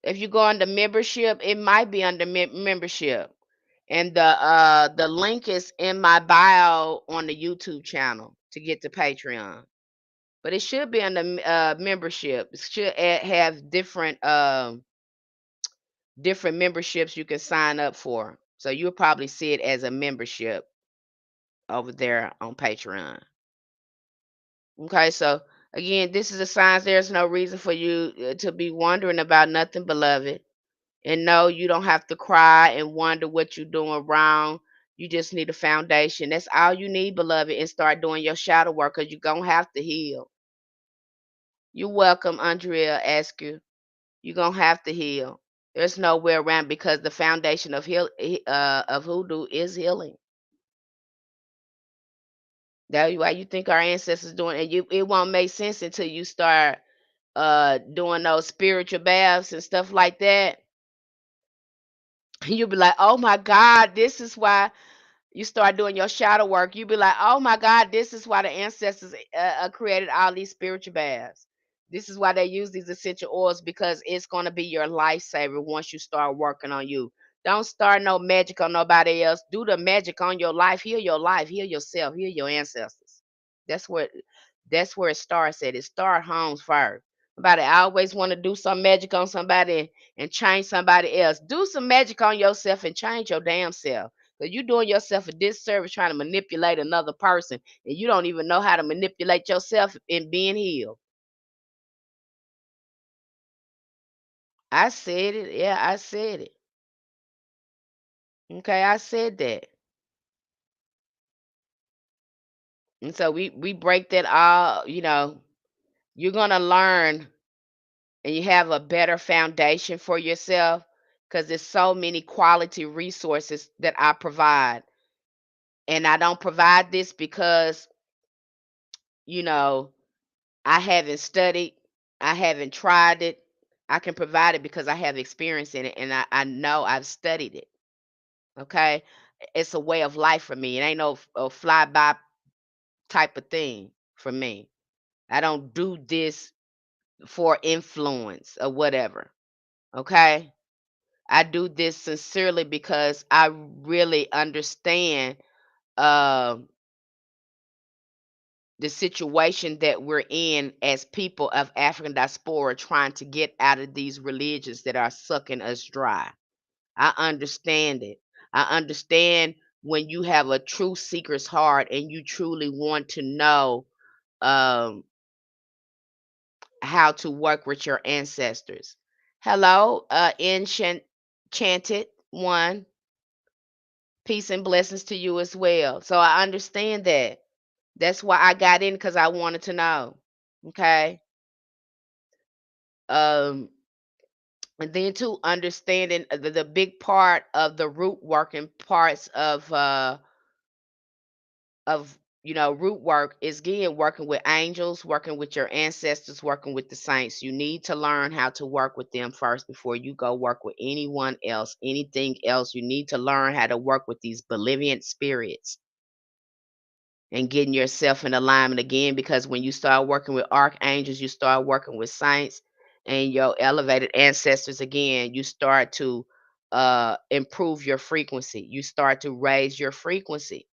If you go under membership, it might be under membership. And the link is in my bio on the YouTube channel to get to Patreon. But it should be under membership. It should have different memberships you can sign up for. So you'll probably see it as a membership over there on Patreon. Okay, so again, this is a signs there's no reason for you to be wondering about nothing, beloved. And no, you don't have to cry and wonder what you're doing wrong. You just need a foundation. That's all you need, beloved, and start doing your shadow work because you're going to have to heal. You're welcome, Andrea ask you. You're going to have to heal. There's nowhere around because the foundation of hoodoo is healing. That's why you think our ancestors doing it. It won't make sense until you start doing those spiritual baths and stuff like that. You'll be like, oh my God, this is why you start doing your shadow work. You'll be like, oh my God, this is why the ancestors created all these spiritual baths. This is why they use these essential oils because it's going to be your lifesaver once you start working on you. Don't start no magic on nobody else. Do the magic on your life. Heal your life. Heal yourself. Heal your ancestors. That's what that's where it starts at. It start homes first. Somebody always want to do some magic on somebody and change somebody else. Do some magic on yourself and change your damn self. Because you're doing yourself a disservice trying to manipulate another person and you don't even know how to manipulate yourself in being healed. I said it. Yeah, I said it. Okay, I said that. And so we break that all, you're gonna learn and you have a better foundation for yourself because there's so many quality resources that I provide. And I don't provide this because, you know, I haven't studied, I haven't tried it. I can provide it because I have experience in it and I know I've studied it. Okay. It's a way of life for me. It ain't no a fly by type of thing for me. I don't do this for influence or whatever. Okay? I do this sincerely because I really understand um the situation that we're in as people of African diaspora trying to get out of these religions that are sucking us dry. I understand it. I understand when you have a true seeker's heart and you truly want to know um, how to work with your ancestors. Hello, enchanted one. Peace and blessings to you as well. So I understand that. That's why I got in because I wanted to know. Okay. Um, and then to understanding the big part of the root working parts of root work is again working with angels, working with your ancestors, working with the saints. You need to learn how to work with them first before you go work with anyone else, anything else. You need to learn how to work with these benevolent spirits and getting yourself in alignment again, because when you start working with archangels, you start working with saints and your elevated ancestors again, you start to improve your frequency. You start to raise your frequency.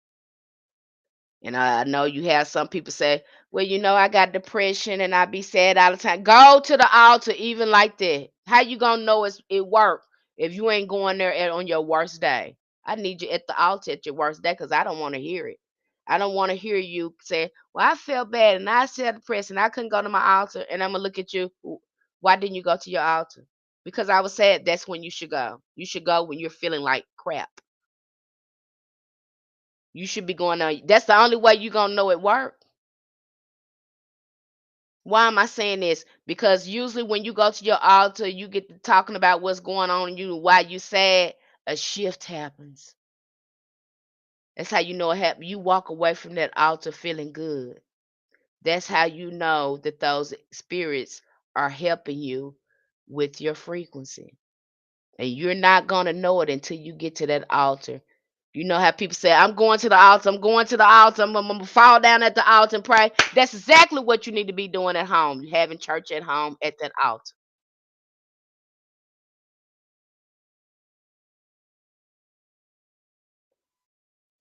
And I know you have some people say, well, I got depression and I be sad all the time. Go to the altar even like that. How you gonna know it worked if you ain't going there on your worst day? I need you at the altar at your worst day because I don't want to hear it. I don't want to hear you say, well, I felt bad and I said depressed and I couldn't go to my altar. And I'm gonna look at you. Why didn't you go to your altar? Because I was sad. That's when you should go. You should go when you're feeling like crap. You should be going on. That's the only way you're gonna know it worked. Why am I saying this? Because usually when you go to your altar, you get to talking about what's going on in you, why you sad, a shift happens. That's how you know it happened. You walk away from that altar feeling good. That's how you know that those spirits are helping you with your frequency. And you're not going to know it until you get to that altar. You know how people say, I'm going to the altar, I'm going to the altar, I'm going to fall down at the altar and pray. That's exactly what you need to be doing at home, having church at home at that altar.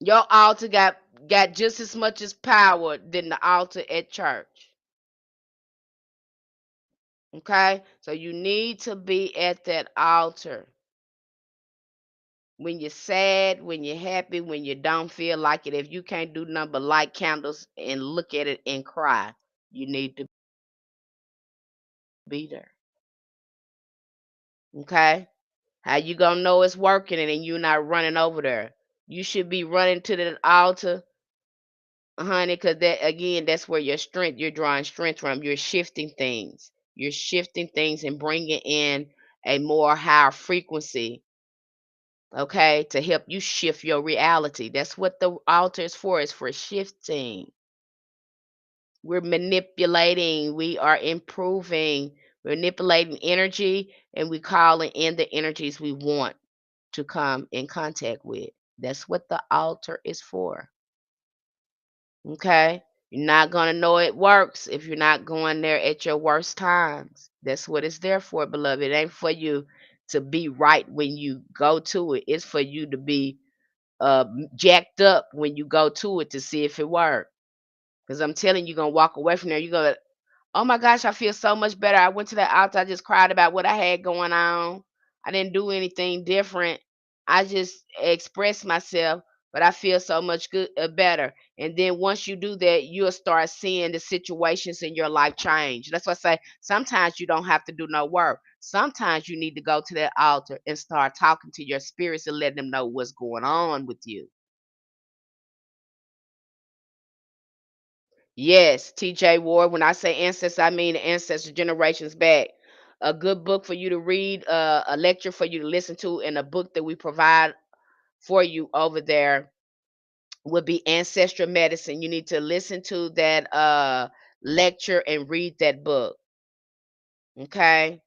Your altar got just as much as power than the altar at church. Okay? So you need to be at that altar. When you're sad, when you're happy, when you don't feel like it, if you can't do nothing but light candles and look at it and cry, you need to be there. Okay? How you gonna know it's working and then you not running over there? You should be running to the altar, honey, because that again, that's where your strength, you're drawing strength from. You're shifting things. You're shifting things and bringing in a more higher frequency, okay, to help you shift your reality. That's what the altar is for shifting. We're manipulating, we are improving, manipulating energy, and we calling in the energies we want to come in contact with. That's what the altar is for. Okay? You're not going to know it works if you're not going there at your worst times. That's what it's there for, beloved. It ain't for you to be right when you go to it. It's for you to be jacked up when you go to it to see if it works. Because I'm telling you, you're going to walk away from there. You're going to, oh my gosh, I feel so much better. I went to that altar. I just cried about what I had going on. I didn't do anything different. I just expressed myself, but I feel so much good, better. And then once you do that, you'll start seeing the situations in your life change. That's why I say sometimes you don't have to do no work. Sometimes you need to go to that altar and start talking to your spirits and letting them know what's going on with you. Yes, TJ Ward. When I say ancestors, I mean the ancestor generations back. A good book for you to read, a lecture for you to listen to, and a book that we provide for you over there would be Ancestral Medicine. You need to listen to that lecture and read that book, okay?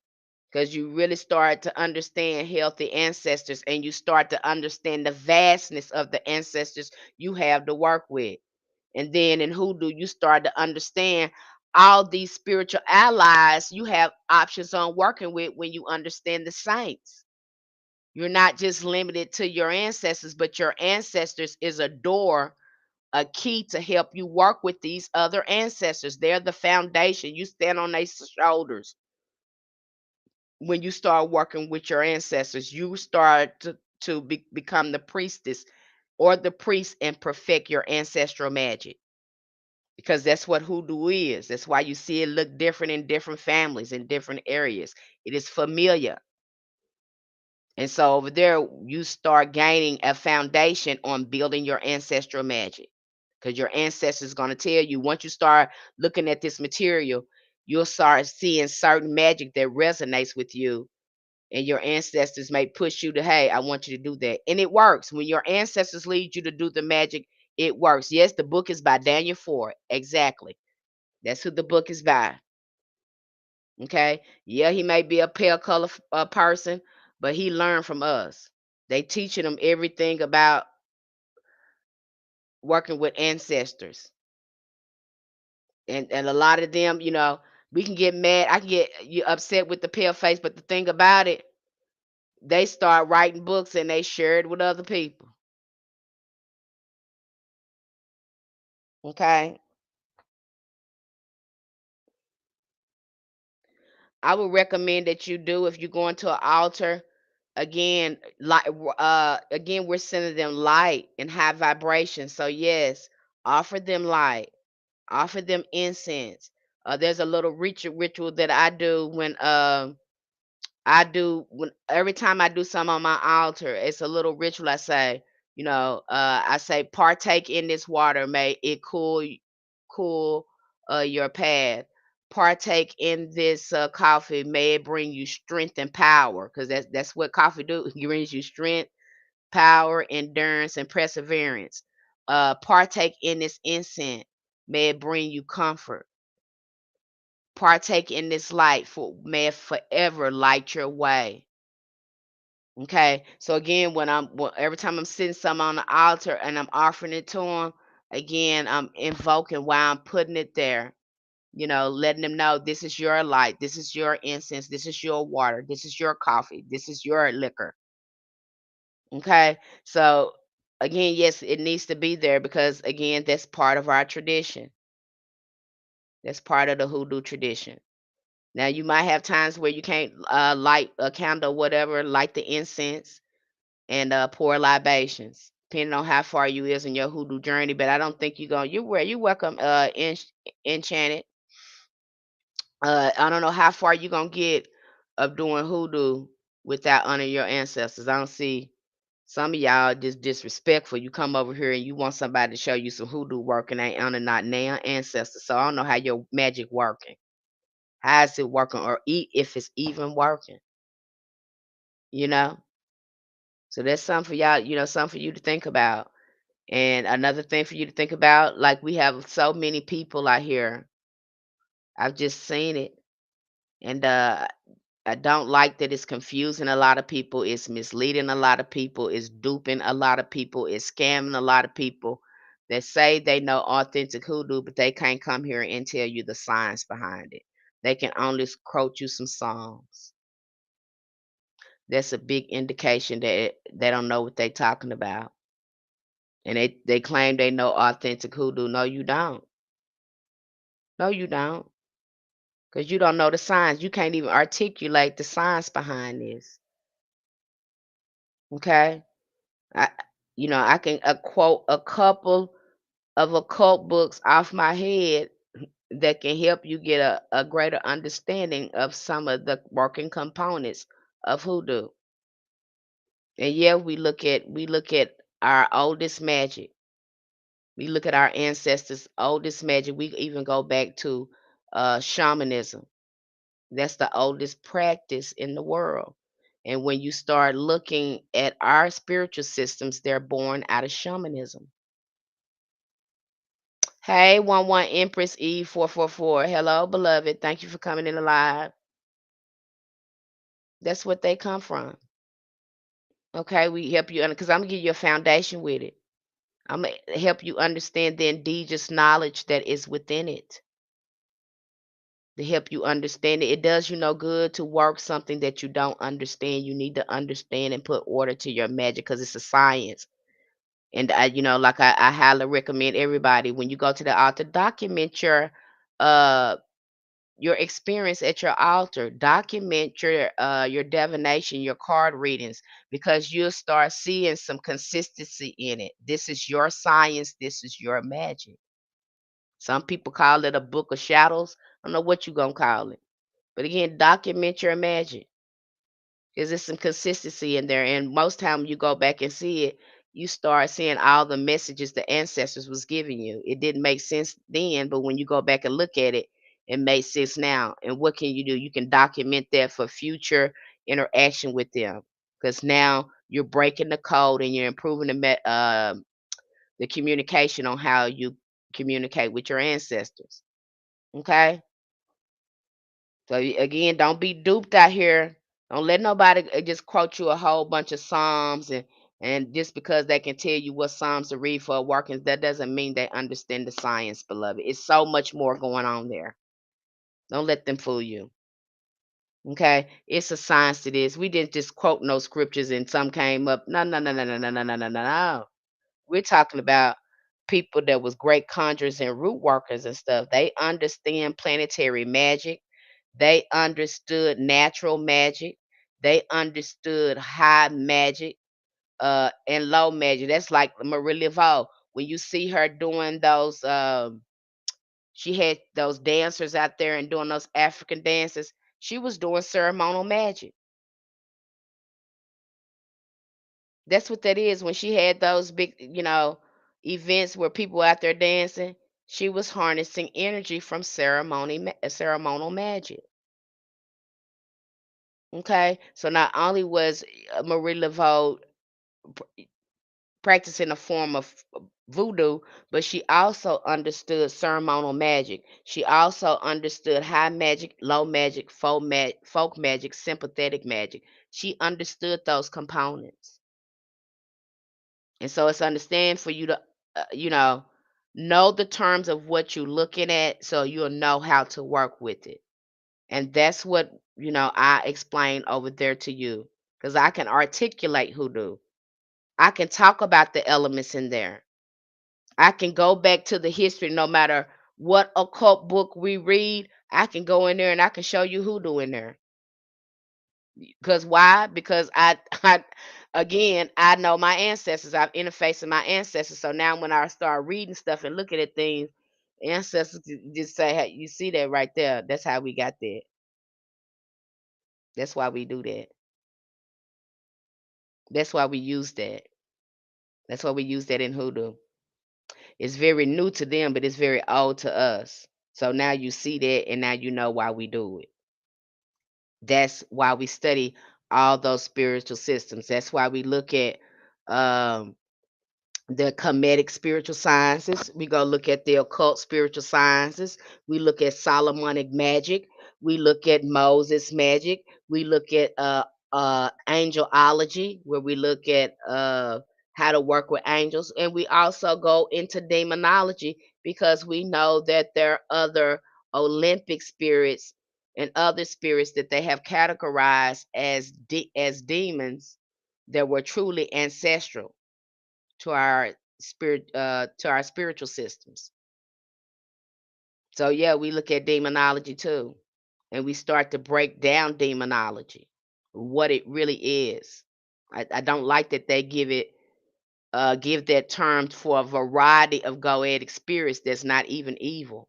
Because you really start to understand healthy ancestors and you start to understand the vastness of the ancestors you have to work with. And then in hoodoo, you start to understand all these spiritual allies you have options on working with when you understand the saints. You're not just limited to your ancestors, but your ancestors is a door, a key to help you work with these other ancestors. They're the foundation. You stand on their shoulders when you start working with your ancestors. You start to become the priestess or the priest and perfect your ancestral magic, because that's what hoodoo is. That's why you see it look different in different families in different areas. It is familiar. And so over there, you start gaining a foundation on building your ancestral magic, because your ancestors going to tell you, once you start looking at this material, you'll start seeing certain magic that resonates with you. And your ancestors may push you to, hey, I want you to do that. And it works. When your ancestors lead you to do the magic, it works. Yes, the book is by Daniel Ford. Exactly. That's who the book is by. Okay. Yeah, he may be a pale color person, but he learned from us. They teaching them everything about working with ancestors. And a lot of them, we can get mad. I can get you upset with the pale face, but the thing about it, they start writing books and they share it with other people. Okay. I would recommend that you do, if you're going to an altar, again, like again, we're sending them light and high vibration. So yes, offer them light, offer them incense. There's a little ritual that I do when every time I do something on my altar, it's a little ritual. I say, I say, partake in this water, may it cool your path. Partake in this coffee, may it bring you strength and power, because that's what coffee do. It brings you strength, power, endurance, and perseverance. Partake in this incense, may it bring you comfort. Partake in this light, for may it forever light your way. Okay. So again, every time I'm sitting something on the altar and I'm offering it to them, again, I'm invoking why I'm putting it there. Letting them know, this is your light, this is your incense, this is your water, this is your coffee, this is your liquor. Okay. So again, yes, it needs to be there, because again, that's part of our tradition. That's part of the hoodoo tradition. Now you might have times where you can't light a candle, whatever, light the incense and pour libations, depending on how far you is in your hoodoo journey. But I don't think you're welcome, enchanted. I don't know how far you're gonna get of doing hoodoo without honoring your ancestors. I don't see, some of y'all just disrespectful. You come over here and you want somebody to show you some hoodoo work and ain't honor not now ancestors. So I don't know how your magic working. How is it working, or if it's even working? You know. So that's something for y'all. Something for you to think about. And another thing for you to think about, like, we have so many people out here. I've just seen it. And I don't like that it's confusing a lot of people, it's misleading a lot of people, it's duping a lot of people, it's scamming a lot of people that say they know authentic hoodoo, but they can't come here and tell you the science behind it. They can only quote you some songs. That's a big indication that they don't know what they're talking about. And they claim they know authentic hoodoo. No, you don't. No, you don't. Because you don't know the science. You can't even articulate the science behind this. Okay? I I can quote a couple of occult books off my head that can help you get a greater understanding of some of the working components of hoodoo. And yeah, we look at our oldest magic. We look at our ancestors' oldest magic. We even go back to shamanism. That's the oldest practice in the world. And when you start looking at our spiritual systems, they're born out of shamanism. Hey, 11 Empress E 444. Hello, beloved. Thank you for coming in alive. That's what they come from. Okay, we help you because I'm gonna give you a foundation with it. I'm gonna help you understand the indigenous knowledge that is within it. to help you understand it. It does you no good to work something that you don't understand. You need to understand and put order to your magic because it's a science. And I highly recommend everybody when you go to the altar, document uh your experience at your altar. Document your divination, your card readings, because you'll start seeing some consistency in it. This is your science. This is your magic. Some people call it a book of shadows. I don't know what you gonna call it. But again, document your magic. Because there's some consistency in there. And most time you go back and see it, you start seeing all the messages the ancestors was giving you. It didn't make sense then, but when you go back and look at it, it makes sense now. And what can you do? You can document that for future interaction with them. Because now you're breaking the code and you're improving the communication on how you communicate with your ancestors. Okay. So again, don't be duped out here. Don't let nobody just quote you a whole bunch of psalms, and just because they can tell you what psalms to read for workings, that doesn't mean they understand the science, beloved. It's so much more going on there. Don't let them fool you. Okay, it's a science to this. We didn't just quote no scriptures and some came up. No, no, no, no, no, no, no, no, no, no, no. We're talking about people that was great conjurers and root workers and stuff. They understand planetary magic. They understood natural magic. They understood high magic, and low magic. That's like Marie Laveau. When you see her doing those, she had those dancers out there and doing those African dances. She was doing ceremonial magic. That's what that is. When she had those big, events where people out there dancing, she was harnessing energy from ceremonial magic. Okay, so not only was Marie Laveau practicing a form of voodoo, but she also understood ceremonial magic. She also understood high magic, low magic, folk magic, sympathetic magic. She understood those components. And so it's understand for you to, know the terms of what you're looking at so you'll know how to work with it. And that's what, I explain over there to you because I can articulate hoodoo. I can talk about the elements in there. I can go back to the history no matter what occult book we read. I can go in there and I can show you hoodoo in there. Because why? Because I again, I know my ancestors. I've interfaced with my ancestors. So now when I start reading stuff and looking at things, ancestors just say, hey, you see that right there? That's how we got that. That's why we do that. That's why we use that. That's why we use that in hoodoo. It's very new to them, but it's very old to us. So now you see that and now you know why we do it. That's why we study all those spiritual systems. That's why we look at um the Kemetic spiritual sciences. We go look at the occult spiritual sciences. We look at Solomonic magic. We look at Moses magic. We look at angelology, where we look at how to work with angels, and we also go into demonology because we know that there are other Olympic spirits and other spirits that they have categorized as demons that were truly ancestral to our spiritual systems. So yeah, we look at demonology too, and we start to break down demonology, what it really is. I don't like that they give that term for a variety of goetic spirits that's not even evil,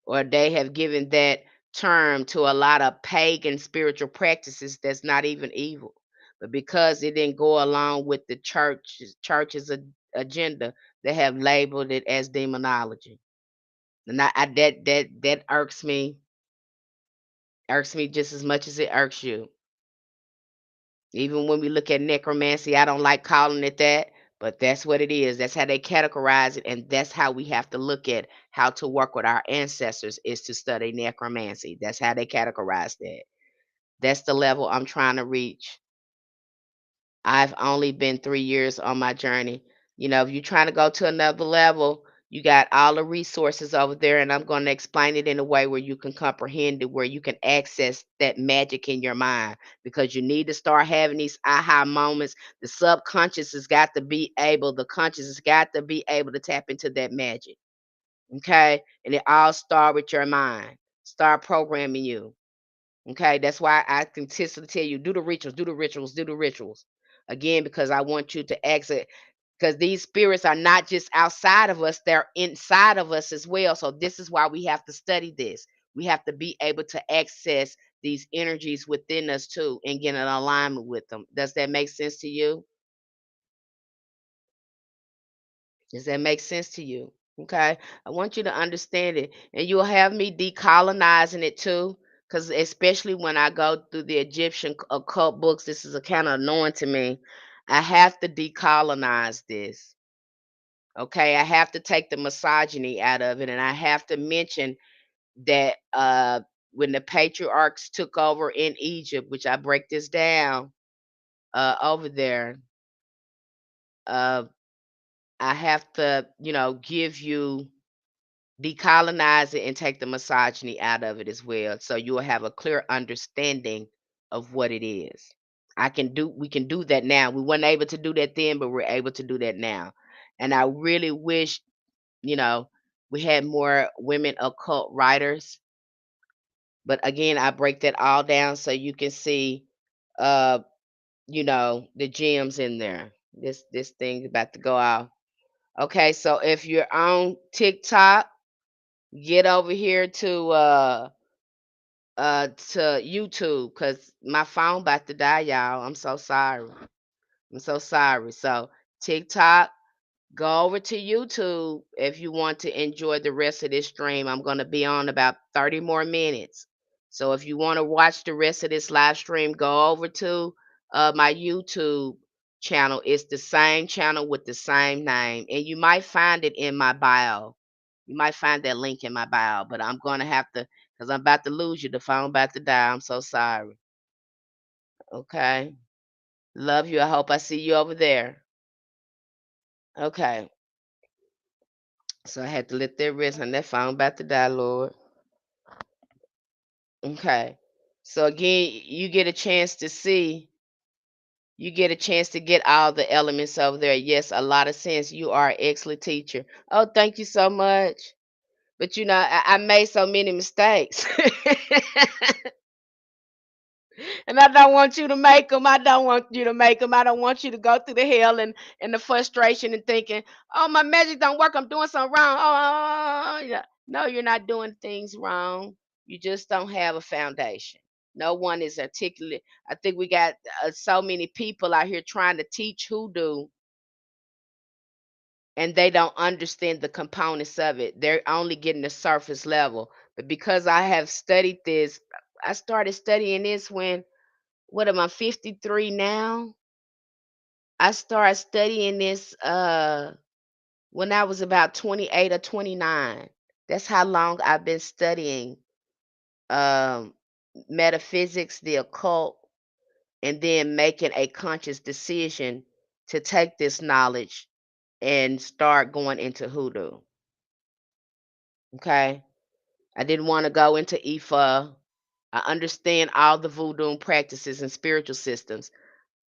or they have given that term to a lot of pagan spiritual practices that's not even evil. But because it didn't go along with the church's agenda, they have labeled it as demonology. And that irks me just as much as it irks you. Even when we look at necromancy, I don't like calling it that, but that's what it is. That's how they categorize it, and that's how we have to look at how to work with our ancestors is to study necromancy. That's how they categorize that. That's the level I'm trying to reach. I've only been 3 years on my journey. If you're trying to go to another level, You got all the resources over there, and I'm going to explain it in a way where you can comprehend it, where you can access that magic in your mind, because you need to start having these aha moments. The subconscious has got to be able, the conscious has got to be able to tap into that magic. Okay. And it all start with your mind. Start programming you. Okay. That's why I consistently tell you, do the rituals, do the rituals, do the rituals. Again, because I want you to exit, because these spirits are not just outside of us, they're inside of us as well. So this is why we have to study this. We have to be able to access these energies within us too and get in alignment with them. Does that make sense to you? Does that make sense to you? Okay. I want you to understand it. And you'll have me decolonizing it too. Because especially when I go through the Egyptian occult books, this is a kind of annoying to me. I have to decolonize this. Okay. I have to take the misogyny out of it. And I have to mention that when the patriarchs took over in Egypt, which I break this down over there, uh, I have to, give you decolonize it and take the misogyny out of it as well, so you'll have a clear understanding of what it is. We can do that now. We weren't able to do that then, but we're able to do that now. And I really wish, you know, we had more women occult writers. But again, I break that all down so you can see uh, the gems in there. This thing's about to go off. Okay, so if you're on TikTok, get over here to YouTube, cause my phone about to die, y'all. I'm so sorry. I'm so sorry. So TikTok, go over to YouTube if you want to enjoy the rest of this stream. I'm gonna be on about 30 more minutes. So if you want to watch the rest of this live stream, go over to my YouTube channel. It's the same channel with the same name, and you might find it in my bio. You might find that link in my bio, but I'm gonna have to, because I'm about to lose you. The phone about to die. I'm so sorry. Okay. Love you. I hope I see you over there. Okay. So I had to let that rest, and that phone about to die, Lord. Okay. So again, you get a chance to get all the elements over there. Yes, a lot of sense. You are an excellent teacher. Oh, thank you so much. But I made so many mistakes. And I don't want you to make them. I don't want you to make them. I don't want you to go through the hell and the frustration and thinking, oh, my magic don't work. I'm doing something wrong. Oh, yeah. No, you're not doing things wrong. You just don't have a foundation. No one is articulate. I think we got so many people out here trying to teach hoodoo, and they don't understand the components of it. They're only getting the surface level. But because I have studied this, I started studying this when, what am I, 53 now? I started studying this when I was about 28 or 29. That's how long I've been studying um metaphysics, the occult, and then making a conscious decision to take this knowledge and start going into hoodoo. Okay? I didn't want to go into Ifa. I understand all the voodoo practices and spiritual systems.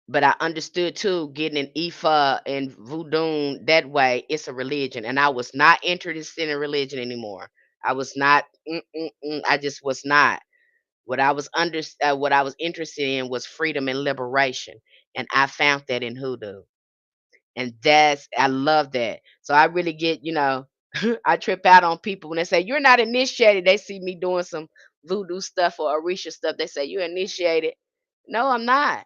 But I understood too, getting an Ifa and voodoo that way, it's a religion, and I was not interested in religion anymore. I was not. I just was not. What I was interested in was freedom and liberation, and I found that in hoodoo, and I love that. So I really get, I trip out on people when they say you're not initiated. They see me doing some voodoo stuff or Orisha stuff. They say you're initiated. No, I'm not.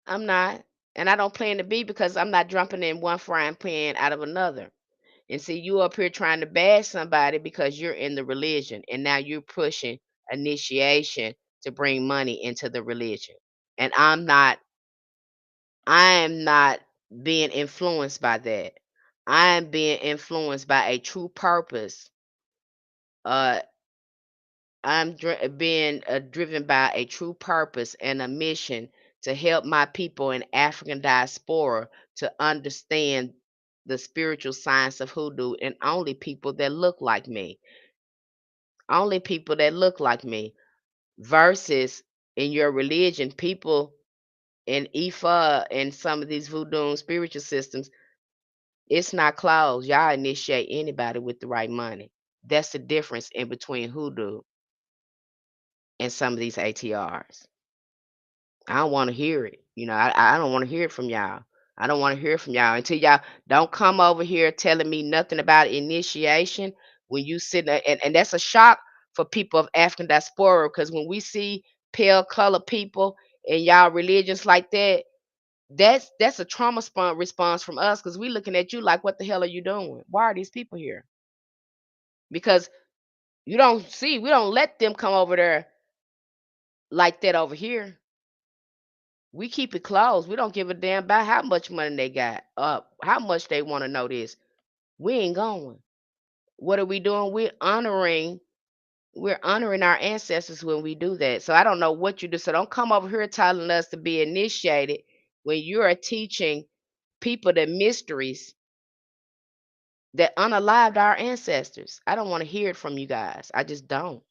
I'm not. And I don't plan to be, because I'm not jumping in one frying pan out of another. And see, you up here trying to bash somebody because you're in the religion, and now you're pushing initiation to bring money into the religion. And I am not being influenced by that. I am being influenced by a true purpose. Uh being driven by a true purpose and a mission to help my people in African diaspora to understand the spiritual science of hoodoo, and only people that look like me. Only people that look like me. Versus in your religion, people in Ifa and some of these voodoo and spiritual systems, it's not closed. Y'all initiate anybody with the right money. That's the difference in between hoodoo and some of these ATRs. I don't want to hear it. I don't want to hear it from y'all. I don't want to hear from y'all until y'all don't come over here telling me nothing about initiation when you sit there. And that's a shock for people of African diaspora, because when we see pale color people in y'all religions like that, that's a trauma response from us, because we looking at you like, what the hell are you doing? Why are these people here? Because we don't let them come over there like that over here. We keep it closed. We don't give a damn about how much money they got, how much they want to know this. We ain't going. What are we doing? We're honoring our ancestors when we do that. So I don't know what you do. So don't come over here telling us to be initiated when you are teaching people the mysteries that unalived our ancestors. I don't want to hear it from you guys. I just don't.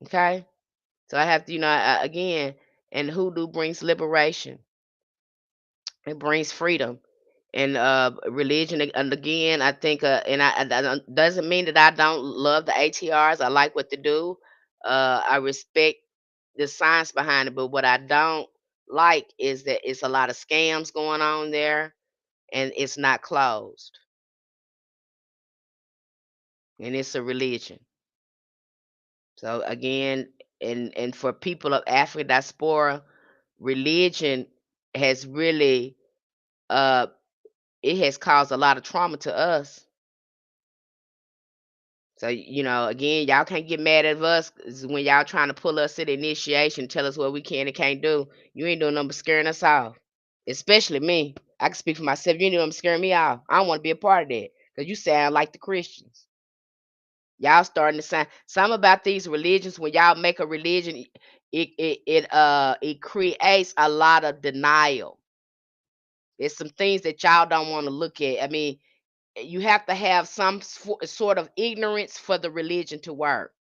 Okay? So I have to, again, and hoodoo brings liberation. It brings freedom. And religion, and again, I think, doesn't mean that I don't love the ATRs. I like what they do. I respect the science behind it, but what I don't like is that it's a lot of scams going on there, and it's not closed, and it's a religion. So again, and for people of African diaspora, religion has really, uh it has caused a lot of trauma to us. So, again, y'all can't get mad at us when y'all trying to pull us to the initiation, tell us what we can and can't do. You ain't doing nothing but scaring us off. Especially me. I can speak for myself. You ain't doing nothing but scaring me off. I don't want to be a part of that. Because you sound like the Christians. Y'all starting to sound some about these religions. When y'all make a religion, it creates a lot of denial. It's some things that y'all don't want to look at. I mean, you have to have some sort of ignorance for the religion to work.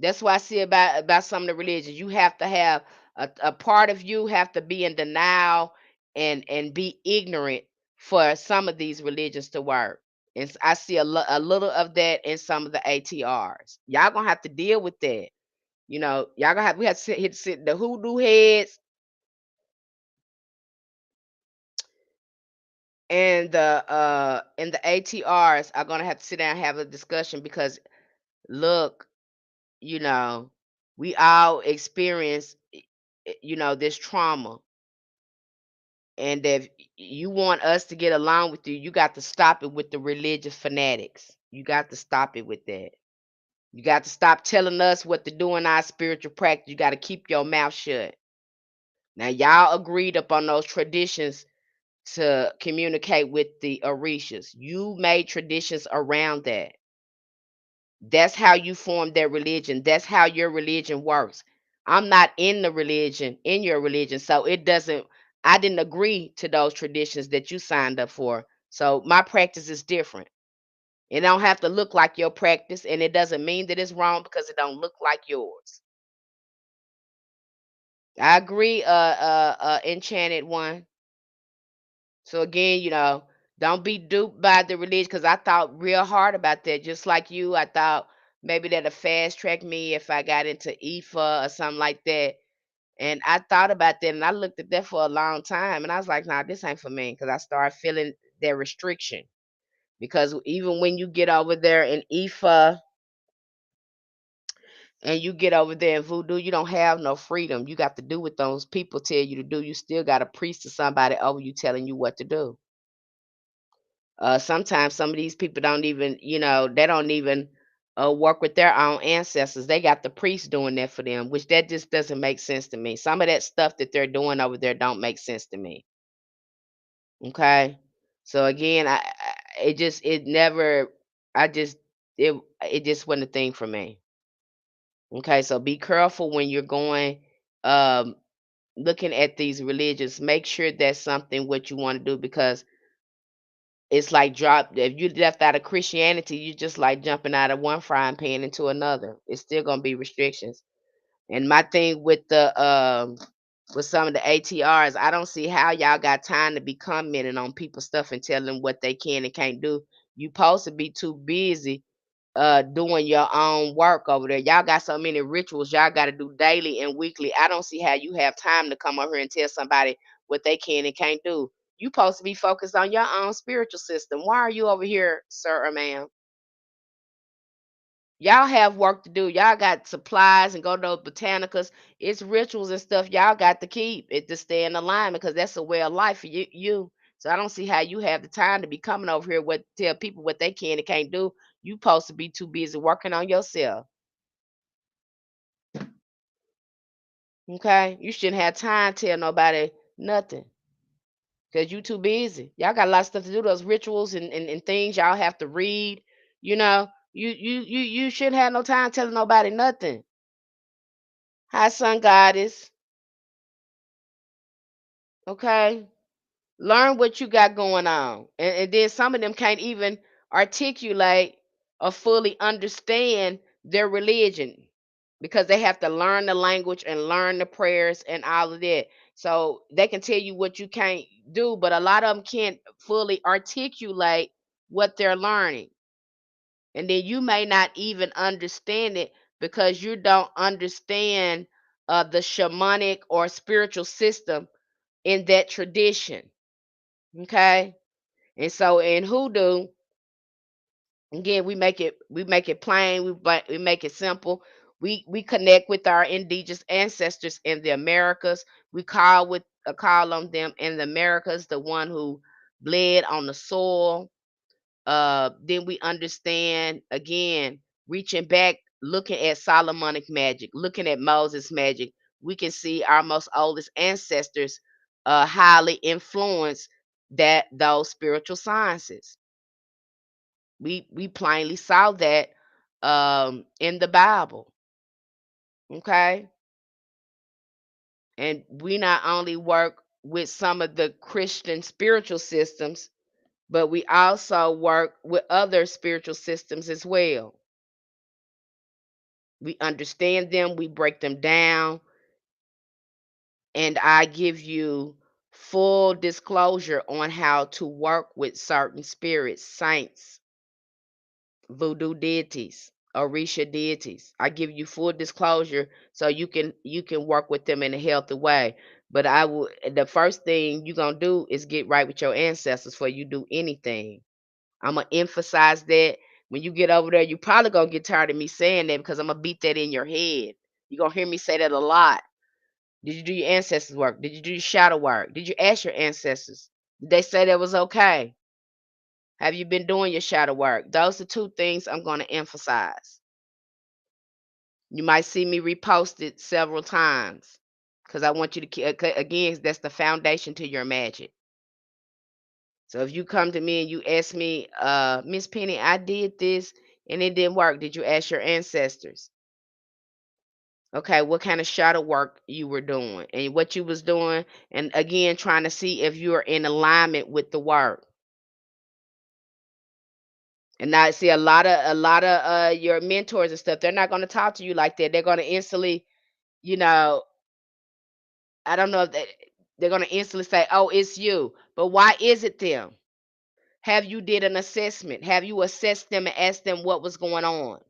That's why I see about some of the religions. You have to have a part of you have to be in denial and be ignorant for some of these religions to work. And I see a little of that in some of the ATRs. Y'all gonna have to deal with that. Y'all gonna have we have to sit the hoodoo heads and the ATRs are gonna have to sit down and have a discussion, because look, you know, we all experience, this trauma. And if you want us to get along with you, you got to stop it with the religious fanatics. You got to stop it with that. You got to stop telling us what to do in our spiritual practice. You got to keep your mouth shut. Now, y'all agreed upon those traditions to communicate with the Orishas. You made traditions around that. That's how you form that religion. That's how your religion works. I'm not in your religion. So I didn't agree to those traditions that you signed up for. So my practice is different. It don't have to look like your practice, and it doesn't mean that it's wrong because it don't look like yours. I agree, enchanted one. So again, don't be duped by the religion, because I thought real hard about that. Just like you, I thought maybe that'll fast track me if I got into IFA or something like that. And I thought about that, and I looked at that for a long time, and I was like, nah, this ain't for me, because I started feeling their restriction. Because even when you get over there in IFA and you get over there in voodoo, you don't have no freedom. You got to do what those people tell you to do. You still got a priest or somebody over you telling you what to do. Sometimes some of these people don't even, they don't even work with their own ancestors. They got the priest doing that for them, which that just doesn't make sense to me. Some of that stuff that they're doing over there don't make sense to me. Okay, so again, it just it never, I just it just wasn't a thing for me. Okay, so be careful when you're going, um, looking at these religions. Make sure that's something what you want to do, because It's like drop if you left out of Christianity, you just like jumping out of one frying pan into another. It's still gonna be restrictions. And my thing with some of the ATRs, I don't see how y'all got time to be commenting on people's stuff and telling them what they can and can't do. You supposed to be too busy doing your own work over there. Y'all got so many rituals y'all got to do daily and weekly. I don't see how you have time to come over here and tell somebody what they can and can't do. You supposed to be focused on your own spiritual system. Why are you over here, sir or ma'am? Y'all have work to do. Y'all got supplies and go to those botanicals. It's rituals and stuff y'all got to keep it to stay in alignment because that's a way of life for you. So I don't see how you have the time to be coming over here what tell people what they can and can't do. You supposed to be too busy working on yourself. Okay? You shouldn't have time to tell nobody nothing because you too busy. Y'all got a lot of stuff to do, those rituals and things y'all have to read, you know. You shouldn't have no time telling nobody nothing. Hi, sun goddess. Okay? Learn what you got going on. And then some of them can't even articulate or fully understand their religion because they have to learn the language and learn the prayers and all of that. So they can tell you what you can't do, but a lot of them can't fully articulate what they're learning. And then you may not even understand it because you don't understand the shamanic or spiritual system in that tradition. Okay. And so in hoodoo, again, we make it plain, we make it simple. We connect with our indigenous ancestors in the Americas. We call on them in the Americas, the one who bled on the soil. Then we understand again, reaching back, looking at Solomonic magic, looking at Moses magic, we can see our most oldest ancestors highly influence that those spiritual sciences. We plainly saw that in the Bible. Okay. And we not only work with some of the Christian spiritual systems, but we also work with other spiritual systems as well. We understand them, we break them down, and I give you full disclosure on how to work with certain spirits, saints, voodoo deities, orisha deities. I give you full disclosure so you can work with them in a healthy way. But I will the first thing you're gonna do is get right with your ancestors before you do anything. I'm gonna emphasize that when you get over there, you probably gonna get tired of me saying that because I'm gonna beat that in your head. You're gonna hear me say that a lot. Did you do your ancestors work? Did you do your shadow work? Did you ask your ancestors? Did they say that was okay? Have you been doing your shadow work? Those are two things I'm going to emphasize. You might see me repost it several times because I want you to again, that's the foundation to your magic. So if you come to me and you ask me, Miss Penny, I did this and it didn't work. Did you ask your ancestors? Okay, what kind of shadow work you were doing and what you was doing, and again trying to see if you're in alignment with the work. And I see a lot of your mentors and stuff, they're not going to talk to you like that. They're going to instantly, you know, I don't know if they're going to instantly say, "Oh, it's you." But why is it them? Have you did an assessment? Have you assessed them and asked them what was going on?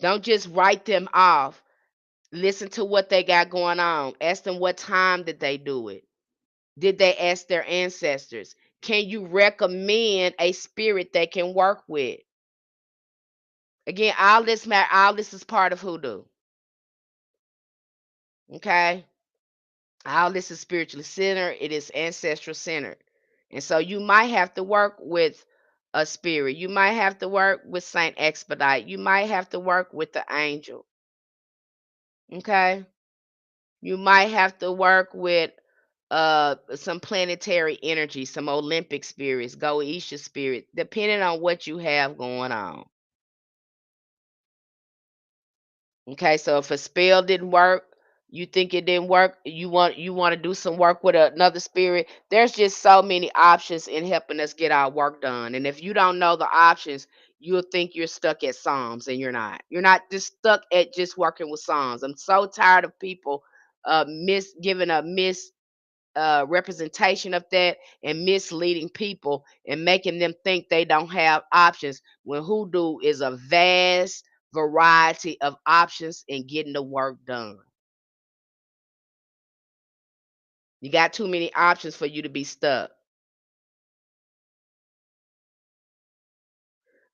Don't just write them off. Listen to what they got going on. Ask them what time did they do it? Did they ask their ancestors? Can you recommend a spirit they can work with? Again, all this is part of hoodoo. Okay? All this is spiritually centered, it is ancestral centered. And so you might have to work with a spirit. You might have to work with Saint Expedite. You might have to work with the angel. Okay? You might have to work with some planetary energy, some Olympic spirits, Goetia spirit, depending on what you have going on. Okay, so if a spell didn't work, You think it didn't work, you want to do some work with another spirit. There's just so many options in helping us get our work done. And if you don't know the options, you'll think you're stuck at Psalms, and you're not. You're not just stuck at just working with Psalms. I'm so tired of people giving a mis representation of that and misleading people and making them think they don't have options when hoodoo is a vast variety of options in getting the work done. You got too many options for you to be stuck.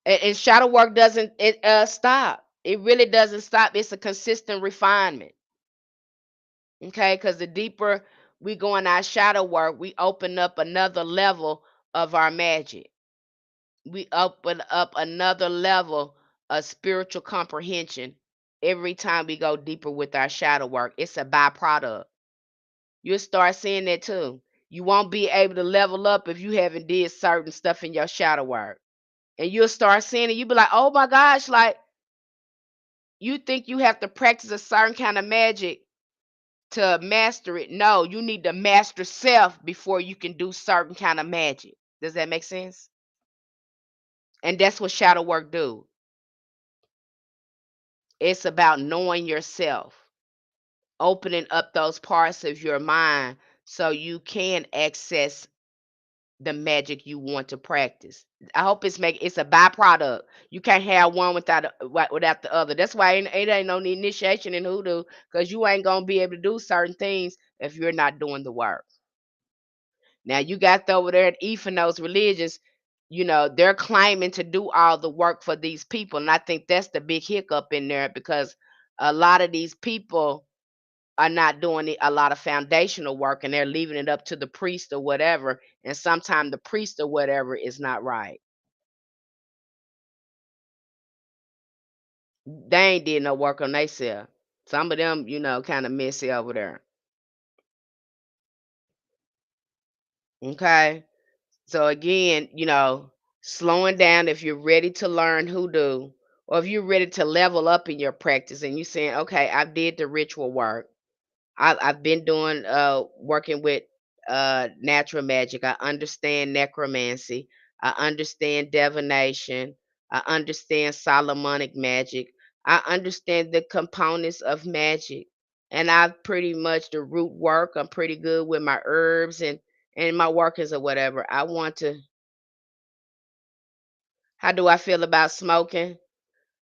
And shadow work doesn't it stop. It really doesn't stop. It's a consistent refinement. Okay, because the deeper we go in our shadow work, we open up another level of our magic. We open up another level of spiritual comprehension every time we go deeper with our shadow work. It's a byproduct. You'll start seeing that too. You won't be able to level up if you haven't did certain stuff in your shadow work. And you'll start seeing it. You'll be like, oh my gosh, like you think you have to practice a certain kind of magic to master it. No, you need to master self before you can do certain kind of magic. Does that make sense? And that's what shadow work do. It's about knowing yourself, opening up those parts of your mind so you can access the magic you want to practice. I hope it's a byproduct. You can't have one without the other. That's why it ain't no initiation in hoodoo, because you ain't gonna be able to do certain things if you're not doing the work. Now you got over there at those religions, they're claiming to do all the work for these people. And I think that's the big hiccup in there, because a lot of these people are not doing a lot of foundational work, and they're leaving it up to the priest or whatever. And sometimes the priest or whatever is not right. They ain't did no work on themselves. Some of them, kind of messy over there. Okay. So again, slowing down if you're ready to learn hoodoo, or if you're ready to level up in your practice and you're saying, okay, I did the ritual work. I've been doing working with natural magic. I understand necromancy. I understand divination. I understand Solomonic magic. I understand the components of magic. And I've pretty much the root work. I'm pretty good with my herbs and my workers or whatever. I want to How do I feel about smoking?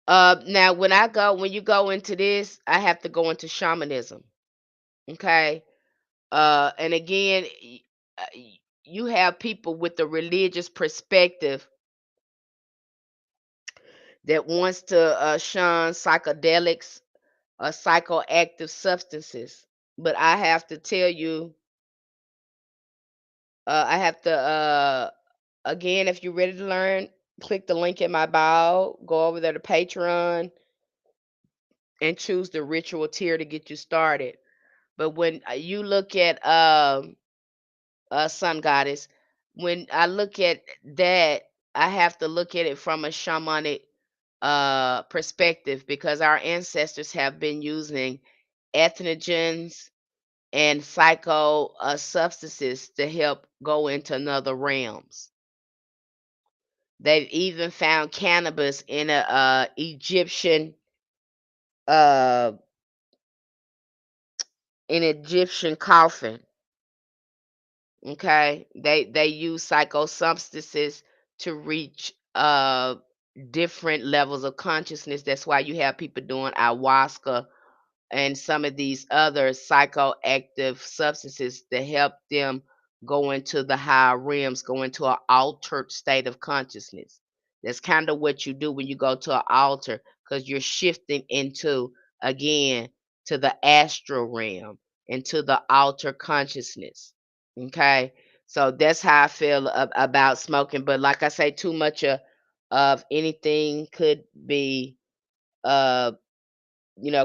Now when you go into this, I have to go into shamanism. Okay. And again, you have people with the religious perspective that wants to shun psychedelics or psychoactive substances. But I have to tell you, I have to again, if you're ready to learn, click the link in my bio, go over there to Patreon, and choose the ritual tier to get you started. But when you look at sun goddess, when I look at that, I have to look at it from a shamanic perspective, because our ancestors have been using ethnogens and psycho substances to help go into another realms. They've even found cannabis in a uh Egyptian coffin. Okay, they use psycho substances to reach different levels of consciousness. That's why you have people doing ayahuasca and some of these other psychoactive substances to help them go into the higher realms, go into an altered state of consciousness. That's kind of what you do when you go to an altar, because you're shifting into, again, to the astral realm, into the altered consciousness. Okay, so that's how I feel about smoking. But like I say, too much of anything could be uh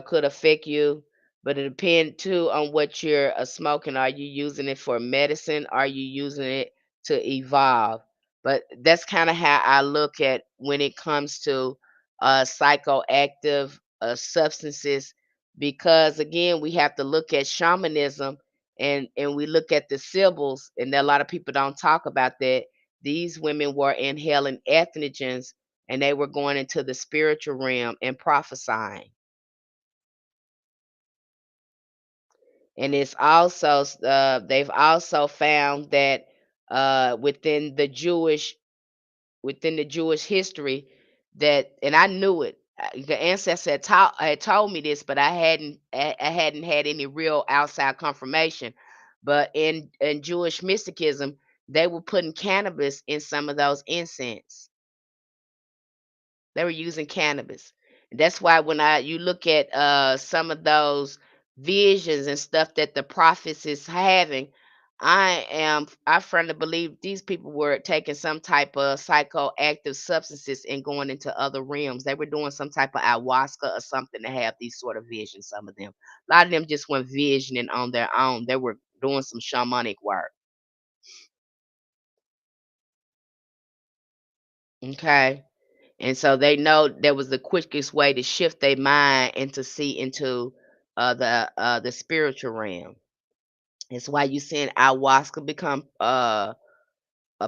could affect you. But it depends too on what you're smoking. Are you using it for medicine? Are you using it to evolve? But that's kind of how I look at when it comes to psychoactive substances. because again we have to look at shamanism, and we look at the symbols, and a lot of people don't talk about that. These women were inhaling ethnogens, and they were going into the spiritual realm and prophesying. And it's also they've also found that within the Jewish history, that, and I knew it. The ancestor had told me this, but I hadn't had any real outside confirmation. But in Jewish mysticism, they were putting cannabis in some of those incense. They were using cannabis. That's why when I you look at some of those visions and stuff that the prophets is having, I firmly believe these people were taking some type of psychoactive substances and going into other realms. They were doing some type of ayahuasca or something to have these sort of visions. Some of them, a lot of them just went visioning on their own. They were doing some shamanic work. Okay. And so they know that was the quickest way to shift their mind and to see into the spiritual realm. It's why you seeing ayahuasca become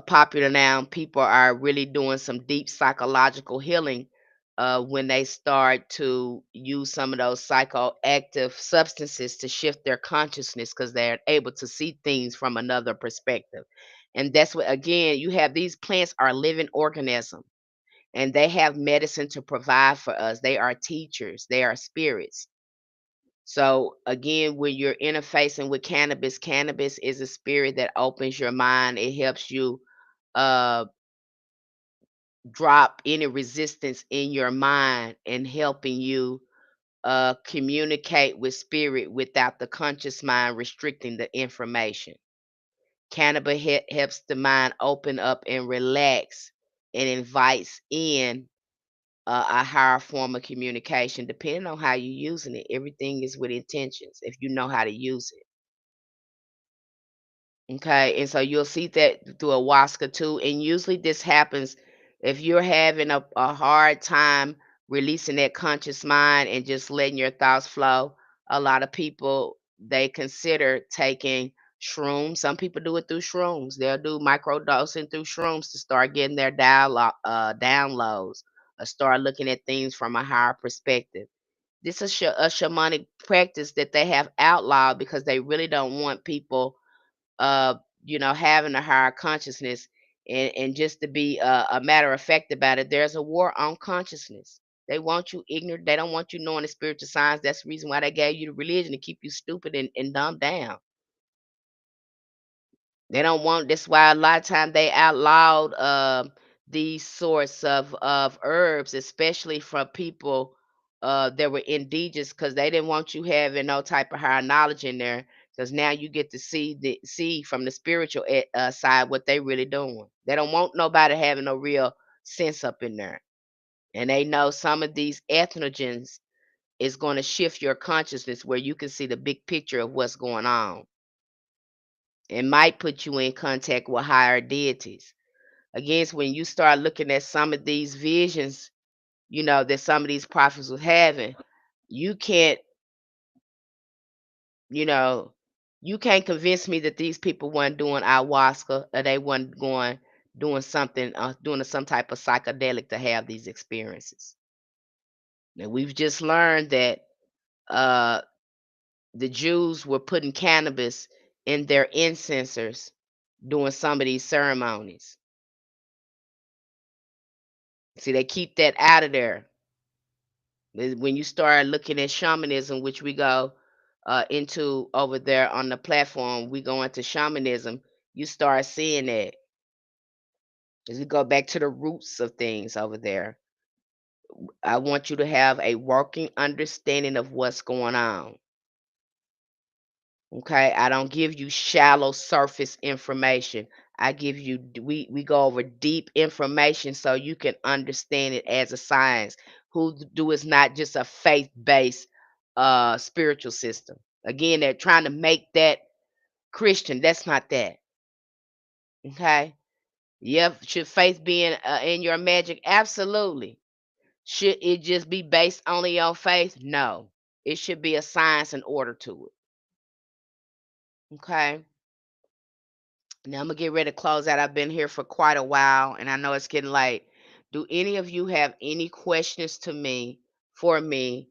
popular now. People are really doing some deep psychological healing when they start to use some of those psychoactive substances to shift their consciousness, because they're able to see things from another perspective. And that's what, again, you have these plants are living organisms, and they have medicine to provide for us. They are teachers, they are spirits. So again, when you're interfacing with cannabis, cannabis is a spirit that opens your mind. It helps you uh drop any resistance in your mind, and helping you communicate with spirit without the conscious mind restricting the information. Cannabis helps the mind open up and relax, and invites in a higher form of communication, depending on how you're using it. Everything is with intentions if you know how to use it. Okay, and so you'll see that through Ayahuasca too. And usually this happens if you're having a hard time releasing that conscious mind and just letting your thoughts flow. A lot of people, they consider taking shrooms. Some people do it through shrooms. They'll do microdosing through shrooms to start getting their downloads, or start looking at things from a higher perspective. This is a shamanic practice that they have outlawed because they really don't want people uh, having a higher consciousness. And just to be a matter of fact about it, there's a war on consciousness. They want you ignorant. They don't want you knowing the spiritual science. That's the reason why they gave you the religion, to keep you stupid and dumbed down. They don't want. That's why a lot of time they outlawed these sorts of herbs, especially from people that were indigenous, because they didn't want you having no type of higher knowledge in there. Because now you get to see from the spiritual side what they really doing. They don't want nobody having no real sense up in there, and they know some of these ethnogens is going to shift your consciousness where you can see the big picture of what's going on. It might put you in contact with higher deities. Again, it's when you start looking at some of these visions, that some of these prophets were having, you can't, you know, you can't convince me that these people weren't doing ayahuasca, or they weren't going doing something, doing some type of psychedelic to have these experiences. And we've just learned that uh, the Jews were putting cannabis in their incensers doing some of these ceremonies. See, they keep that out of there. When you start looking at shamanism, which we go into over there on the platform, we go into shamanism, you start seeing that. As we go back to the roots of things over there, I want you to have a working understanding of what's going on. Okay, I don't give you shallow surface information. I give you we go over deep information so you can understand it as a science. Who is not just a faith-based spiritual system. Again, they're trying to make that Christian. That's not that. Okay? Yep, should faith be in your magic? Absolutely. Should it just be based only on faith? No. It should be a science and order to it. Okay. Now I'm gonna get ready to close out. I've been here for quite a while and I know it's getting late. Do any of you have any questions to me for me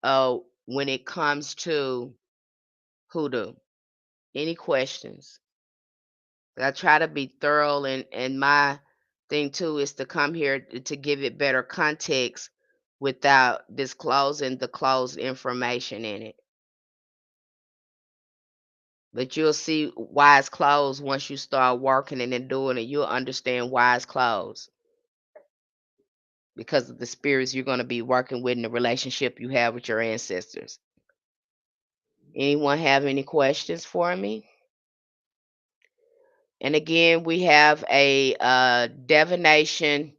when it comes to hoodoo? Any questions? I try to be thorough and my thing too is to come here to give it better context without disclosing the closed information in it. But you'll see why it's closed once you start working and then doing it. You'll understand why it's closed because of the spirits you're going to be working with and the relationship you have with your ancestors. Anyone have any questions for me? And again, we have a divination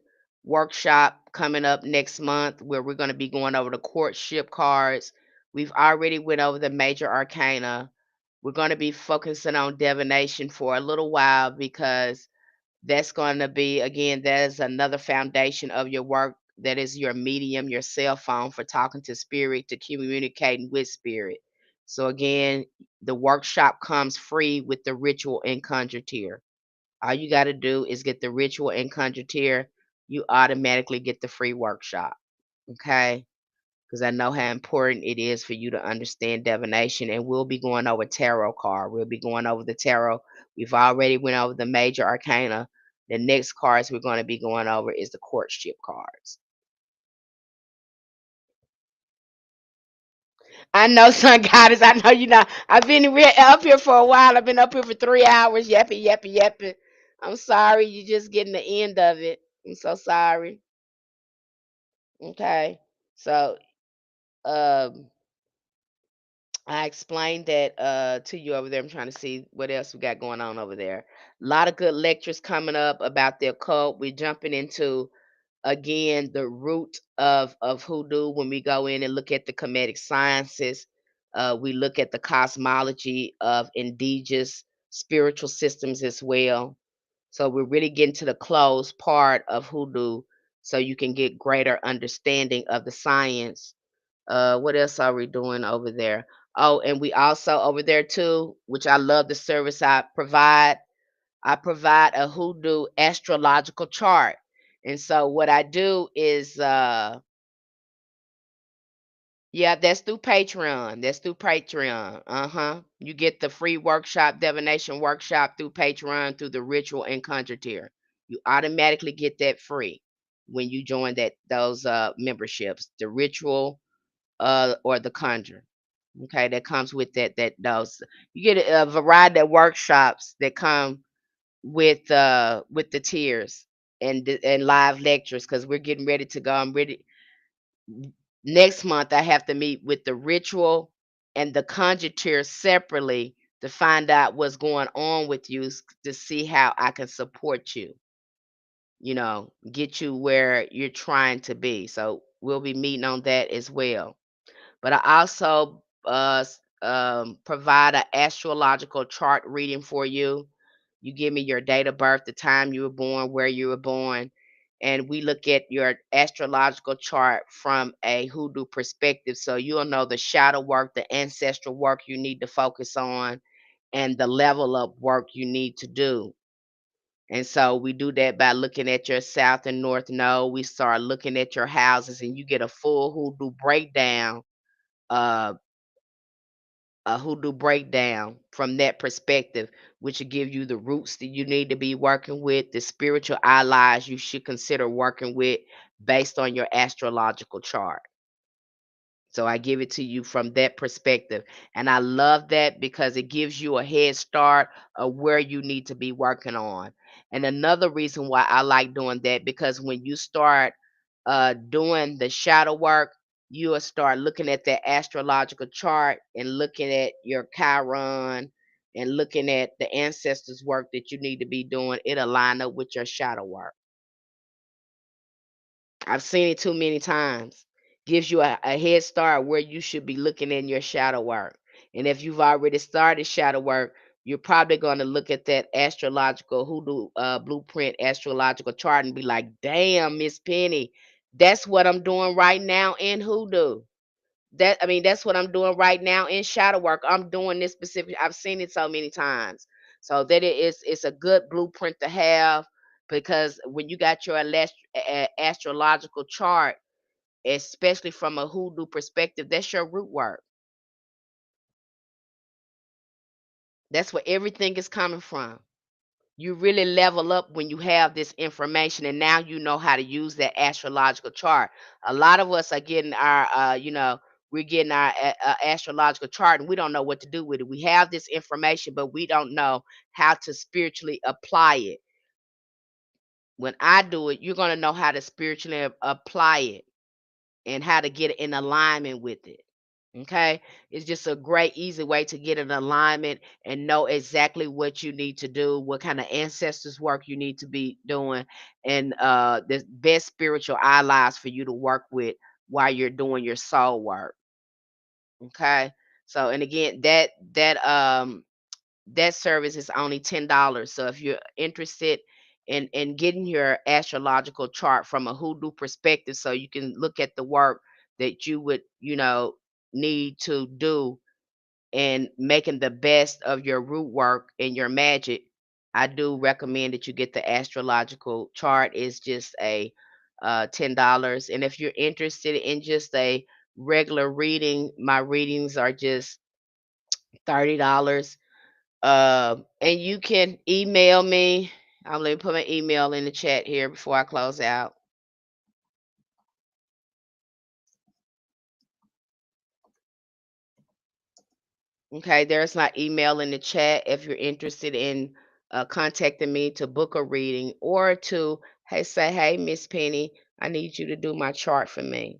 workshop coming up next month where we're going to be going over the courtship cards. We've already went over the major arcana. We're going to be focusing on divination for a little while because that's going to be, again, that is another foundation of your work. That is your medium, your cell phone for talking to spirit, to communicating with spirit. So again, the workshop comes free with the ritual and conjure tier. All you got to do is get the ritual and conjure tier. You automatically get the free workshop. Okay. Because I know how important it is for you to understand divination. And we'll be going over tarot card. We'll be going over the tarot. We've already went over the major arcana. The next cards we're going to be going over is the courtship cards. I know, son goddess. I know you know. I've been up here for a while. I've been up here for 3 hours, yapping, yapping, yapping. I'm sorry. You're just getting the end of it. I'm so sorry. Okay. So, um, I explained that to you over there. I'm trying to see what else we got going on over there. A lot of good lectures coming up about the occult. We're jumping into again the root of hoodoo when we go in and look at the comedic sciences. We look at the cosmology of indigenous spiritual systems as well. So we're really getting to the closed part of hoodoo so you can get greater understanding of the science. What else are we doing over there? Oh, and we also over there too, which I love the service I provide. I provide a hoodoo astrological chart. And so what I do is yeah, that's through Patreon. That's through Patreon. Uh-huh. You get the free workshop, divination workshop through Patreon through the ritual and conjure tier. You automatically get that free when you join those memberships, the ritual or the conjure. Okay, that comes with that those you get a variety of workshops that come with the tiers and live lectures because we're getting ready to go. I'm ready next month. I have to meet with the ritual and the conjure tier separately to find out what's going on with you to see how I can support you. Get you where you're trying to be. So we'll be meeting on that as well. But I also provide an astrological chart reading for you. You give me your date of birth, the time you were born, where you were born, and we look at your astrological chart from a hoodoo perspective. So you'll know the shadow work, the ancestral work you need to focus on, and the level up work you need to do. And so we do that by looking at your south and north node. We start looking at your houses, and you get a full hoodoo breakdown uh, a hoodoo breakdown from that perspective, which will give you the roots that you need to be working with, the spiritual allies you should consider working with based on your astrological chart. So I give it to you from that perspective. And I love that because it gives you a head start of where you need to be working on. And another reason why I like doing that, because when you start doing the shadow work, you will start looking at that astrological chart and looking at your Chiron and looking at the ancestors' work that you need to be doing. It'll line up with your shadow work. I've seen it too many times. Gives you a head start where you should be looking in your shadow work. And if you've already started shadow work, you're probably going to look at that astrological hoodoo blueprint astrological chart and be like, damn, Miss Penny, that's what I'm doing right now in hoodoo. That I mean, that's what I'm doing right now in shadow work. I'm doing this specific. I've seen it so many times, so that it's a good blueprint to have, because when you got your astrological chart, especially from a hoodoo perspective, that's your root work. That's where everything is coming from. You really level up when you have this information, and now you know how to use that astrological chart. A lot of us are getting our we're getting our astrological chart, and we don't know what to do with it. We have this information, but we don't know how to spiritually apply it. When I do it, you're going to know how to spiritually apply it and how to get in alignment with it. Okay, it's just a great, easy way to get in alignment and know exactly what you need to do, what kind of ancestors work you need to be doing, and the best spiritual allies for you to work with while you're doing your soul work. Okay, so and again, that service is only $10. So if you're interested in getting your astrological chart from a hoodoo perspective, so you can look at the work that you would need to do and making the best of your root work and your magic, I do recommend that you get the astrological chart. It's just a $10. And if you're interested in just a regular reading, my readings are just $30. And you can email me. I'm going to put my email in the chat here before I close out. Okay, there's my email in the chat if you're interested in contacting me to book a reading, or to say, hey, Miss Penny, I need you to do my chart for me.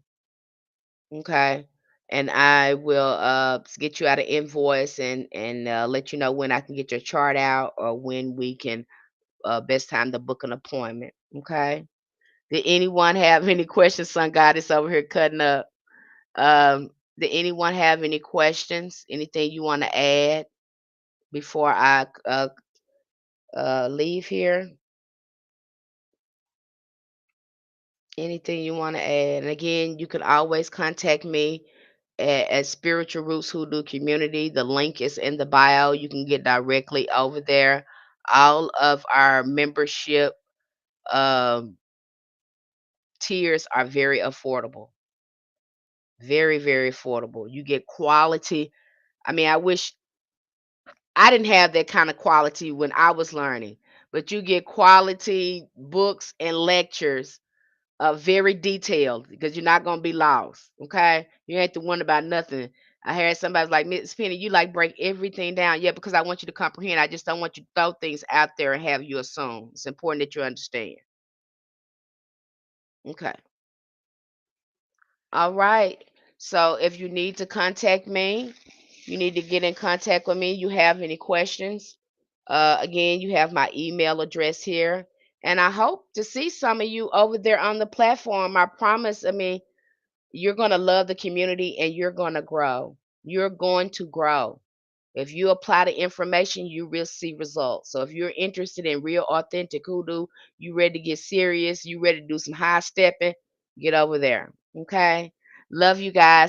Okay. And I will get you out an invoice and let you know when I can get your chart out, or when we can best time to book an appointment. Okay. Did anyone have any questions? Sun Goddess over here cutting up. Um, did anyone have any questions? Anything you want to add before I leave here? Anything you want to add? And again, you can always contact me at Spiritual Roots Hoodoo Community. The link is in the bio. You can get directly over there. All of our membership um, tiers are very affordable. Very, very affordable. You get quality. I mean, I wish I didn't have that kind of quality when I was learning, but you get quality books and lectures, very detailed, because you're not gonna be lost. Okay, you ain't to wonder about nothing. I heard somebody's like, Miss Penny, you like break everything down. Yeah, because I want you to comprehend. I just don't want you to throw things out there and have you assume. It's important that you understand. Okay. All right. So if you need to contact me, you need to get in contact with me. You have any questions? Again, you have my email address here. And I hope to see some of you over there on the platform. I promise. I mean, you're going to love the community and you're going to grow. You're going to grow. If you apply the information, you will see results. So if you're interested in real authentic hoodoo, you ready to get serious, you ready to do some high stepping, get over there. Okay. Love you guys.